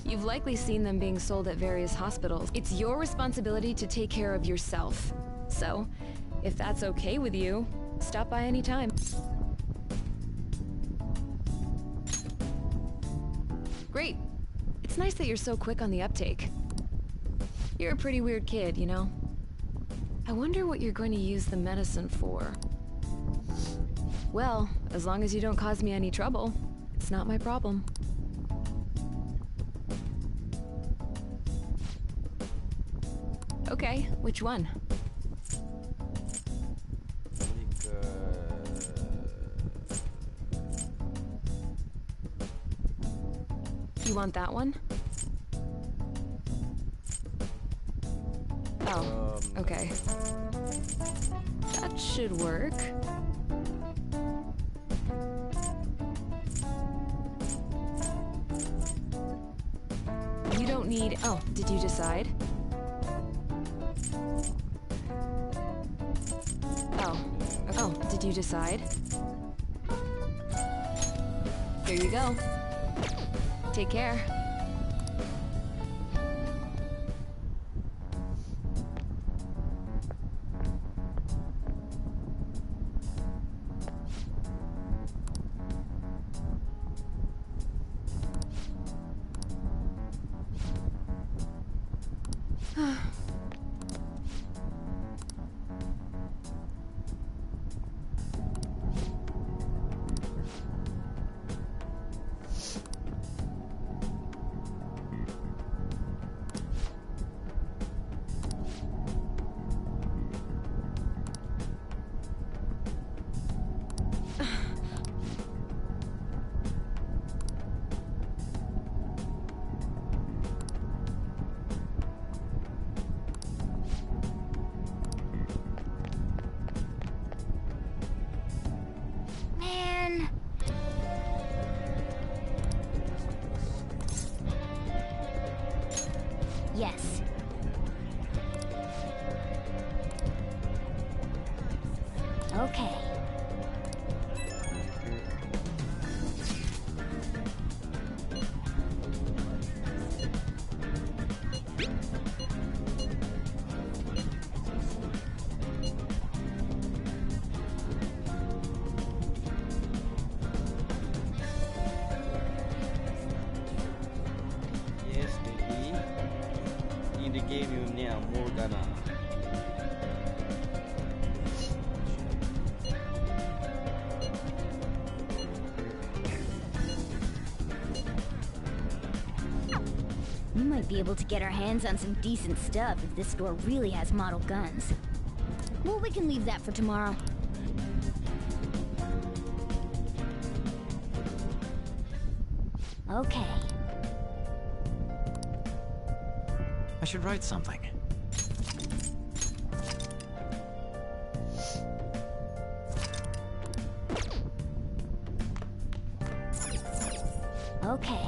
You've likely seen them being sold at various hospitals. It's your responsibility to take care of yourself. So, if that's okay with you, stop by any time. Great. It's nice that you're so quick on the uptake. You're a pretty weird kid, you know? I wonder what you're going to use the medicine for. Well, as long as you don't cause me any trouble, it's not my problem. Okay, which one? You want that one? Oh, okay. That should work. You don't need... Oh, did you decide? Oh, did you decide? Here you go. Take care. Yes. Okay. Yes, baby. In the game, you need Morgana. We might be able to get our hands on some decent stuff if this store really has model guns. Well, we can leave that for tomorrow. Okay. I should write something. Okay.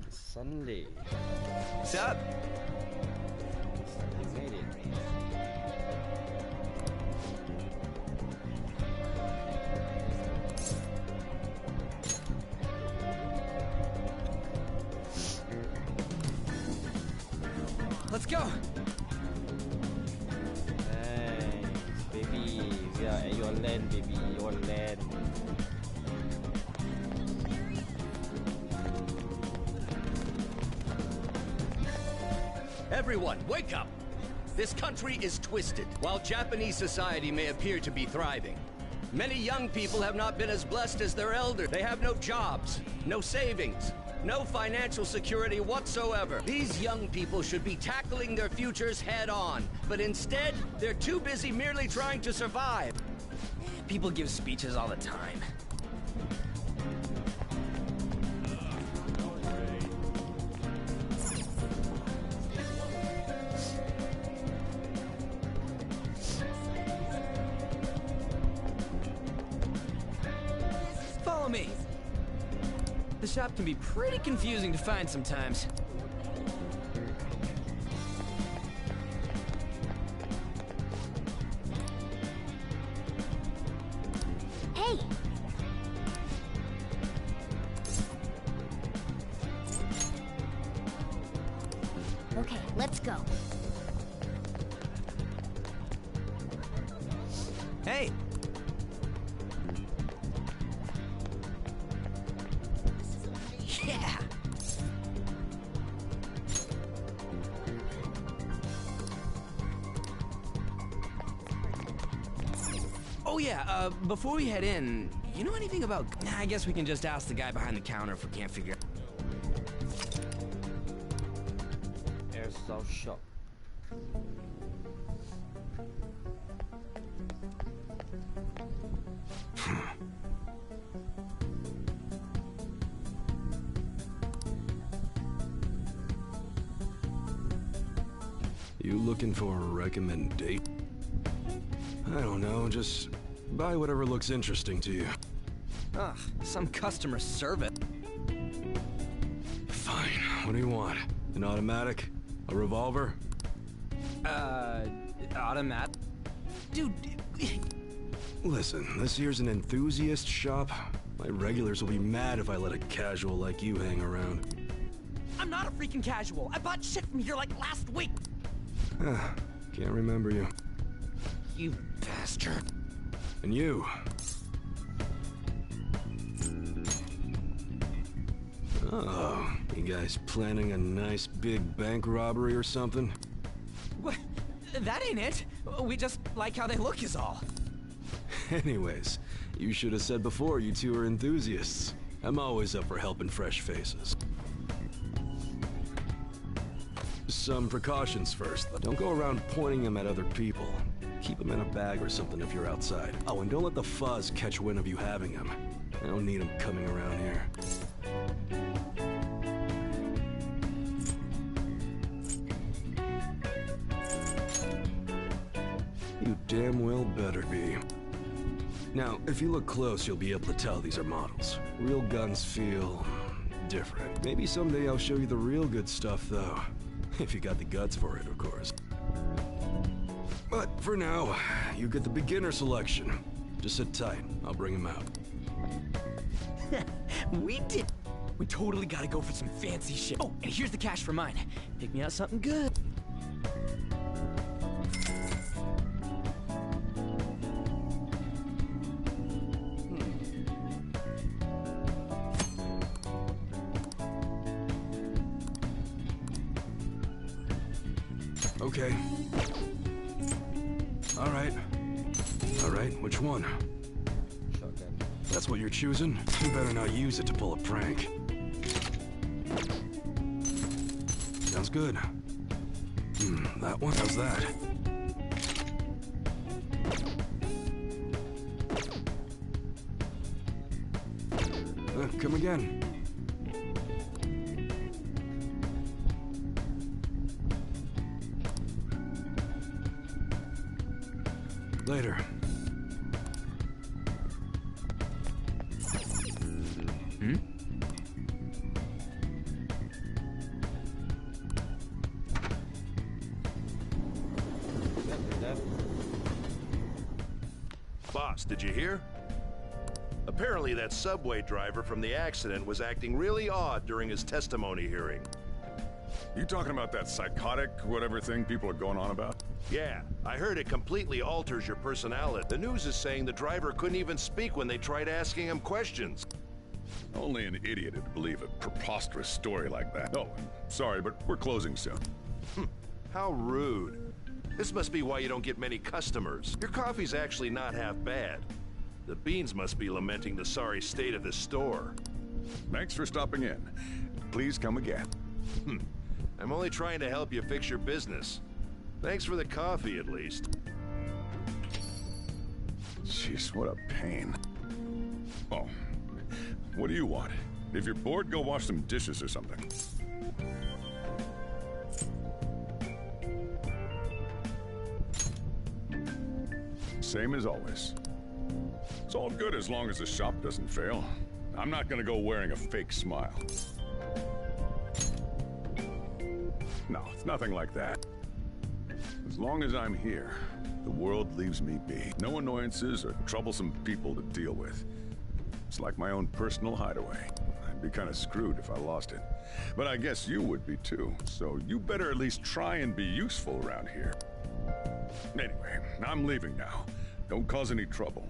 Sunday. What's up? You made it. Let's go. Thanks, baby. We are at your land, baby. Your land. Everyone, wake up! This country is twisted. While Japanese society may appear to be thriving, many young people have not been as blessed as their elders. They have no jobs, no savings, no financial security whatsoever. These young people should be tackling their futures head on, but instead, they're too busy merely trying to survive. People give speeches all the time. Follow me. The shop can be pretty confusing to find sometimes. Hey! Okay, let's go. Hey! Yeah! Oh yeah, before we head in, you know anything about... Nah, I guess we can just ask the guy behind the counter if we can't figure... Airsoft shop. You looking for a recommendation? I don't know, just buy whatever looks interesting to you. Ugh, some customer service. Fine, what do you want? An automatic? A revolver? Automatic? Dude... Listen, this here's an enthusiast shop. My regulars will be mad if I let a casual like you hang around. I'm not a freaking casual. I bought shit from here like last week. Can't remember you. You bastard. And you. Oh, you guys planning a nice big bank robbery or something? What? That ain't it. We just like how they look is all. Anyways, you should have said before you two are enthusiasts. I'm always up for helping fresh faces. Some precautions first. Don't go around pointing them at other people. Keep them in a bag or something if you're outside. Oh, and don't let the fuzz catch wind of you having them. I don't need them coming around here. You damn well better be. Now, if you look close, you'll be able to tell these are models. Real guns feel different. Maybe someday I'll show you the real good stuff, though. If you got the guts for it, of course. But for now, you get the beginner selection. Just sit tight. I'll bring him out. We totally gotta go for some fancy shit. Oh, and here's the cash for mine. Pick me out something good. Okay. All right, which one? Shotgun. That's what you're choosing? You better not use it to pull a prank. Sounds good. That one? How's that? Come again. Later. Boss, did you hear? Apparently that subway driver from the accident was acting really odd during his testimony hearing. You talking about that psychotic whatever thing people are going on about? Yeah, I heard it completely alters your personality. The news is saying the driver couldn't even speak when they tried asking him questions. Only an idiot would believe a preposterous story like that. Oh, sorry, but we're closing soon. How rude. This must be why you don't get many customers. Your coffee's actually not half bad. The beans must be lamenting the sorry state of this store. Thanks for stopping in. Please come again. I'm only trying to help you fix your business. Thanks for the coffee, at least. Jeez, what a pain. Oh, what do you want? If you're bored, go wash some dishes or something. Same as always. It's all good as long as the shop doesn't fail. I'm not gonna go wearing a fake smile. No, it's nothing like that. As long as I'm here, the world leaves me be. No annoyances or troublesome people to deal with. It's like my own personal hideaway. I'd be kind of screwed if I lost it. But I guess you would be too, so you better at least try and be useful around here. Anyway, I'm leaving now. Don't cause any trouble.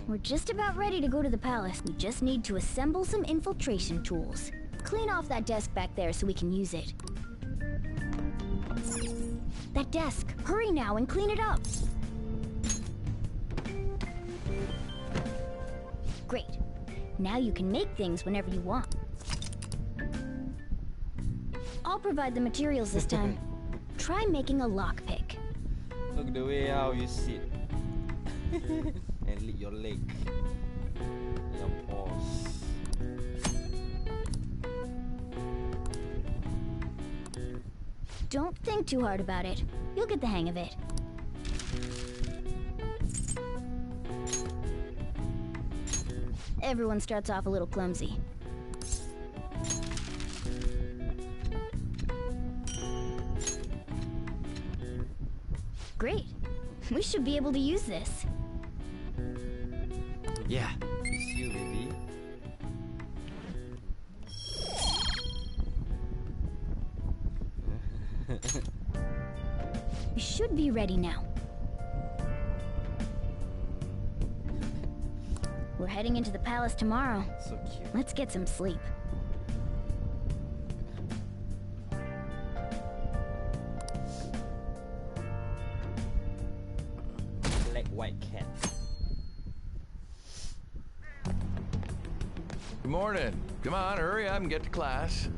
We're just about ready to go to the palace. We just need to assemble some infiltration tools. Clean off that desk back there so we can use it. That desk! Hurry now and clean it up! Great. Now you can make things whenever you want. I'll provide the materials this time. Try making a lockpick. Look the way how you sit. And lick your leg. Your paws. Don't think too hard about it. You'll get the hang of it. Everyone starts off a little clumsy. Great. We should be able to use this. Yeah, it's you, baby. We should be ready now. We're heading into the palace tomorrow. So cute. Let's get some sleep. Black white cat. Good morning. Come on, hurry up and get to class.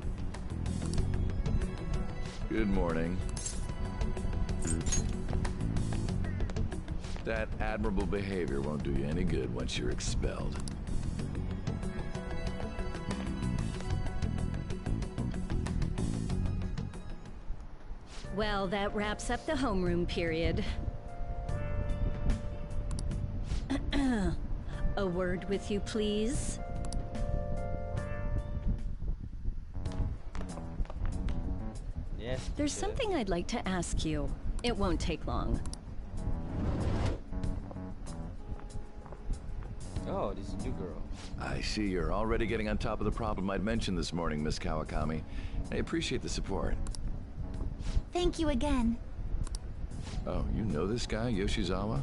Good morning. That admirable behavior won't do you any good once you're expelled. Well, that wraps up the homeroom period. A word with you, please? Yes. There's something I'd like to ask you. It won't take long. Oh, this is a new girl. I see you're already getting on top of the problem I'd mentioned this morning, Miss Kawakami. I appreciate the support. Thank you again. Oh, you know this guy, Yoshizawa?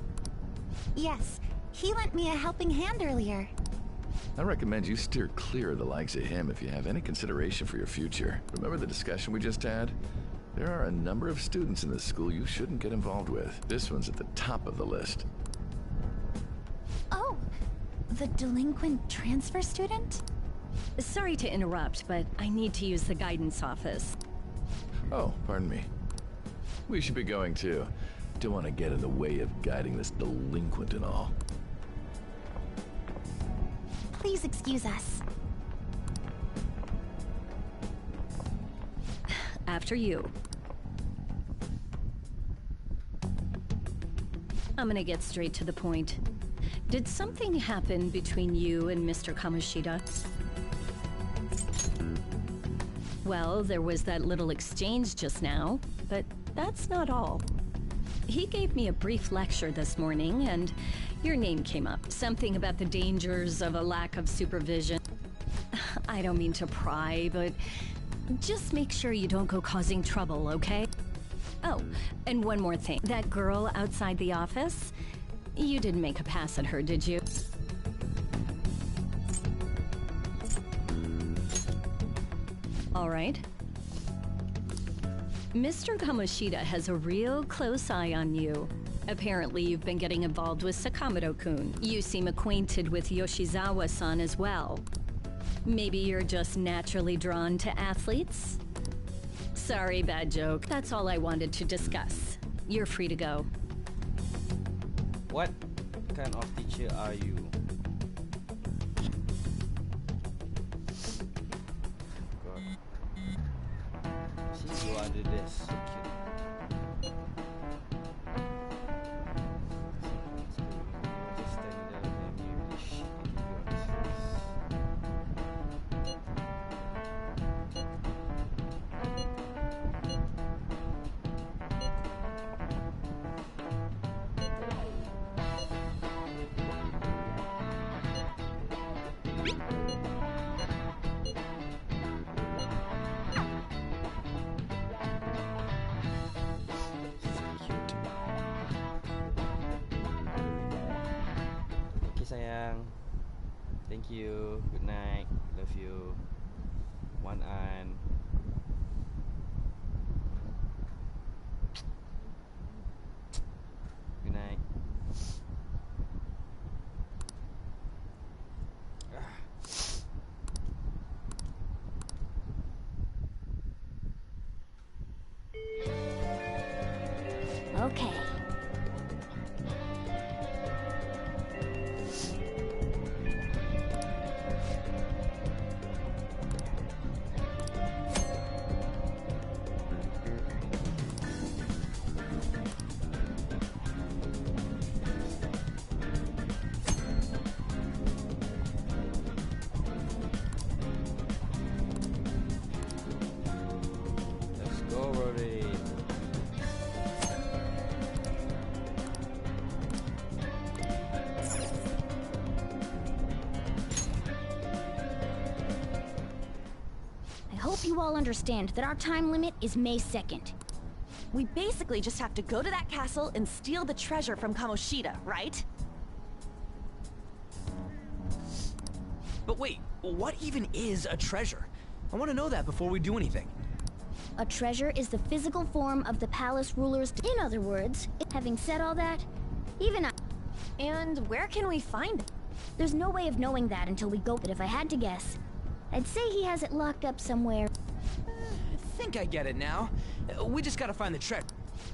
Yes, he lent me a helping hand earlier. I recommend you steer clear of the likes of him if you have any consideration for your future. Remember the discussion we just had? There are a number of students in this school you shouldn't get involved with. This one's at the top of the list. Oh, the delinquent transfer student? Sorry to interrupt, but I need to use the guidance office. Oh, pardon me. We should be going too. Don't want to get in the way of guiding this delinquent and all. Please excuse us. After you. I'm gonna get straight to the point. Did something happen between you and Mr. Kamoshida? Well, there was that little exchange just now, but that's not all. He gave me a brief lecture this morning, and your name came up. Something about the dangers of a lack of supervision. I don't mean to pry, but just make sure you don't go causing trouble, okay? Oh, and one more thing. That girl outside the office, you didn't make a pass at her, did you? All right. Mr. Kamoshida has a real close eye on you. Apparently, you've been getting involved with Sakamoto-kun. You seem acquainted with Yoshizawa-san as well. Maybe you're just naturally drawn to athletes? Sorry, bad joke. That's all I wanted to discuss. You're free to go. What kind of teacher are you? God. See, you are the best. So cute. Just standing there and you really shit you on his sayang. Thank you. Good night. Love you. One an. Good night. Okay. Let's go, Rory. I hope you all understand that our time limit is May 2nd. We basically just have to go to that castle and steal the treasure from Kamoshida, right? But wait, what even is a treasure? I want to know that before we do anything. A treasure is the physical form of the palace ruler's... In other words, having said all that, even I... And where can we find it? There's no way of knowing that until we go, but if I had to guess, I'd say he has it locked up somewhere. I think I get it now. We just gotta find the treasure.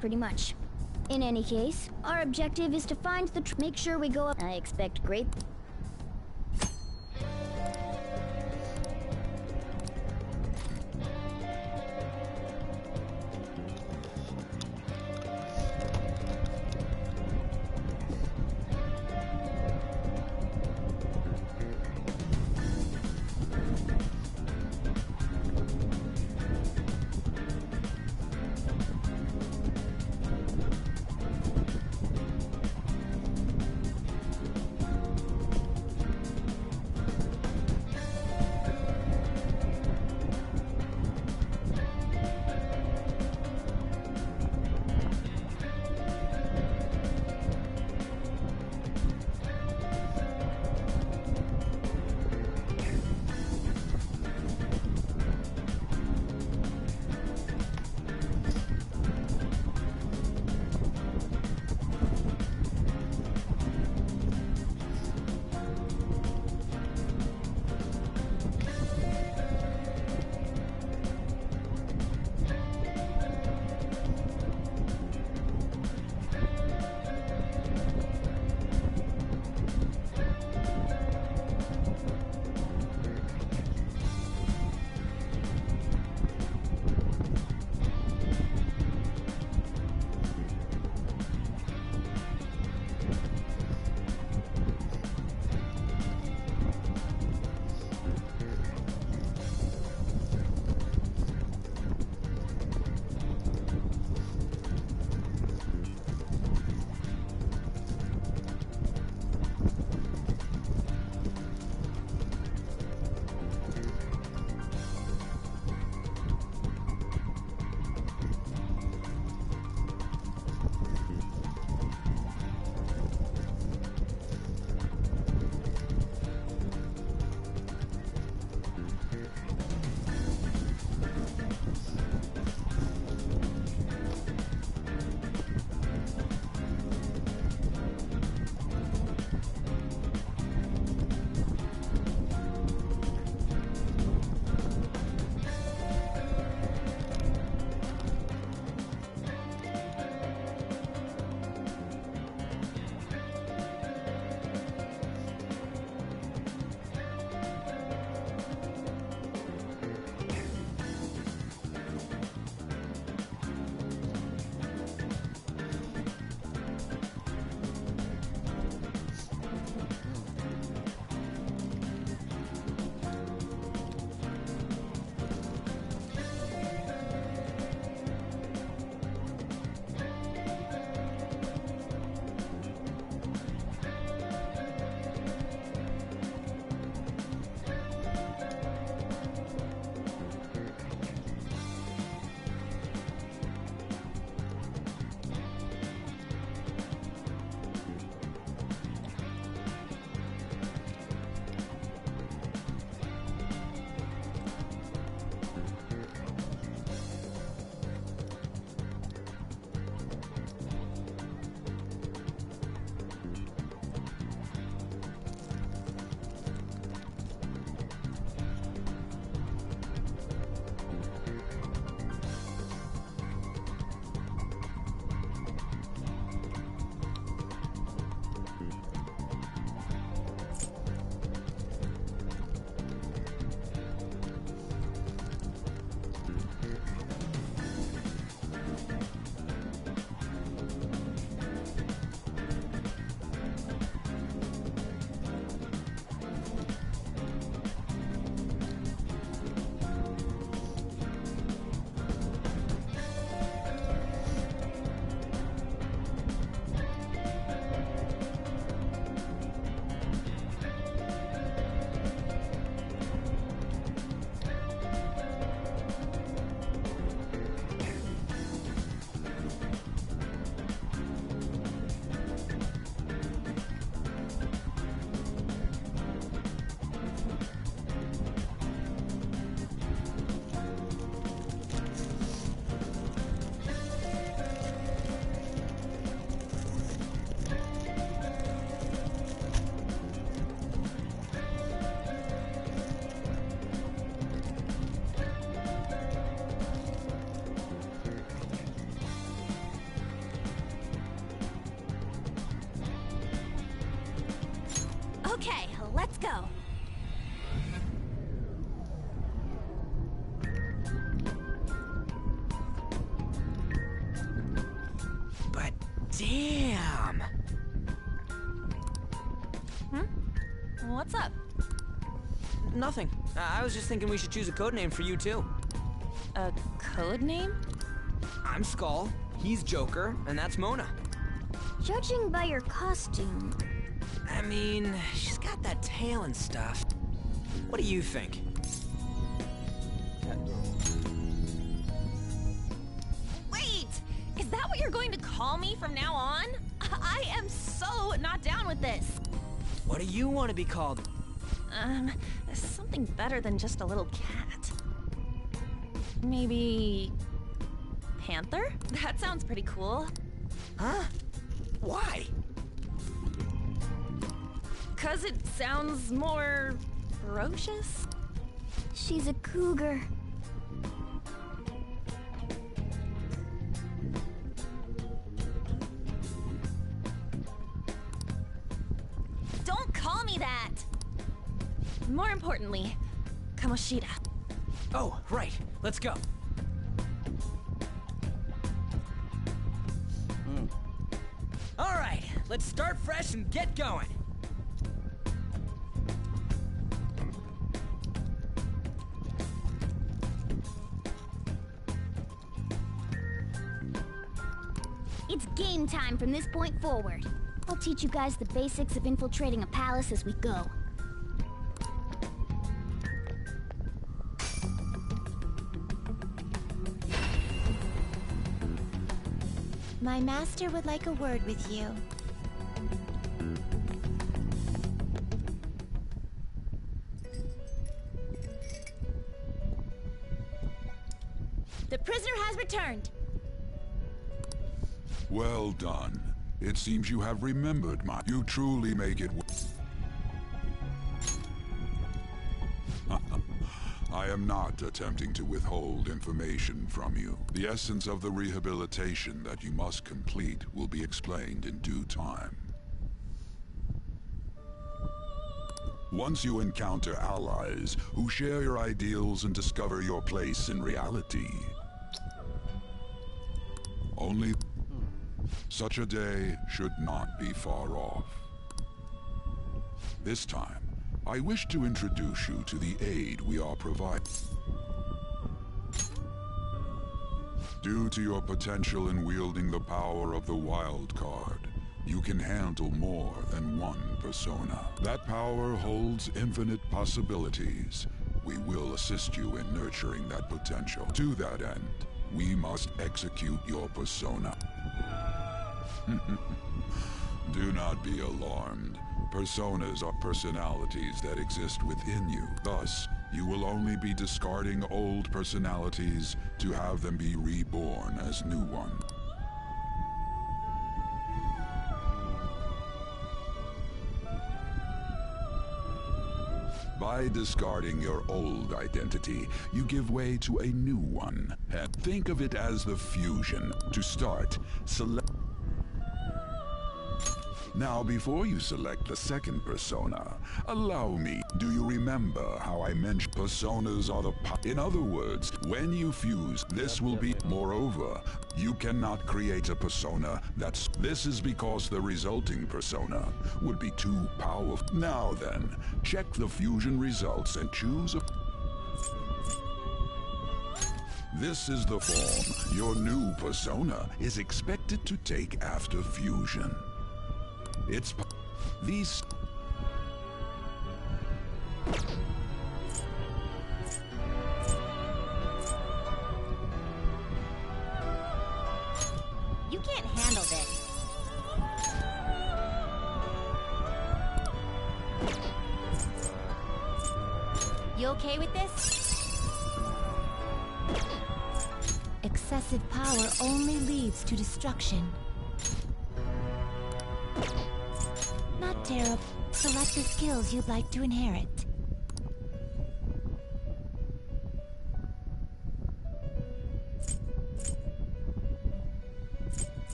Pretty much. In any case, our objective is to find the make sure we go up. I expect great... go. But damn! What's up? Nothing. I was just thinking we should choose a code name for you too. A code name? I'm Skull, he's Joker, and that's Mona. Judging by your costume... I mean, she's got that tail and stuff. What do you think? Wait! Is that what you're going to call me from now on? I am so not down with this. What do you want to be called? Something better than just a little cat. Maybe... Panther? That sounds pretty cool. Huh? Why? 'Cause it sounds more... ferocious? She's a cougar. Don't call me that! More importantly, Kamoshida. Oh, right. Let's go. All right, let's start fresh and get going. It's game time from this point forward. I'll teach you guys the basics of infiltrating a palace as we go. My master would like a word with you. The prisoner has returned. Well done. It seems you have remembered my... You truly make it... I am not attempting to withhold information from you. The essence of the rehabilitation that you must complete will be explained in due time. Once you encounter allies who share your ideals and discover your place in reality, only such a day should not be far off. This time, I wish to introduce you to the aid we are providing. Due to your potential in wielding the power of the wild card, you can handle more than one persona. That power holds infinite possibilities. We will assist you in nurturing that potential. To that end, we must execute your persona. Do not be alarmed. Personas are personalities that exist within you. Thus, you will only be discarding old personalities to have them be reborn as new ones. By discarding your old identity, you give way to a new one. And think of it as the fusion. To start, select... Now, before you select the second persona, allow me. Do you remember how I mentioned personas are the In other words, when you fuse, this will be... Moreover, you cannot create a persona that's... This is because the resulting persona would be too powerful. Now then, check the fusion results and choose a... This is the form your new persona is expected to take after fusion. It's... These... You can't handle this. You okay with this? Excessive power only leads to destruction. Not terrible. Select the skills you'd like to inherit.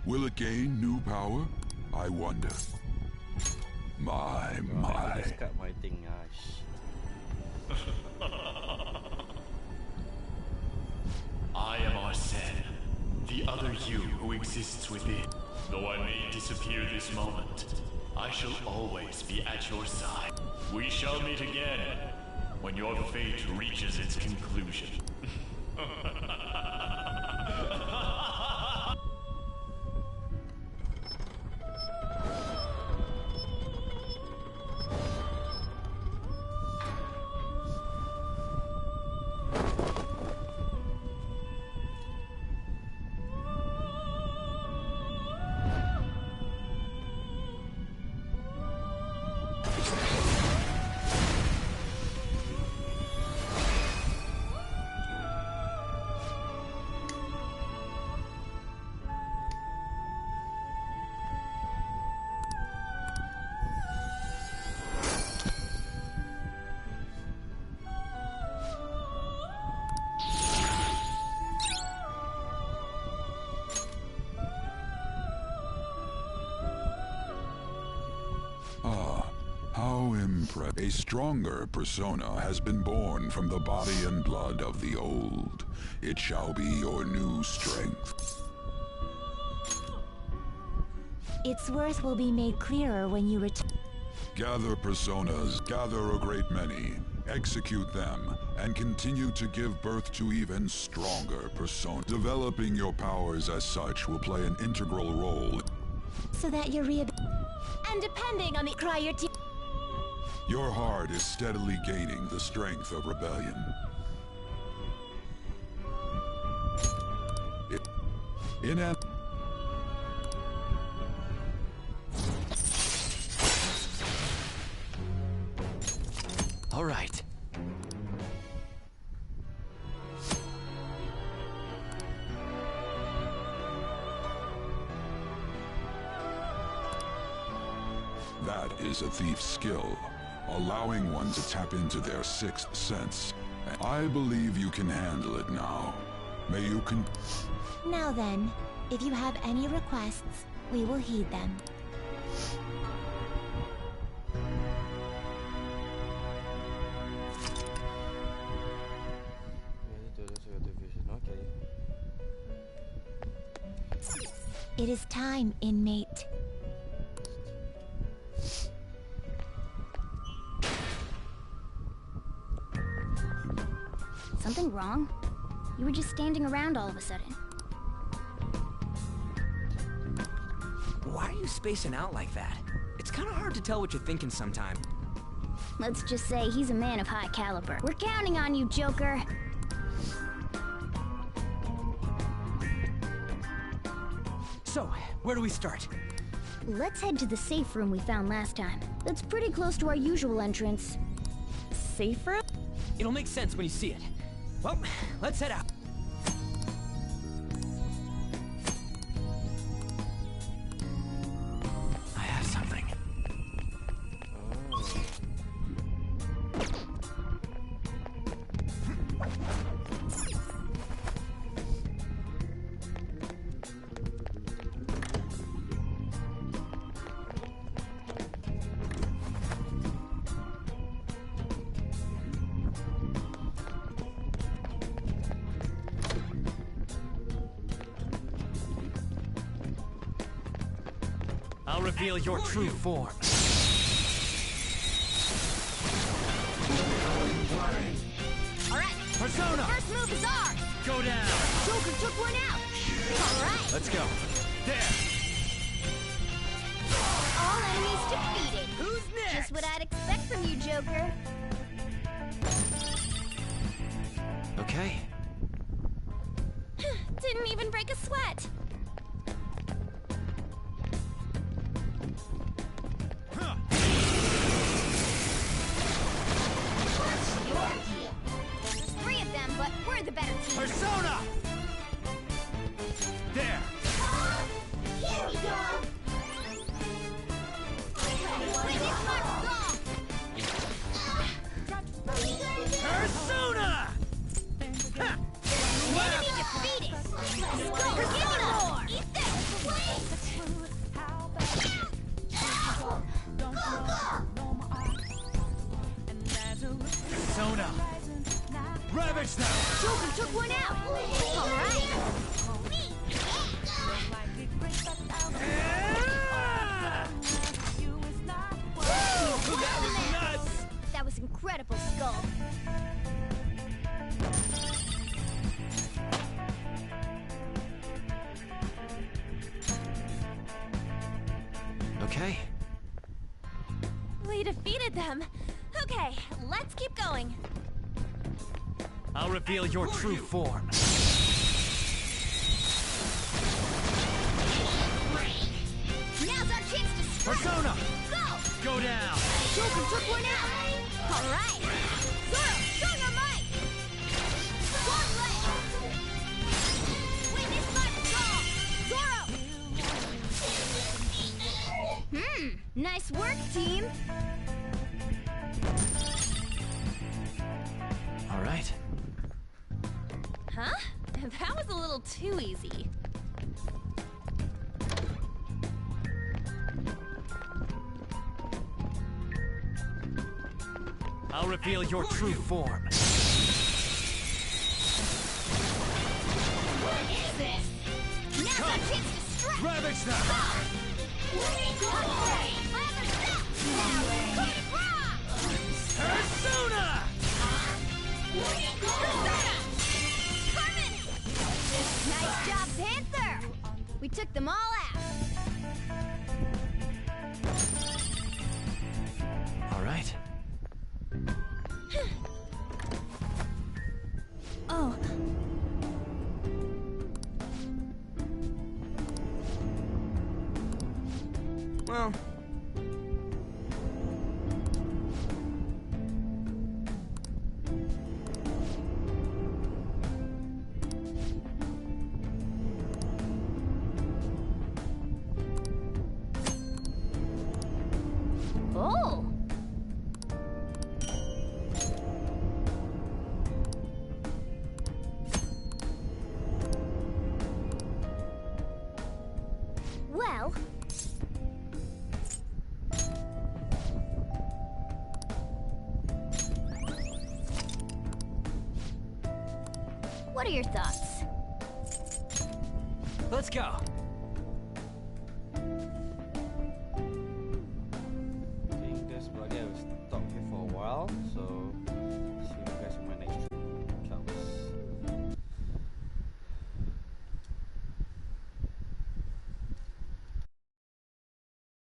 Will it gain new power? I wonder. My. Cut my thing, I am Arsene, the other you who exists within. Though I may disappear this moment, I shall always be at your side. We shall meet again when your fate reaches its conclusion. A stronger persona has been born from the body and blood of the old. It shall be your new strength. Its worth will be made clearer when you return. Gather personas, gather a great many, execute them, and continue to give birth to even stronger personas. Developing your powers as such will play an integral role. So that you're and depending on the cry your team. Your heart is steadily gaining the strength of rebellion. In an... All right. That is a thief's skill, allowing one to tap into their sixth sense. I believe you can handle it now. May you Now then, if you have any requests, we will heed them. It is time, inmate. Something wrong? You were just standing around all of a sudden. Why are you spacing out like that? It's kind of hard to tell what you're thinking sometimes. Let's just say he's a man of high caliber. We're counting on you, Joker. So, where do we start? Let's head to the safe room we found last time. That's pretty close to our usual entrance. Safe room? It'll make sense when you see it. Well, let's head out. I have something. I'll reveal your true form. Alright, Persona! first move is ours! Go down! Joker took one out! Alright! Let's go. There! All enemies defeated. Who's next? Just what I'd expect from you, Joker. Okay. Didn't even break a sweat! There's 3 of them, but we're the better team. Persona! There! Here we go! Witness my wrong! Persona! Enemy defeated! Let's go! Forgive me, took one out! Alright! That was nuts! That was incredible, Skull. Okay. We defeated them. Okay, let's keep going. I'll reveal your true form. Now's our chance to strike! Persona! Go! Go down! Joker took one out! Alright! Zoro, show your might! One leg! Wait, this might go! Zoro! Nice work, team! All right. Huh? That was a little too easy. I'll reveal your true form. What is this? Now's our chance to strike! Ravage them! Persona! Nice job, Panther! We took them all out. All right. Oh. Well. Oh! Well... What are your thoughts? Let's go.